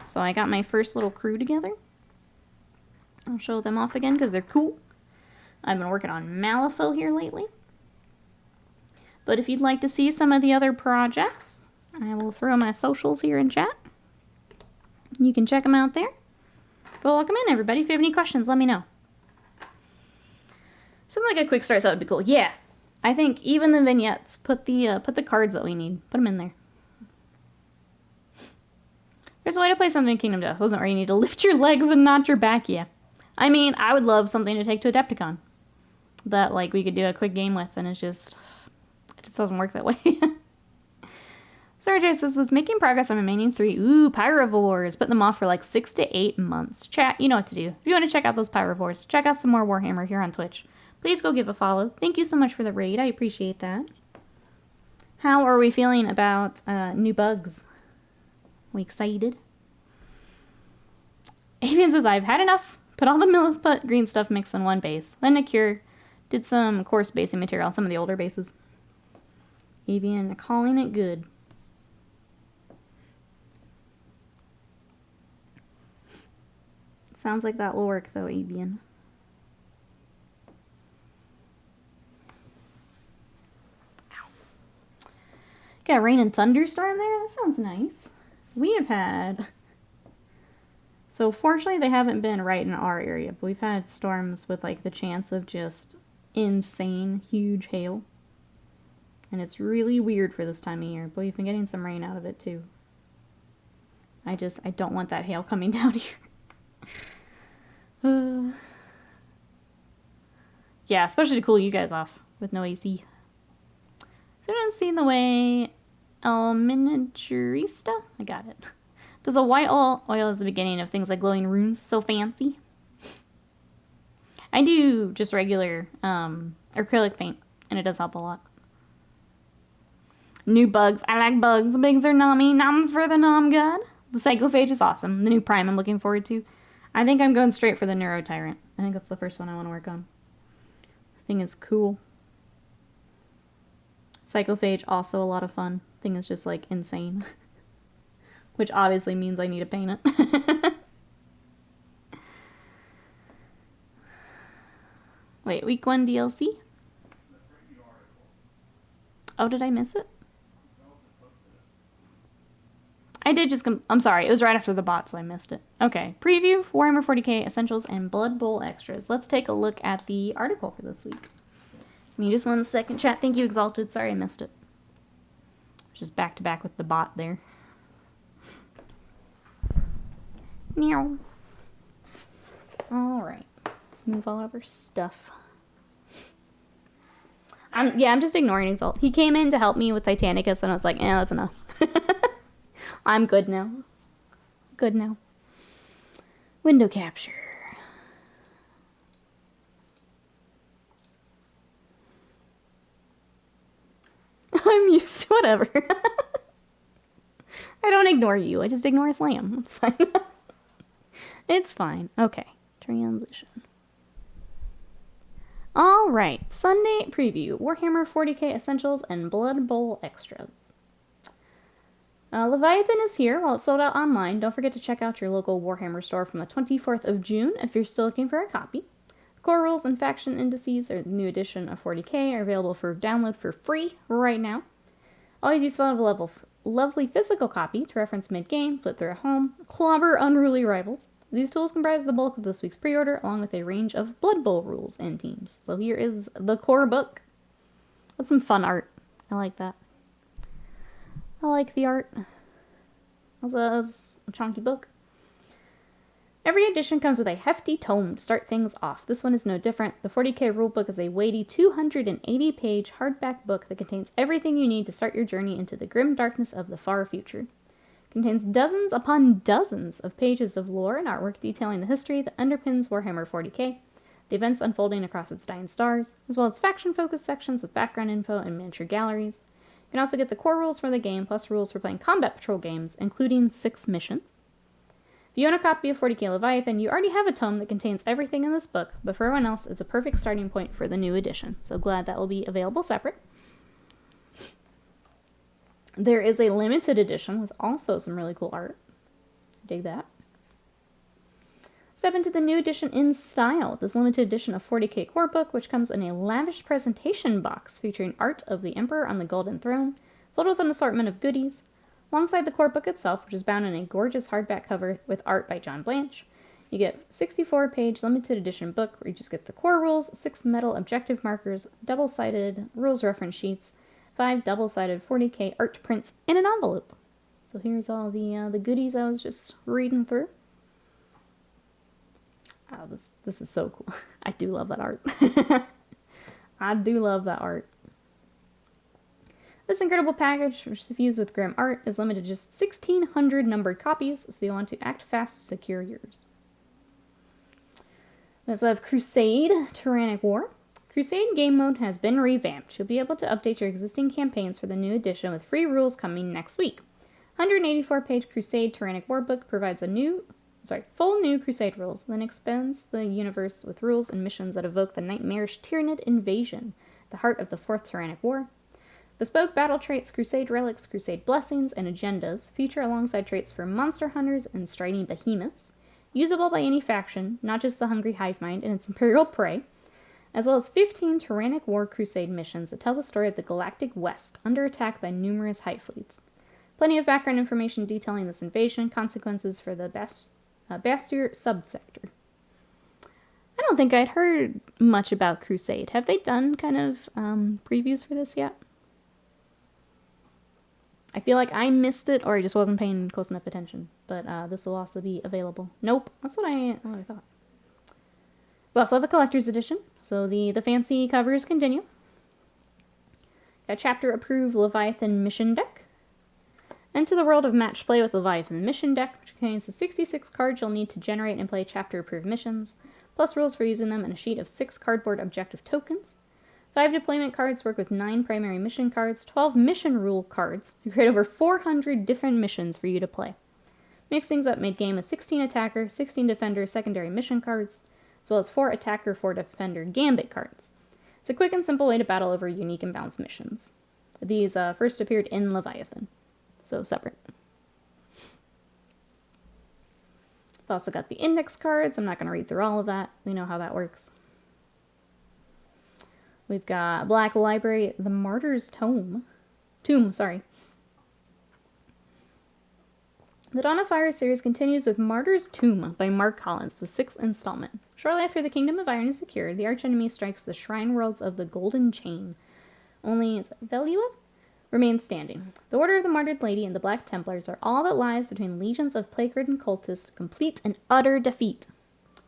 So I got my first little crew together. I'll show them off again because they're cool. I've been working on Malifaux here lately. But if you'd like to see some of the other projects, I will throw my socials here in chat. You can check them out there. But welcome in, everybody. If you have any questions, let me know. Something like a quick start, so that would be cool. Yeah, I think even the vignettes, put the cards that we need. Put them in there. There's a way to play something in Kingdom Death. Wasn't where you need to lift your legs and not your back, yeah. I mean, I would love something to take to Adepticon. That, like, we could do a quick game with, and it just doesn't work that way. Sarah Jasis was making progress on remaining 3. Ooh, Pyrovores. Putting them off for like 6 to 8 months. Chat, you know what to do. If you want to check out those Pyrovores, check out some more Warhammer here on Twitch. Please go give a follow. Thank you so much for the raid. I appreciate that. How are we feeling about new bugs? We excited? Avian says, I've had enough. Put all the Milliput green stuff mixed in one base. Then Cure did some coarse basing material on some of the older bases. Avian calling it good. Sounds like that will work though, Avian. Ow. Got rain and thunderstorm there? That sounds nice. We have had... So fortunately they haven't been right in our area, but we've had storms with like the chance of just insane huge hail. And it's really weird for this time of year, but we've been getting some rain out of it too. I don't want that hail coming down here. Yeah, especially to cool you guys off with no AC. So I didn't see the way Miniaturista? I got it. Does a white oil as the beginning of things like glowing runes? So fancy. I do just regular acrylic paint, and it does help a lot. New bugs. I like bugs. Bugs are Nami. Noms for the Nom God. The Psychophage is awesome. The new Prime I'm looking forward to. I think I'm going straight for the Neurotyrant. I think that's the first one I want to work on. The thing is cool. Psychophage, also a lot of fun. Thing is just like insane. Which obviously means I need to paint it. Wait, week 1 DLC? Oh, did I miss it? I did just I'm sorry, it was right after the bot, so I missed it. Okay, preview, Warhammer 40k Essentials and Blood Bowl Extras. Let's take a look at the article for this week. Give me just 1 second, chat. Thank you, Exalted. Sorry I missed it. Just back to back with the bot there. Meow. Alright, let's move all of our stuff. I'm just ignoring Exalt. He came in to help me with Titanicus, and I was like, that's enough. I'm good now. Good now. Window capture. I'm used to whatever. I don't ignore you. I just ignore Slam. It's fine. It's fine. Okay. Transition. Alright. Sunday preview. Warhammer 40k Essentials and Blood Bowl Extras. Leviathan is here. While it's sold out online, don't forget to check out your local Warhammer store from the 24th of June if you're still looking for a copy. Core rules and faction indices, or the new edition of 40k, are available for download for free right now. Always useful to have a lovely physical copy to reference mid-game, flip through at home, clobber unruly rivals. These tools comprise the bulk of this week's pre-order, along with a range of Blood Bowl rules and teams. So here is the core book. That's some fun art. I like that. I like the art. That's a chunky book. Every edition comes with a hefty tome to start things off. This one is no different. The 40k rulebook is a weighty 280-page hardback book that contains everything you need to start your journey into the grim darkness of the far future. It contains dozens upon dozens of pages of lore and artwork detailing the history that underpins Warhammer 40k, the events unfolding across its dying stars, as well as faction-focused sections with background info and miniature galleries. You can also get the core rules for the game, plus rules for playing combat patrol games, including 6 missions. If you own a copy of 40k Leviathan, you already have a tome that contains everything in this book, but for everyone else, it's a perfect starting point for the new edition. So glad that will be available separate. There is a limited edition with also some really cool art. Dig that. Step into the new edition in style. This limited edition of 40k core book, which comes in a lavish presentation box featuring art of the Emperor on the Golden Throne, filled with an assortment of goodies. Alongside the core book itself, which is bound in a gorgeous hardback cover with art by John Blanche, you get a 64-page limited edition book where you just get the core rules, 6 metal objective markers, double-sided rules reference sheets, 5 double-sided 40k art prints in an envelope. So here's all the goodies I was just reading through. Oh, this is so cool. I do love that art. I do love that art. This incredible package, which is fused with grim art, is limited to just 1,600 numbered copies, so you'll want to act fast to secure yours. We also have Crusade Tyrannic War. Crusade game mode has been revamped. You'll be able to update your existing campaigns for the new edition with free rules coming next week. 184-page Crusade Tyrannic War book provides full new Crusade rules, then expands the universe with rules and missions that evoke the nightmarish Tyranid invasion, the heart of the Fourth Tyrannic War. Bespoke battle traits, Crusade relics, Crusade blessings, and agendas feature alongside traits for monster hunters and striding behemoths, usable by any faction, not just the hungry hive mind and its imperial prey, as well as 15 Tyrannic War Crusade missions that tell the story of the Galactic West, under attack by numerous hive fleets. Plenty of background information detailing this invasion, consequences for the Bastier subsector. I don't think I'd heard much about Crusade. Have they done kind of previews for this yet? I feel like I missed it, or I just wasn't paying close enough attention. But this will also be available. Nope, that's what I thought. We also have a collector's edition, so the fancy covers continue. A chapter-approved Leviathan mission deck. Enter the world of match play with Leviathan mission deck, which contains the 66 cards you'll need to generate and play chapter-approved missions, plus rules for using them and a sheet of 6 cardboard objective tokens. 5 deployment cards work with 9 primary mission cards, 12 mission rule cards, to create over 400 different missions for you to play. Mix things up mid-game with 16 attacker, 16 defender secondary mission cards, as well as 4 attacker, 4 defender gambit cards. It's a quick and simple way to battle over unique and balanced missions. These first appeared in Leviathan, so separate. I've also got the index cards. I'm not going to read through all of that. We know how that works. We've got Black Library, The Martyr's Tomb. Sorry. The Dawn of Fire series continues with Martyr's Tomb by Mark Collins, the 6th installment. Shortly after the Kingdom of Iron is secured, the archenemy strikes the Shrine Worlds of the Golden Chain. Only Velua remains standing. The Order of the Martyred Lady and the Black Templars are all that lies between legions of plague-ridden cultists, complete and utter defeat.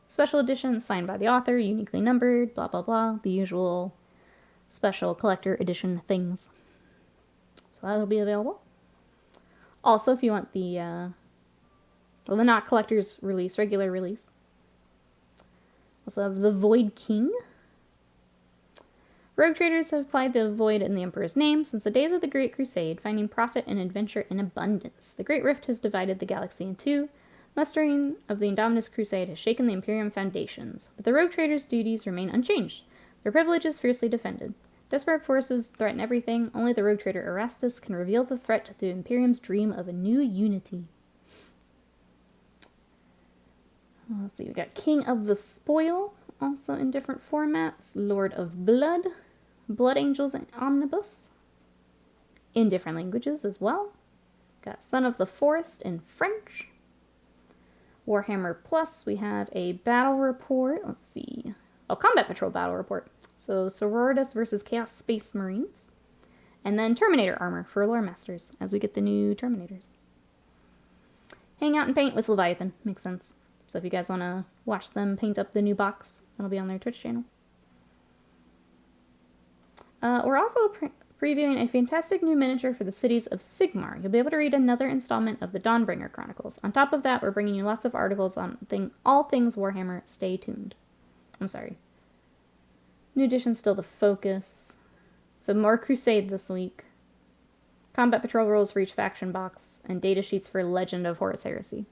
Special edition signed by the author, uniquely numbered, blah blah blah, the usual special collector edition things. So that'll be available. Also, if you want the not collector's release, regular release. Also have the Void King. Rogue traders have applied the void in the Emperor's name since the days of the Great Crusade, finding profit and adventure in abundance. The Great Rift has divided the galaxy in two. Mustering of the Indominus Crusade has shaken the Imperium foundations, but the rogue traders' duties remain unchanged. Their privileges fiercely defended. Desperate forces threaten everything. Only the rogue trader Erastus can reveal the threat to the Imperium's dream of a new unity. Let's see, we got King of the Spoil, also in different formats. Lord of Blood, Blood Angels and Omnibus, in different languages as well. Got Son of the Forest in French. Warhammer Plus, we have a battle report. Let's see. Oh, Combat Patrol battle report. So Sororitas versus Chaos Space Marines. And then Terminator armor for Lore Masters as we get the new Terminators. Hang out and paint with Leviathan. Makes sense. So if you guys want to watch them paint up the new box, that'll be on their Twitch channel. We're also previewing a fantastic new miniature for the cities of Sigmar. You'll be able to read another installment of the Dawnbringer Chronicles. On top of that, we're bringing you lots of articles on all things Warhammer. Stay tuned. I'm sorry. New edition's still the focus. So more Crusade this week. Combat Patrol rules for each faction box, and data sheets for Legend of Horus Heresy.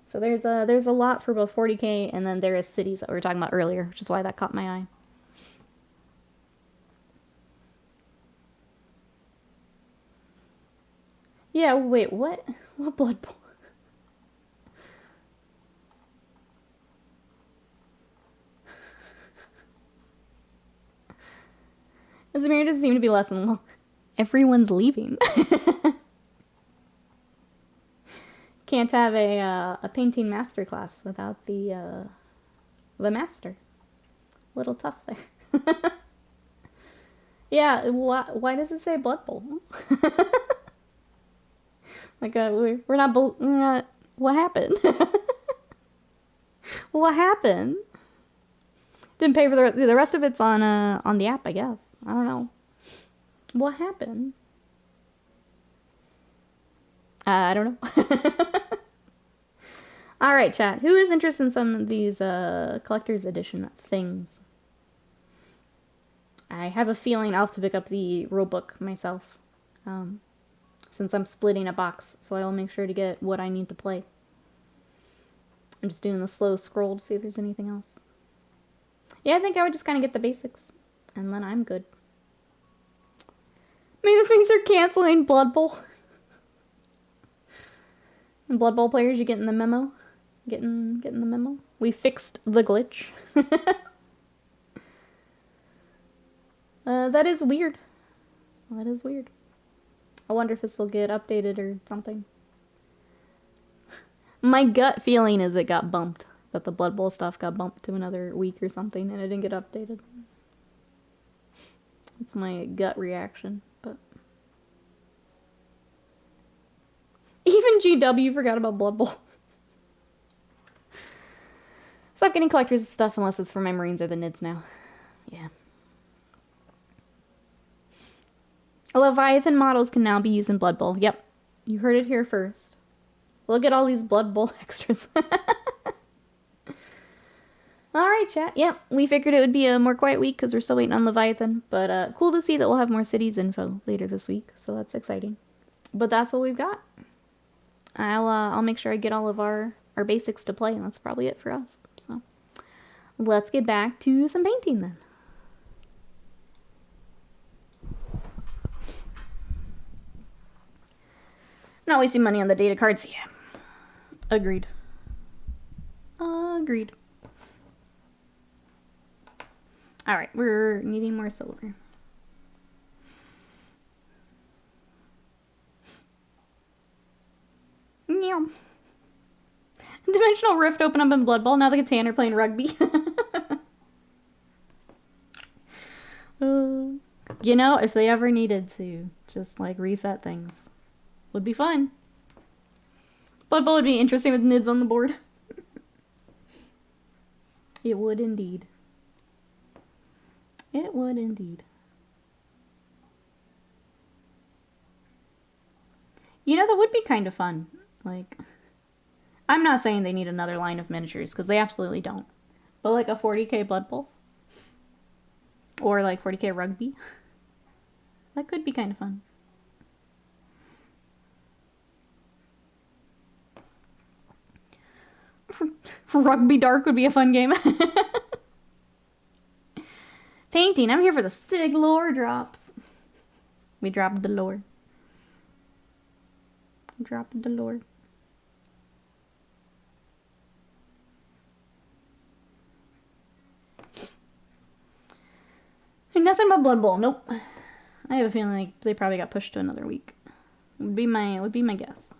So there's a lot for both 40k, and then there is cities that we were talking about earlier, which is why that caught my eye. Yeah, wait, what? What Blood Bowl? This mirror doesn't seem to be lesson long. Everyone's leaving. Can't have a painting masterclass without the master. Little tough there. Yeah, why does it say Blood Bowl? Like we're not. What happened? What happened? Didn't pay for the rest of it's on the app, I guess. I don't know. What happened? I don't know. All right, chat. Who is interested in some of these collector's edition things? I have a feeling I'll have to pick up the rulebook myself, since I'm splitting a box, so I will make sure to get what I need to play. I'm just doing the slow scroll to see if there's anything else. Yeah, I think I would just kind of get the basics, and then I'm good. Maybe this means they're canceling Blood Bowl. And Blood Bowl players, you getting the memo? Getting the memo? We fixed the glitch. That is weird. That is weird. I wonder if this will get updated or something. My gut feeling is it got bumped. That the Blood Bowl stuff got bumped to another week or something and it didn't get updated. It's my gut reaction, but... Even GW forgot about Blood Bowl. Stop getting collectors stuff unless it's for my Marines or the Nids now. Yeah. Leviathan models can now be used in Blood Bowl. Yep. You heard it here first. Look at all these Blood Bowl extras. Alright, chat. Yep. We figured it would be a more quiet week because we're still waiting on Leviathan. But cool to see that we'll have more cities info later this week. So that's exciting. But that's what we've got. I'll make sure I get all of our basics to play, and that's probably it for us. So let's get back to some painting then. Not wasting money on the data cards. Yeah. Agreed. Agreed. Alright, we're needing more silver. Meow. Dimensional Rift open up in Blood Bowl. Now the Catan are playing rugby. You know, if they ever needed to just like reset things, would be fun. Blood Bowl would be interesting with Nids on the board. It would indeed. It would indeed. You know, that would be kind of fun. Like, I'm not saying they need another line of miniatures, because they absolutely don't. But like a 40k Blood Bowl. Or like 40k rugby. That could be kind of fun. Rugby Dark would be a fun game. Painting. I'm here for the sick lore drops. We dropped the lore. Dropped the lore. Nothing but Blood Bowl. Nope. I have a feeling like they probably got pushed to another week. Would be my guess.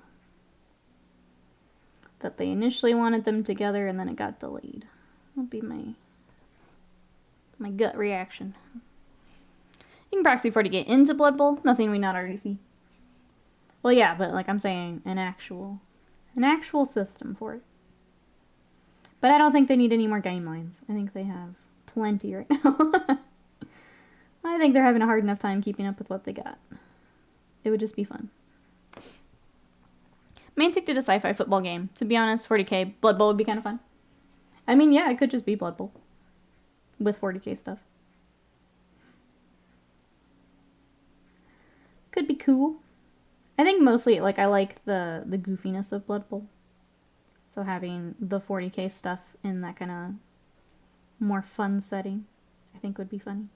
That they initially wanted them together and then it got delayed. Would be my gut reaction. You can proxy 40k into Blood Bowl. Nothing we not already see. Well, yeah, but like I'm saying, an actual system for it. But I don't think they need any more game lines. I think they have plenty right now. I think they're having a hard enough time keeping up with what they got. It would just be fun. Mantic did a sci-fi football game. To be honest, 40k Blood Bowl would be kind of fun. I mean, yeah, it could just be Blood Bowl. With 40k stuff. Could be cool. I think mostly, like, I like the goofiness of Blood Bowl. So having the 40k stuff in that kind of more fun setting, I think would be funny.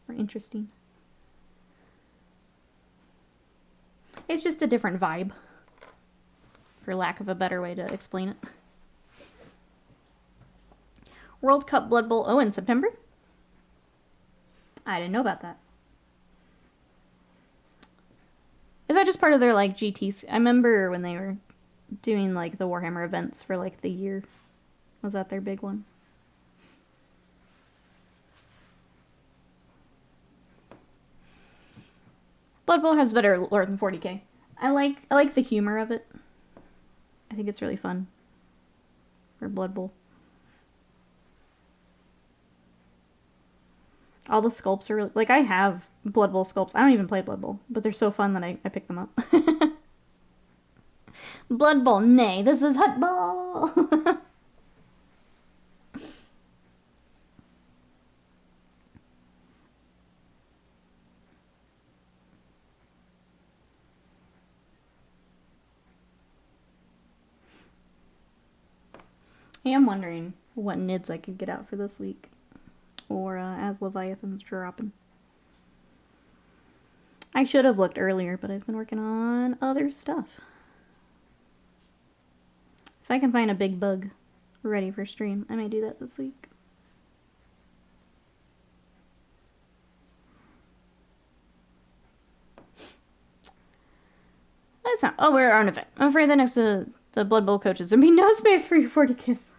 Or interesting. It's just a different vibe. For lack of a better way to explain it. World Cup Blood Bowl, oh, in September? I didn't know about that. Is that just part of their, like, GTs? I remember when they were doing, like, the Warhammer events for, like, the year. Was that their big one? Blood Bowl has better lore than 40k. I like the humor of it. I think it's really fun. For Blood Bowl. All the sculpts are really... Like, I have Blood Bowl sculpts. I don't even play Blood Bowl. But they're so fun that I pick them up. Blood Bowl, nay. This is Hut Ball! I am wondering what nids I could get out for this week. Or as Leviathan's dropping. I should have looked earlier, but I've been working on other stuff. If I can find a big bug ready for stream, I may do that this week. That's not... Oh, we're on event. I'm afraid that next to the Blood Bowl coaches there'll be no space for your 40 kiss.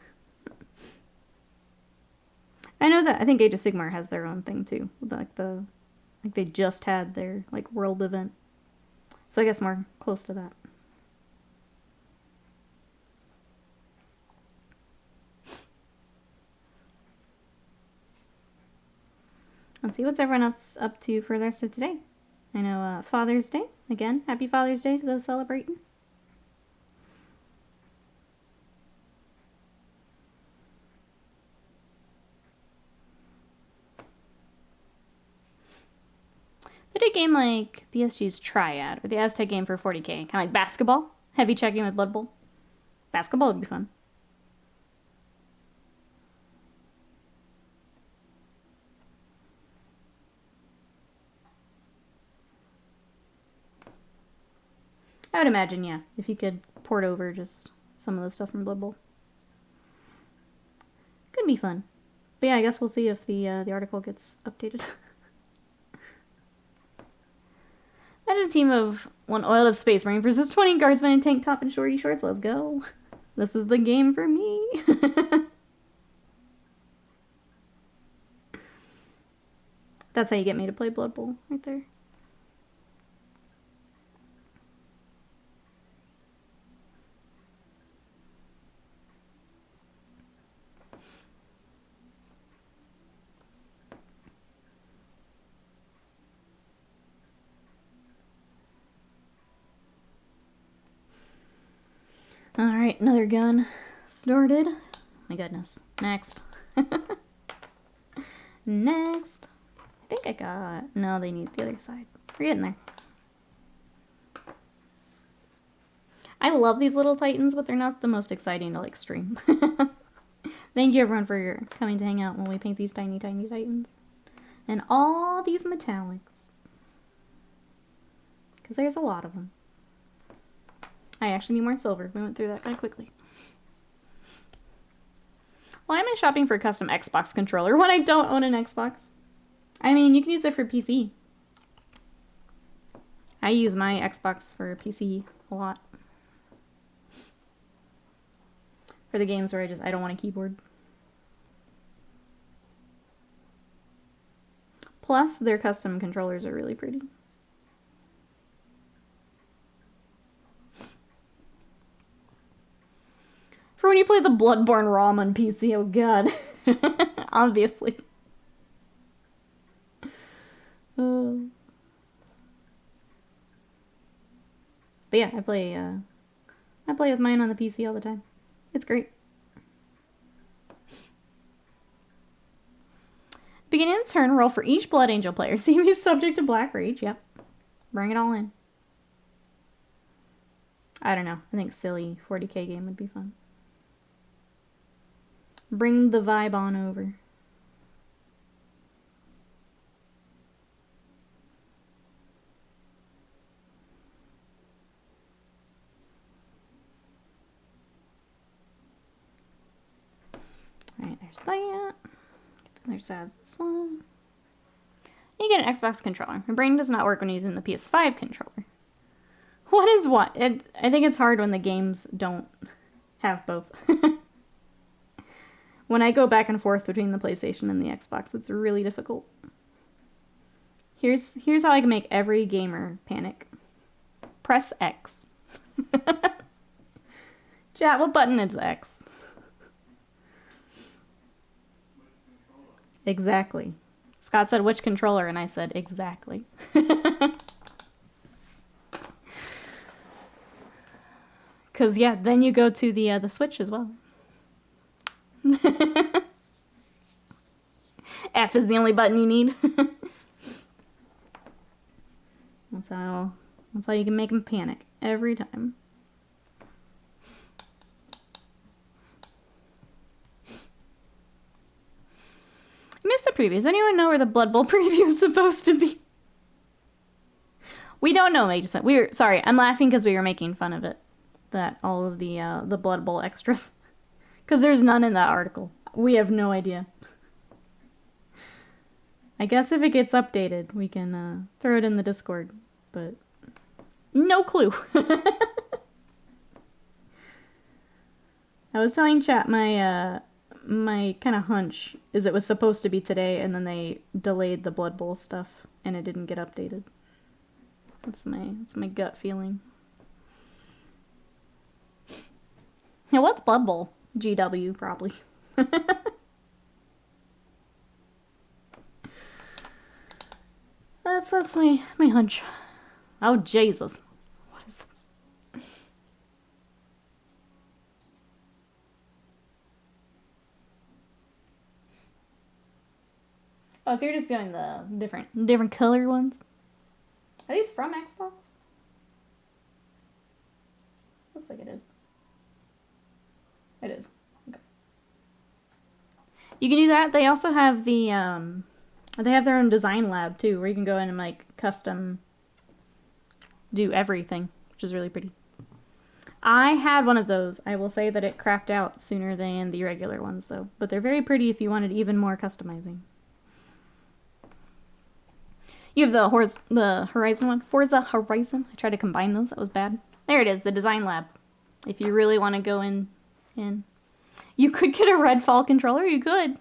I know that. I think Age of Sigmar has their own thing too. Like they just had their like world event. So I guess more close to that. Let's see what's everyone else up to for the rest of today. I know Father's Day. Again, happy Father's Day to those celebrating. Did a game like BSG's Triad or the Aztec game for 40k, kind of like basketball, heavy checking with Blood Bowl. Basketball would be fun. I would imagine, yeah, if you could port over just some of the stuff from Blood Bowl. Could be fun. But yeah, I guess we'll see if the article gets updated. Imagine a team of 1 oiled up space marine versus 20 guardsmen in tank top and shorty shorts. Let's go. This is the game for me. That's how you get me to play Blood Bowl, right there. Alright, another gun started. My goodness. Next. Next. I think I got... No, they need the other side. We're getting there. I love these little Titans, but they're not the most exciting to, like, stream. Thank you, everyone, for coming to hang out when we paint these tiny, tiny Titans. And all these metallics. Because there's a lot of them. I actually need more silver. We went through that kind of quickly. Why am I shopping for a custom Xbox controller when I don't own an Xbox? I mean, you can use it for PC. I use my Xbox for PC a lot. For the games where I don't want a keyboard. Plus, their custom controllers are really pretty. For when you play the Bloodborne ROM on PC, oh god. Obviously. But yeah, I play with mine on the PC all the time. It's great. Beginning of turn, roll for each Blood Angel player. See if he's subject to Black Rage. Yep. Bring it all in. I don't know. I think silly 40k game would be fun. Bring the vibe on over. Alright, there's that. Get the other side of this one. You get an Xbox controller. My brain does not work when using the PS5 controller. What is what? I think it's hard when the games don't have both. When I go back and forth between the PlayStation and the Xbox, it's really difficult. Here's how I can make every gamer panic. Press X. Chat, what button is X? Exactly. Scott said, which controller? And I said, exactly. Because, yeah, then you go to the Switch as well. F is the only button you need. That's how you can make them panic every time. I missed the previews. Anyone know where the Blood Bowl preview is supposed to be? We don't know, Mage. Sorry, I'm laughing because we were making fun of it. That all of the Blood Bowl extras. Because there's none in that article. We have no idea. I guess if it gets updated, we can throw it in the Discord. But no clue. I was telling chat my kind of hunch is it was supposed to be today, and then they delayed the Blood Bowl stuff, and it didn't get updated. That's my gut feeling. Yeah, what's Blood Bowl? GW, probably. That's my hunch. Oh, Jesus. What is this? Oh, so you're just doing the different color ones? Are these from Xbox? Looks like it is. It is. Okay. You can do that. They also have the, they have their own design lab, too, where you can go in and, like, custom do everything, which is really pretty. I had one of those. I will say that it crapped out sooner than the regular ones, though. But they're very pretty if you wanted even more customizing. You have the Horizon one. Forza Horizon. I tried to combine those. That was bad. There it is, the Design Lab. If you really want to go in. You could get a Redfall controller. You could.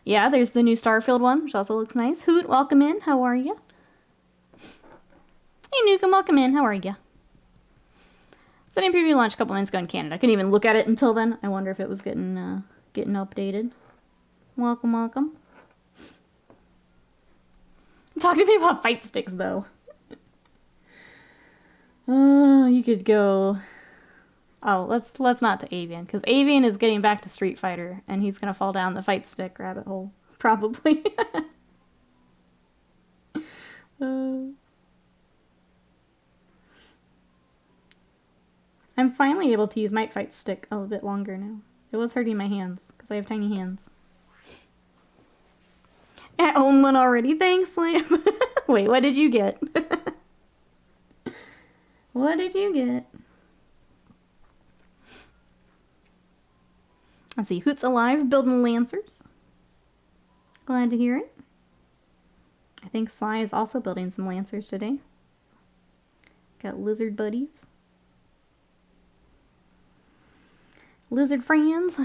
Yeah, there's the new Starfield one, which also looks nice. Hoot, welcome in. How are you? Hey, Nukem, welcome in. How are you? Setting preview launched a couple minutes ago in Canada. I couldn't even look at it until then. I wonder if it was getting updated. Welcome, welcome. Talk to me about fight sticks, though. Oh, you could go... Oh, let's not to Avian, because Avian is getting back to Street Fighter, and he's gonna fall down the fight stick rabbit hole. Probably. I'm finally able to use my fight stick a little bit longer now. It was hurting my hands, because I have tiny hands. I own one already. Thanks, Slam. Wait, what did you get? What did you get? Let's see. Hoot's alive, building Lancers. Glad to hear it. I think Sly is also building some Lancers today. Got lizard buddies. Lizard friends.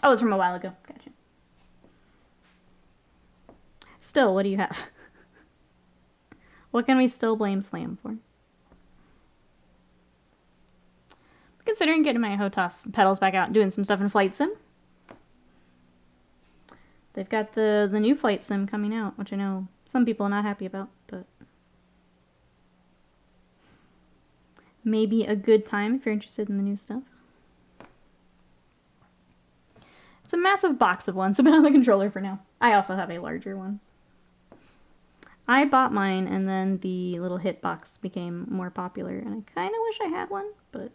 Oh, it's from a while ago. Gotcha. Still, what do you have? What can we still blame Slam for? Considering getting my HOTAS pedals back out and doing some stuff in Flight Sim. They've got the new Flight Sim coming out, which I know some people are not happy about, but maybe a good time if you're interested in the new stuff. It's a massive box of ones. I've been on the controller for now. I also have a larger one. I bought mine and then the little hitbox became more popular and I kind of wish I had one, but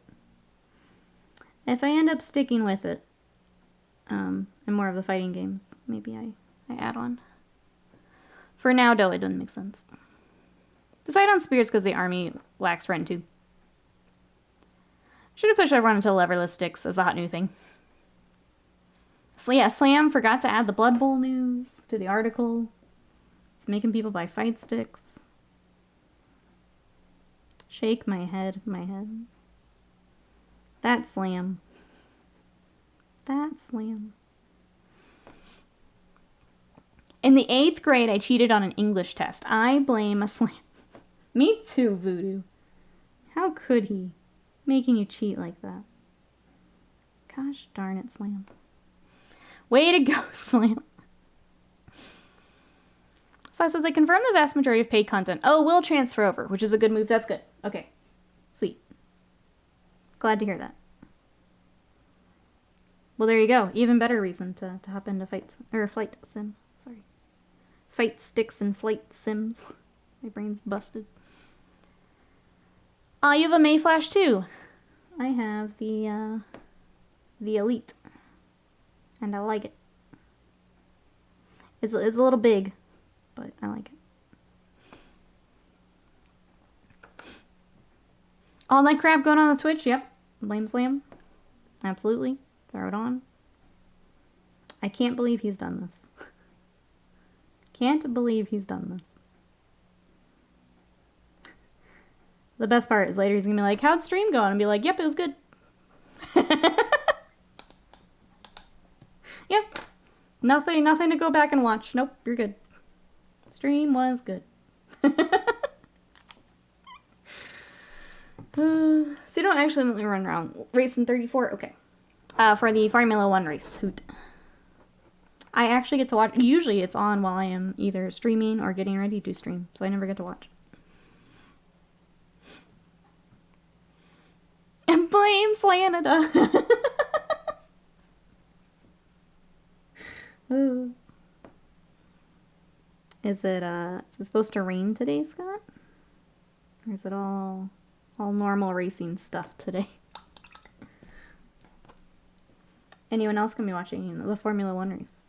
if I end up sticking with it, and more of the fighting games, maybe I add on. For now, though, it doesn't make sense. Decide on spears because the army lacks rend too. Should have pushed everyone until leverless sticks as a hot new thing. So yeah, Slam forgot to add the Blood Bowl news to the article. It's making people buy fight sticks. Shake my head, my head. That Slam. That Slam. In the 8th grade, I cheated on an English test. I blame a Slam. Me too, Voodoo. How could he? Making you cheat like that. Gosh darn it, Slam. Way to go, Slam. So it says they confirmed the vast majority of paid content. Oh, will transfer over, which is a good move. That's good. Okay. Sweet. Glad to hear that. Well, there you go. Even better reason to hop into Flight Sim. Sorry. Fight sticks and flight sims. My brain's busted. You have a Mayflash too. I have the Elite. And I like it. It's a little big, but I like it. All that crap going on Twitch? Yep. Blame Slam. Absolutely. Throw it on. I can't believe he's done this. Can't believe he's done this. The best part is later he's gonna be like, how'd stream go? And I'll be like, yep, it was good. Yep. Nothing to go back and watch. Nope, you're good. Stream was good. So you don't actually run around racing 34? Okay. For the Formula 1 race, Hoot. I actually get to watch. Usually it's on while I am either streaming or getting ready to stream, so I never get to watch. And blame Slanida. Is it supposed to rain today, Scott? Or is it all normal racing stuff today? Anyone else can be watching the Formula 1 race?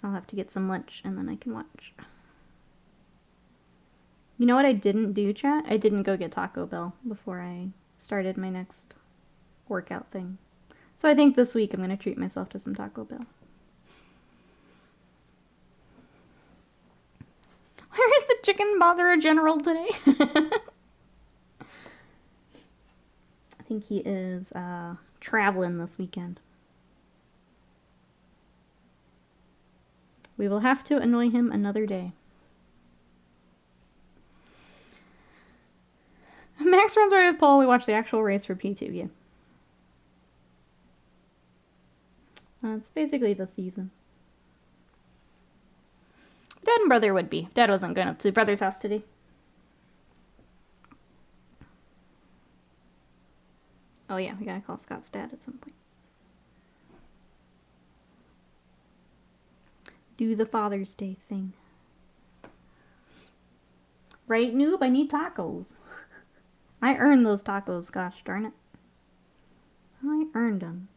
I'll have to get some lunch and then I can watch. You know what I didn't do, chat? I didn't go get Taco Bell before I started my next workout thing. So I think this week I'm going to treat myself to some Taco Bell. Where is the chicken botherer general today? I think he is traveling this weekend. We will have to annoy him another day. Max runs away with Paul. We watched the actual race for P2, yeah. It's basically the season. Dad and brother would be. Dad wasn't going up to brother's house today. Oh yeah, we gotta call Scott's dad at some point. Do the Father's Day thing. Right, noob? I need tacos. I earned those tacos, gosh darn it. I earned them.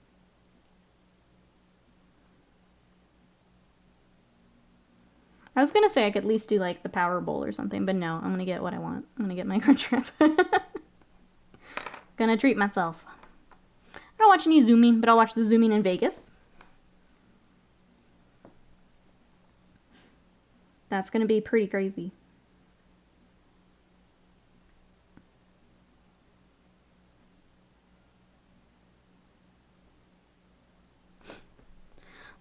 I was gonna say I could at least do like the Power Bowl or something, but no, I'm gonna get what I want. I'm gonna get my Crunchwrap. Gonna treat myself. I don't watch any Zooming, but I'll watch the Zooming in Vegas. That's gonna be pretty crazy.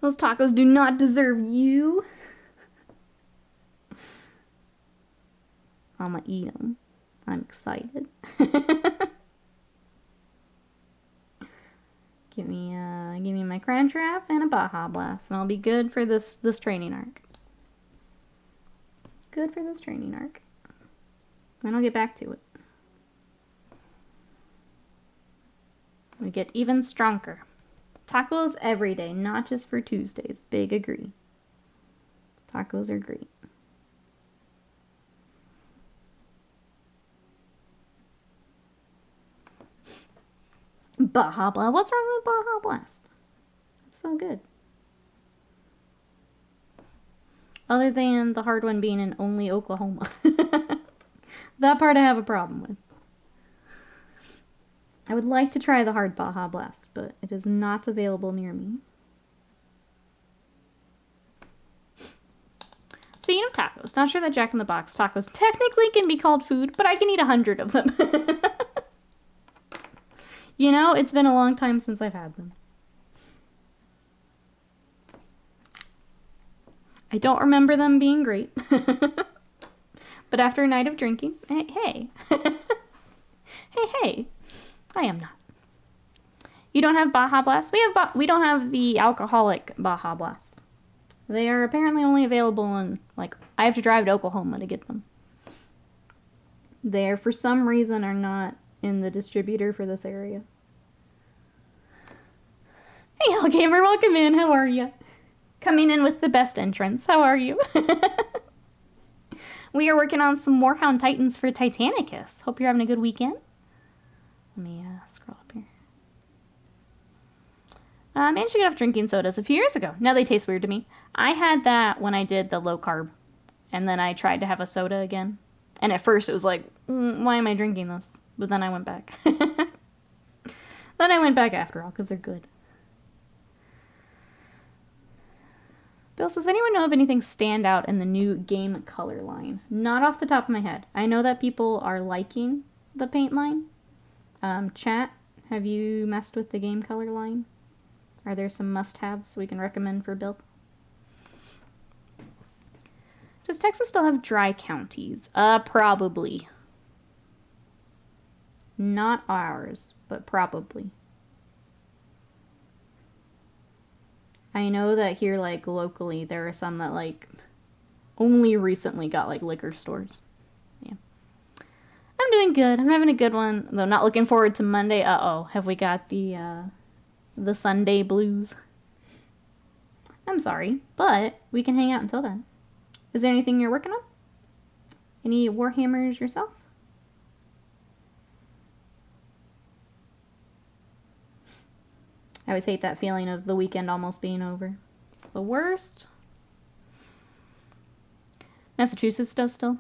Those tacos do not deserve you. I'm gonna eat them. I'm excited. Give me my Crunchwrap and a Baja Blast, and I'll be good for this training arc. Good for this training arc. Then I'll get back to it. We get even stronger. Tacos every day, not just for Tuesdays. Big agree. Tacos are great. Baja Blast. What's wrong with Baja Blast? It's so good. Other than the hard one being in only Oklahoma. That part I have a problem with. I would like to try the hard Baja Blast, but it is not available near me. Speaking of tacos, not sure that Jack in the Box tacos technically can be called food, but I can eat 100 of them. You know, it's been a long time since I've had them. I don't remember them being great. But after a night of drinking, hey. Hey. I am not. You don't have Baja Blast? We don't have the alcoholic Baja Blast. They are apparently only available in, like, I have to drive to Oklahoma to get them. They, for some reason, are not in the distributor for this area. Hey, Hellgamer, welcome in. How are you? Coming in with the best entrance. How are you? We are working on some Warhound Titans for Titanicus. Hope you're having a good weekend. Let me scroll up here. I managed to get off drinking sodas a few years ago. Now they taste weird to me. I had that when I did the low carb. And then I tried to have a soda again. And at first it was like, why am I drinking this? But then I went back. Then I went back after all, because they're good. Bill says, anyone know of anything stand out in the new game color line? Not off the top of my head. I know that people are liking the paint line. Chat, have you messed with the game color line? Are there some must-haves we can recommend for Bill? Does Texas still have dry counties? Probably. Not ours, but probably. I know that here, like, locally, there are some that, like, only recently got, like, liquor stores. Yeah. I'm doing good. I'm having a good one, though not looking forward to Monday. Uh-oh, have we got the Sunday blues? I'm sorry, but we can hang out until then. Is there anything you're working on? Any Warhammers yourself? I always hate that feeling of the weekend almost being over. It's the worst. Massachusetts does still.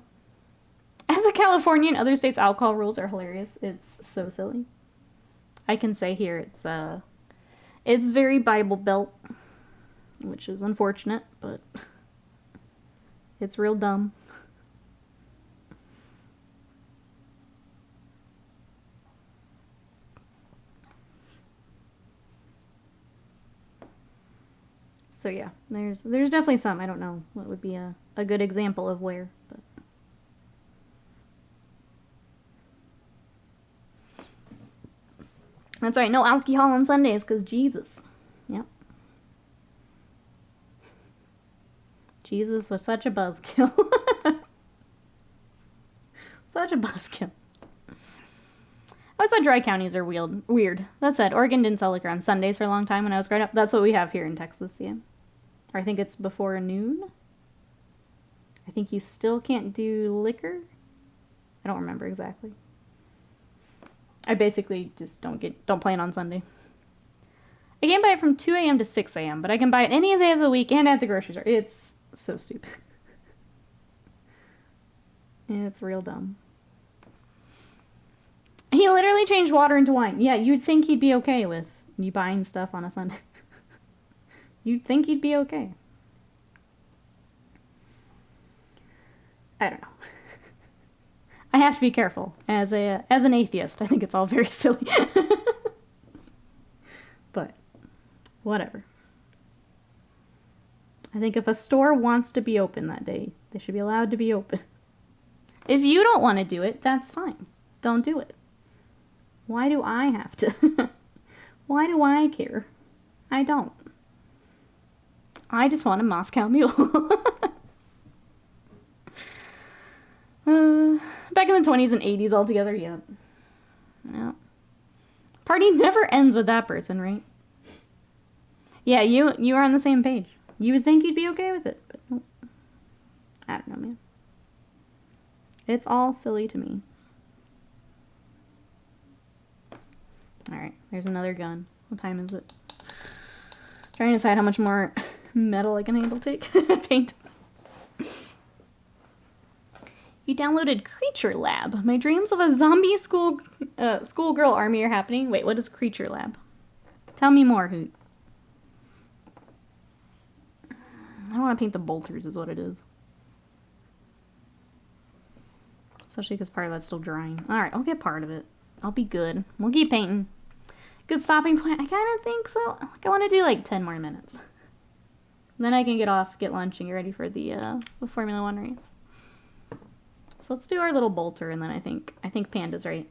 As California and other states' alcohol rules are hilarious. It's so silly. I can say here it's very Bible Belt, which is unfortunate, but it's real dumb. So yeah, there's definitely some. I don't know what would be a good example of where, but that's right. No alcohol on Sundays because Jesus. Yep. Jesus was such a buzzkill. Such a buzzkill. I always thought dry counties are weird. That said, Oregon didn't sell liquor on Sundays for a long time when I was growing up. That's what we have here in Texas, yeah. Or I think it's before noon. I think you still can't do liquor. I don't remember exactly. I basically just don't plan on Sunday. I can buy it from 2 a.m. to 6 a.m., but I can buy it any day of the week and at the grocery store. It's so stupid. It's real dumb. He literally changed water into wine. Yeah, you'd think he'd be okay with you buying stuff on a Sunday. You'd think he'd be okay. I don't know. I have to be careful. As an atheist, I think it's all very silly. But whatever. I think if a store wants to be open that day, they should be allowed to be open. If you don't want to do it, that's fine. Don't do it. Why do I have to? Why do I care? I don't. I just want a Moscow Mule. Back in the 20s and 80s altogether, yeah. Yeah. Party never ends with that person, right? Yeah, you are on the same page. You would think you'd be okay with it, but nope. I don't know, man. It's all silly to me. Alright, there's another gun. What time is it? Trying to decide how much more metal I can handle take. Paint. You downloaded Creature Lab. My dreams of a zombie schoolgirl army are happening. Wait, what is Creature Lab? Tell me more, Hoot. I want to paint the bolters is what it is. Especially because part of that's still drying. Alright, I'll get part of it. I'll be good. We'll keep painting. Good stopping point. I kind of think so. Like, I want to do like 10 more minutes. Then I can get off, get lunch, and get ready for the Formula 1 race. So let's do our little bolter, and then I think Panda's right.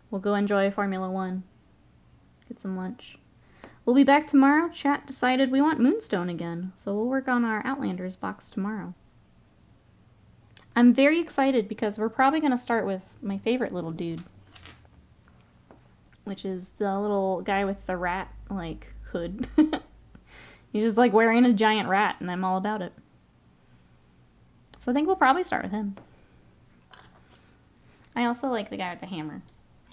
We'll go enjoy Formula 1. Get some lunch. We'll be back tomorrow. Chat decided we want Moonstone again, so we'll work on our Outlanders box tomorrow. I'm very excited because we're probably going to start with my favorite little dude, which is the little guy with the rat, like, hood. He's just, like, wearing a giant rat, and I'm all about it. So I think we'll probably start with him. I also like the guy with the hammer.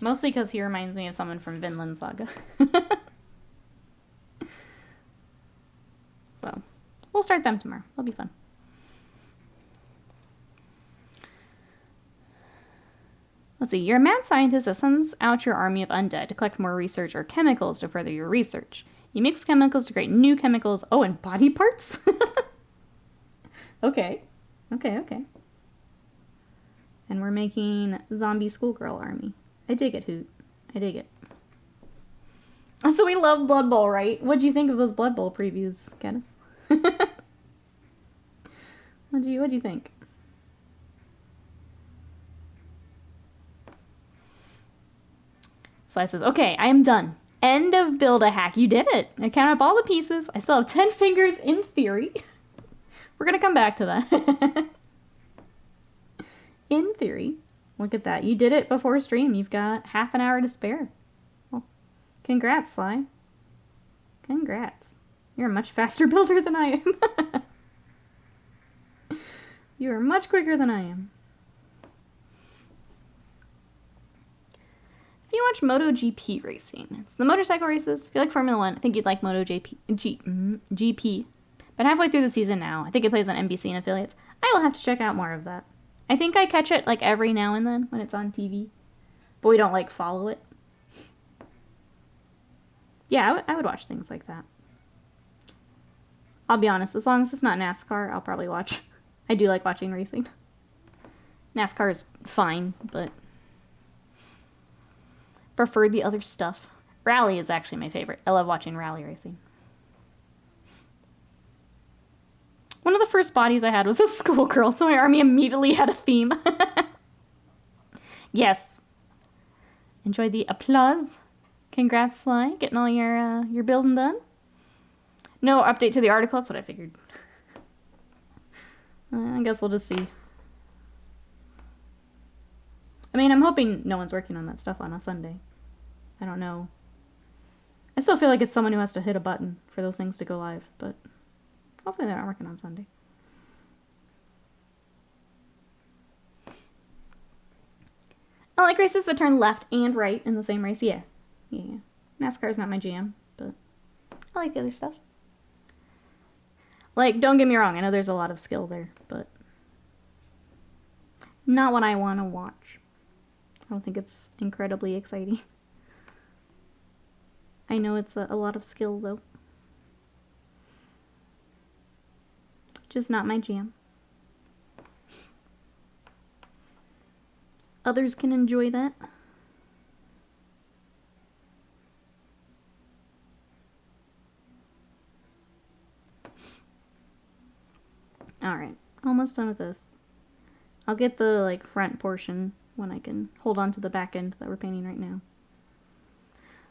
Mostly because he reminds me of someone from Vinland Saga. So, we'll start them tomorrow. It'll be fun. Let's see. You're a mad scientist that sends out your army of undead to collect more research or chemicals to further your research. You mix chemicals to create new chemicals. Oh, and body parts? Okay. Okay. And we're making zombie schoolgirl army. I dig it, Hoot. I dig it. So we love Blood Bowl, right? What'd you think of those Blood Bowl previews, Caddis? What'd you think? Sly says, okay, I am done. End of Build-A-Hack. You did it. I counted up all the pieces. I still have 10 fingers in theory. We're going to come back to that. In theory. Look at that. You did it before stream. You've got half an hour to spare. Well, congrats, Sly. Congrats. You're a much faster builder than I am. You are much quicker than I am. If you watch MotoGP racing, it's the motorcycle races. If you like Formula 1, I think you'd like GP. But halfway through the season now, I think it plays on NBC and affiliates. I will have to check out more of that. I think I catch it like every now and then when it's on TV, but we don't like follow it. Yeah, I would watch things like that. I'll be honest, as long as it's not NASCAR, I'll probably watch. I do like watching racing. NASCAR is fine, but prefer the other stuff. Rally is actually my favorite. I love watching rally racing. One of the first bodies I had was a schoolgirl, so my army immediately had a theme. Yes. Enjoy the applause. Congrats, Sly, getting all your building done. No update to the article, that's what I figured. I guess we'll just see. I mean, I'm hoping no one's working on that stuff on a Sunday. I don't know. I still feel like it's someone who has to hit a button for those things to go live, but hopefully they're not working on Sunday. I like races that turn left and right in the same race. Yeah. NASCAR is not my jam, but I like the other stuff. Like, don't get me wrong, I know there's a lot of skill there, but not what I want to watch. I don't think it's incredibly exciting. I know it's a lot of skill, though. Just not my jam. Others can enjoy that. Alright, almost done with this. I'll get the like front portion when I can hold on to the back end that we're painting right now.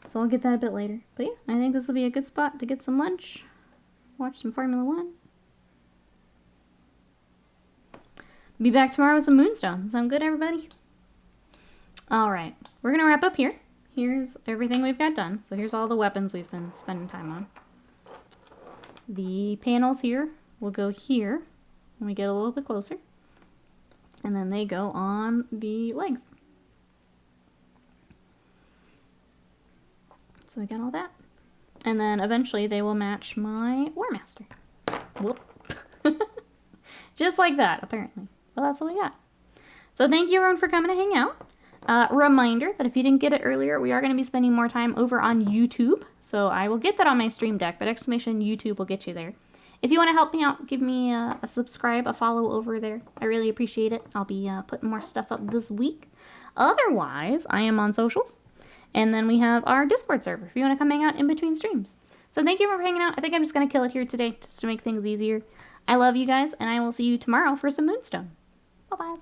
So I'll get that a bit later. But yeah, I think this will be a good spot to get some lunch, watch some Formula 1. Be back tomorrow with some Moonstone. Sound good, everybody? Alright, we're going to wrap up here. Here's everything we've got done. So here's all the weapons we've been spending time on. The panels here will go here when we get a little bit closer. And then they go on the legs. So we got all that. And then eventually they will match my War Master. Whoop. Just like that, apparently. Well, that's what we got. So thank you everyone for coming to hang out. Reminder that if you didn't get it earlier, we are going to be spending more time over on YouTube. So I will get that on my stream deck, but exclamation YouTube will get you there. If you want to help me out, give me a subscribe, a follow over there. I really appreciate it. I'll be putting more stuff up this week. Otherwise, I am on socials. And then we have our Discord server if you want to come hang out in between streams. So thank you for hanging out. I think I'm just going to kill it here today just to make things easier. I love you guys, and I will see you tomorrow for some Moonstone. Bye-bye.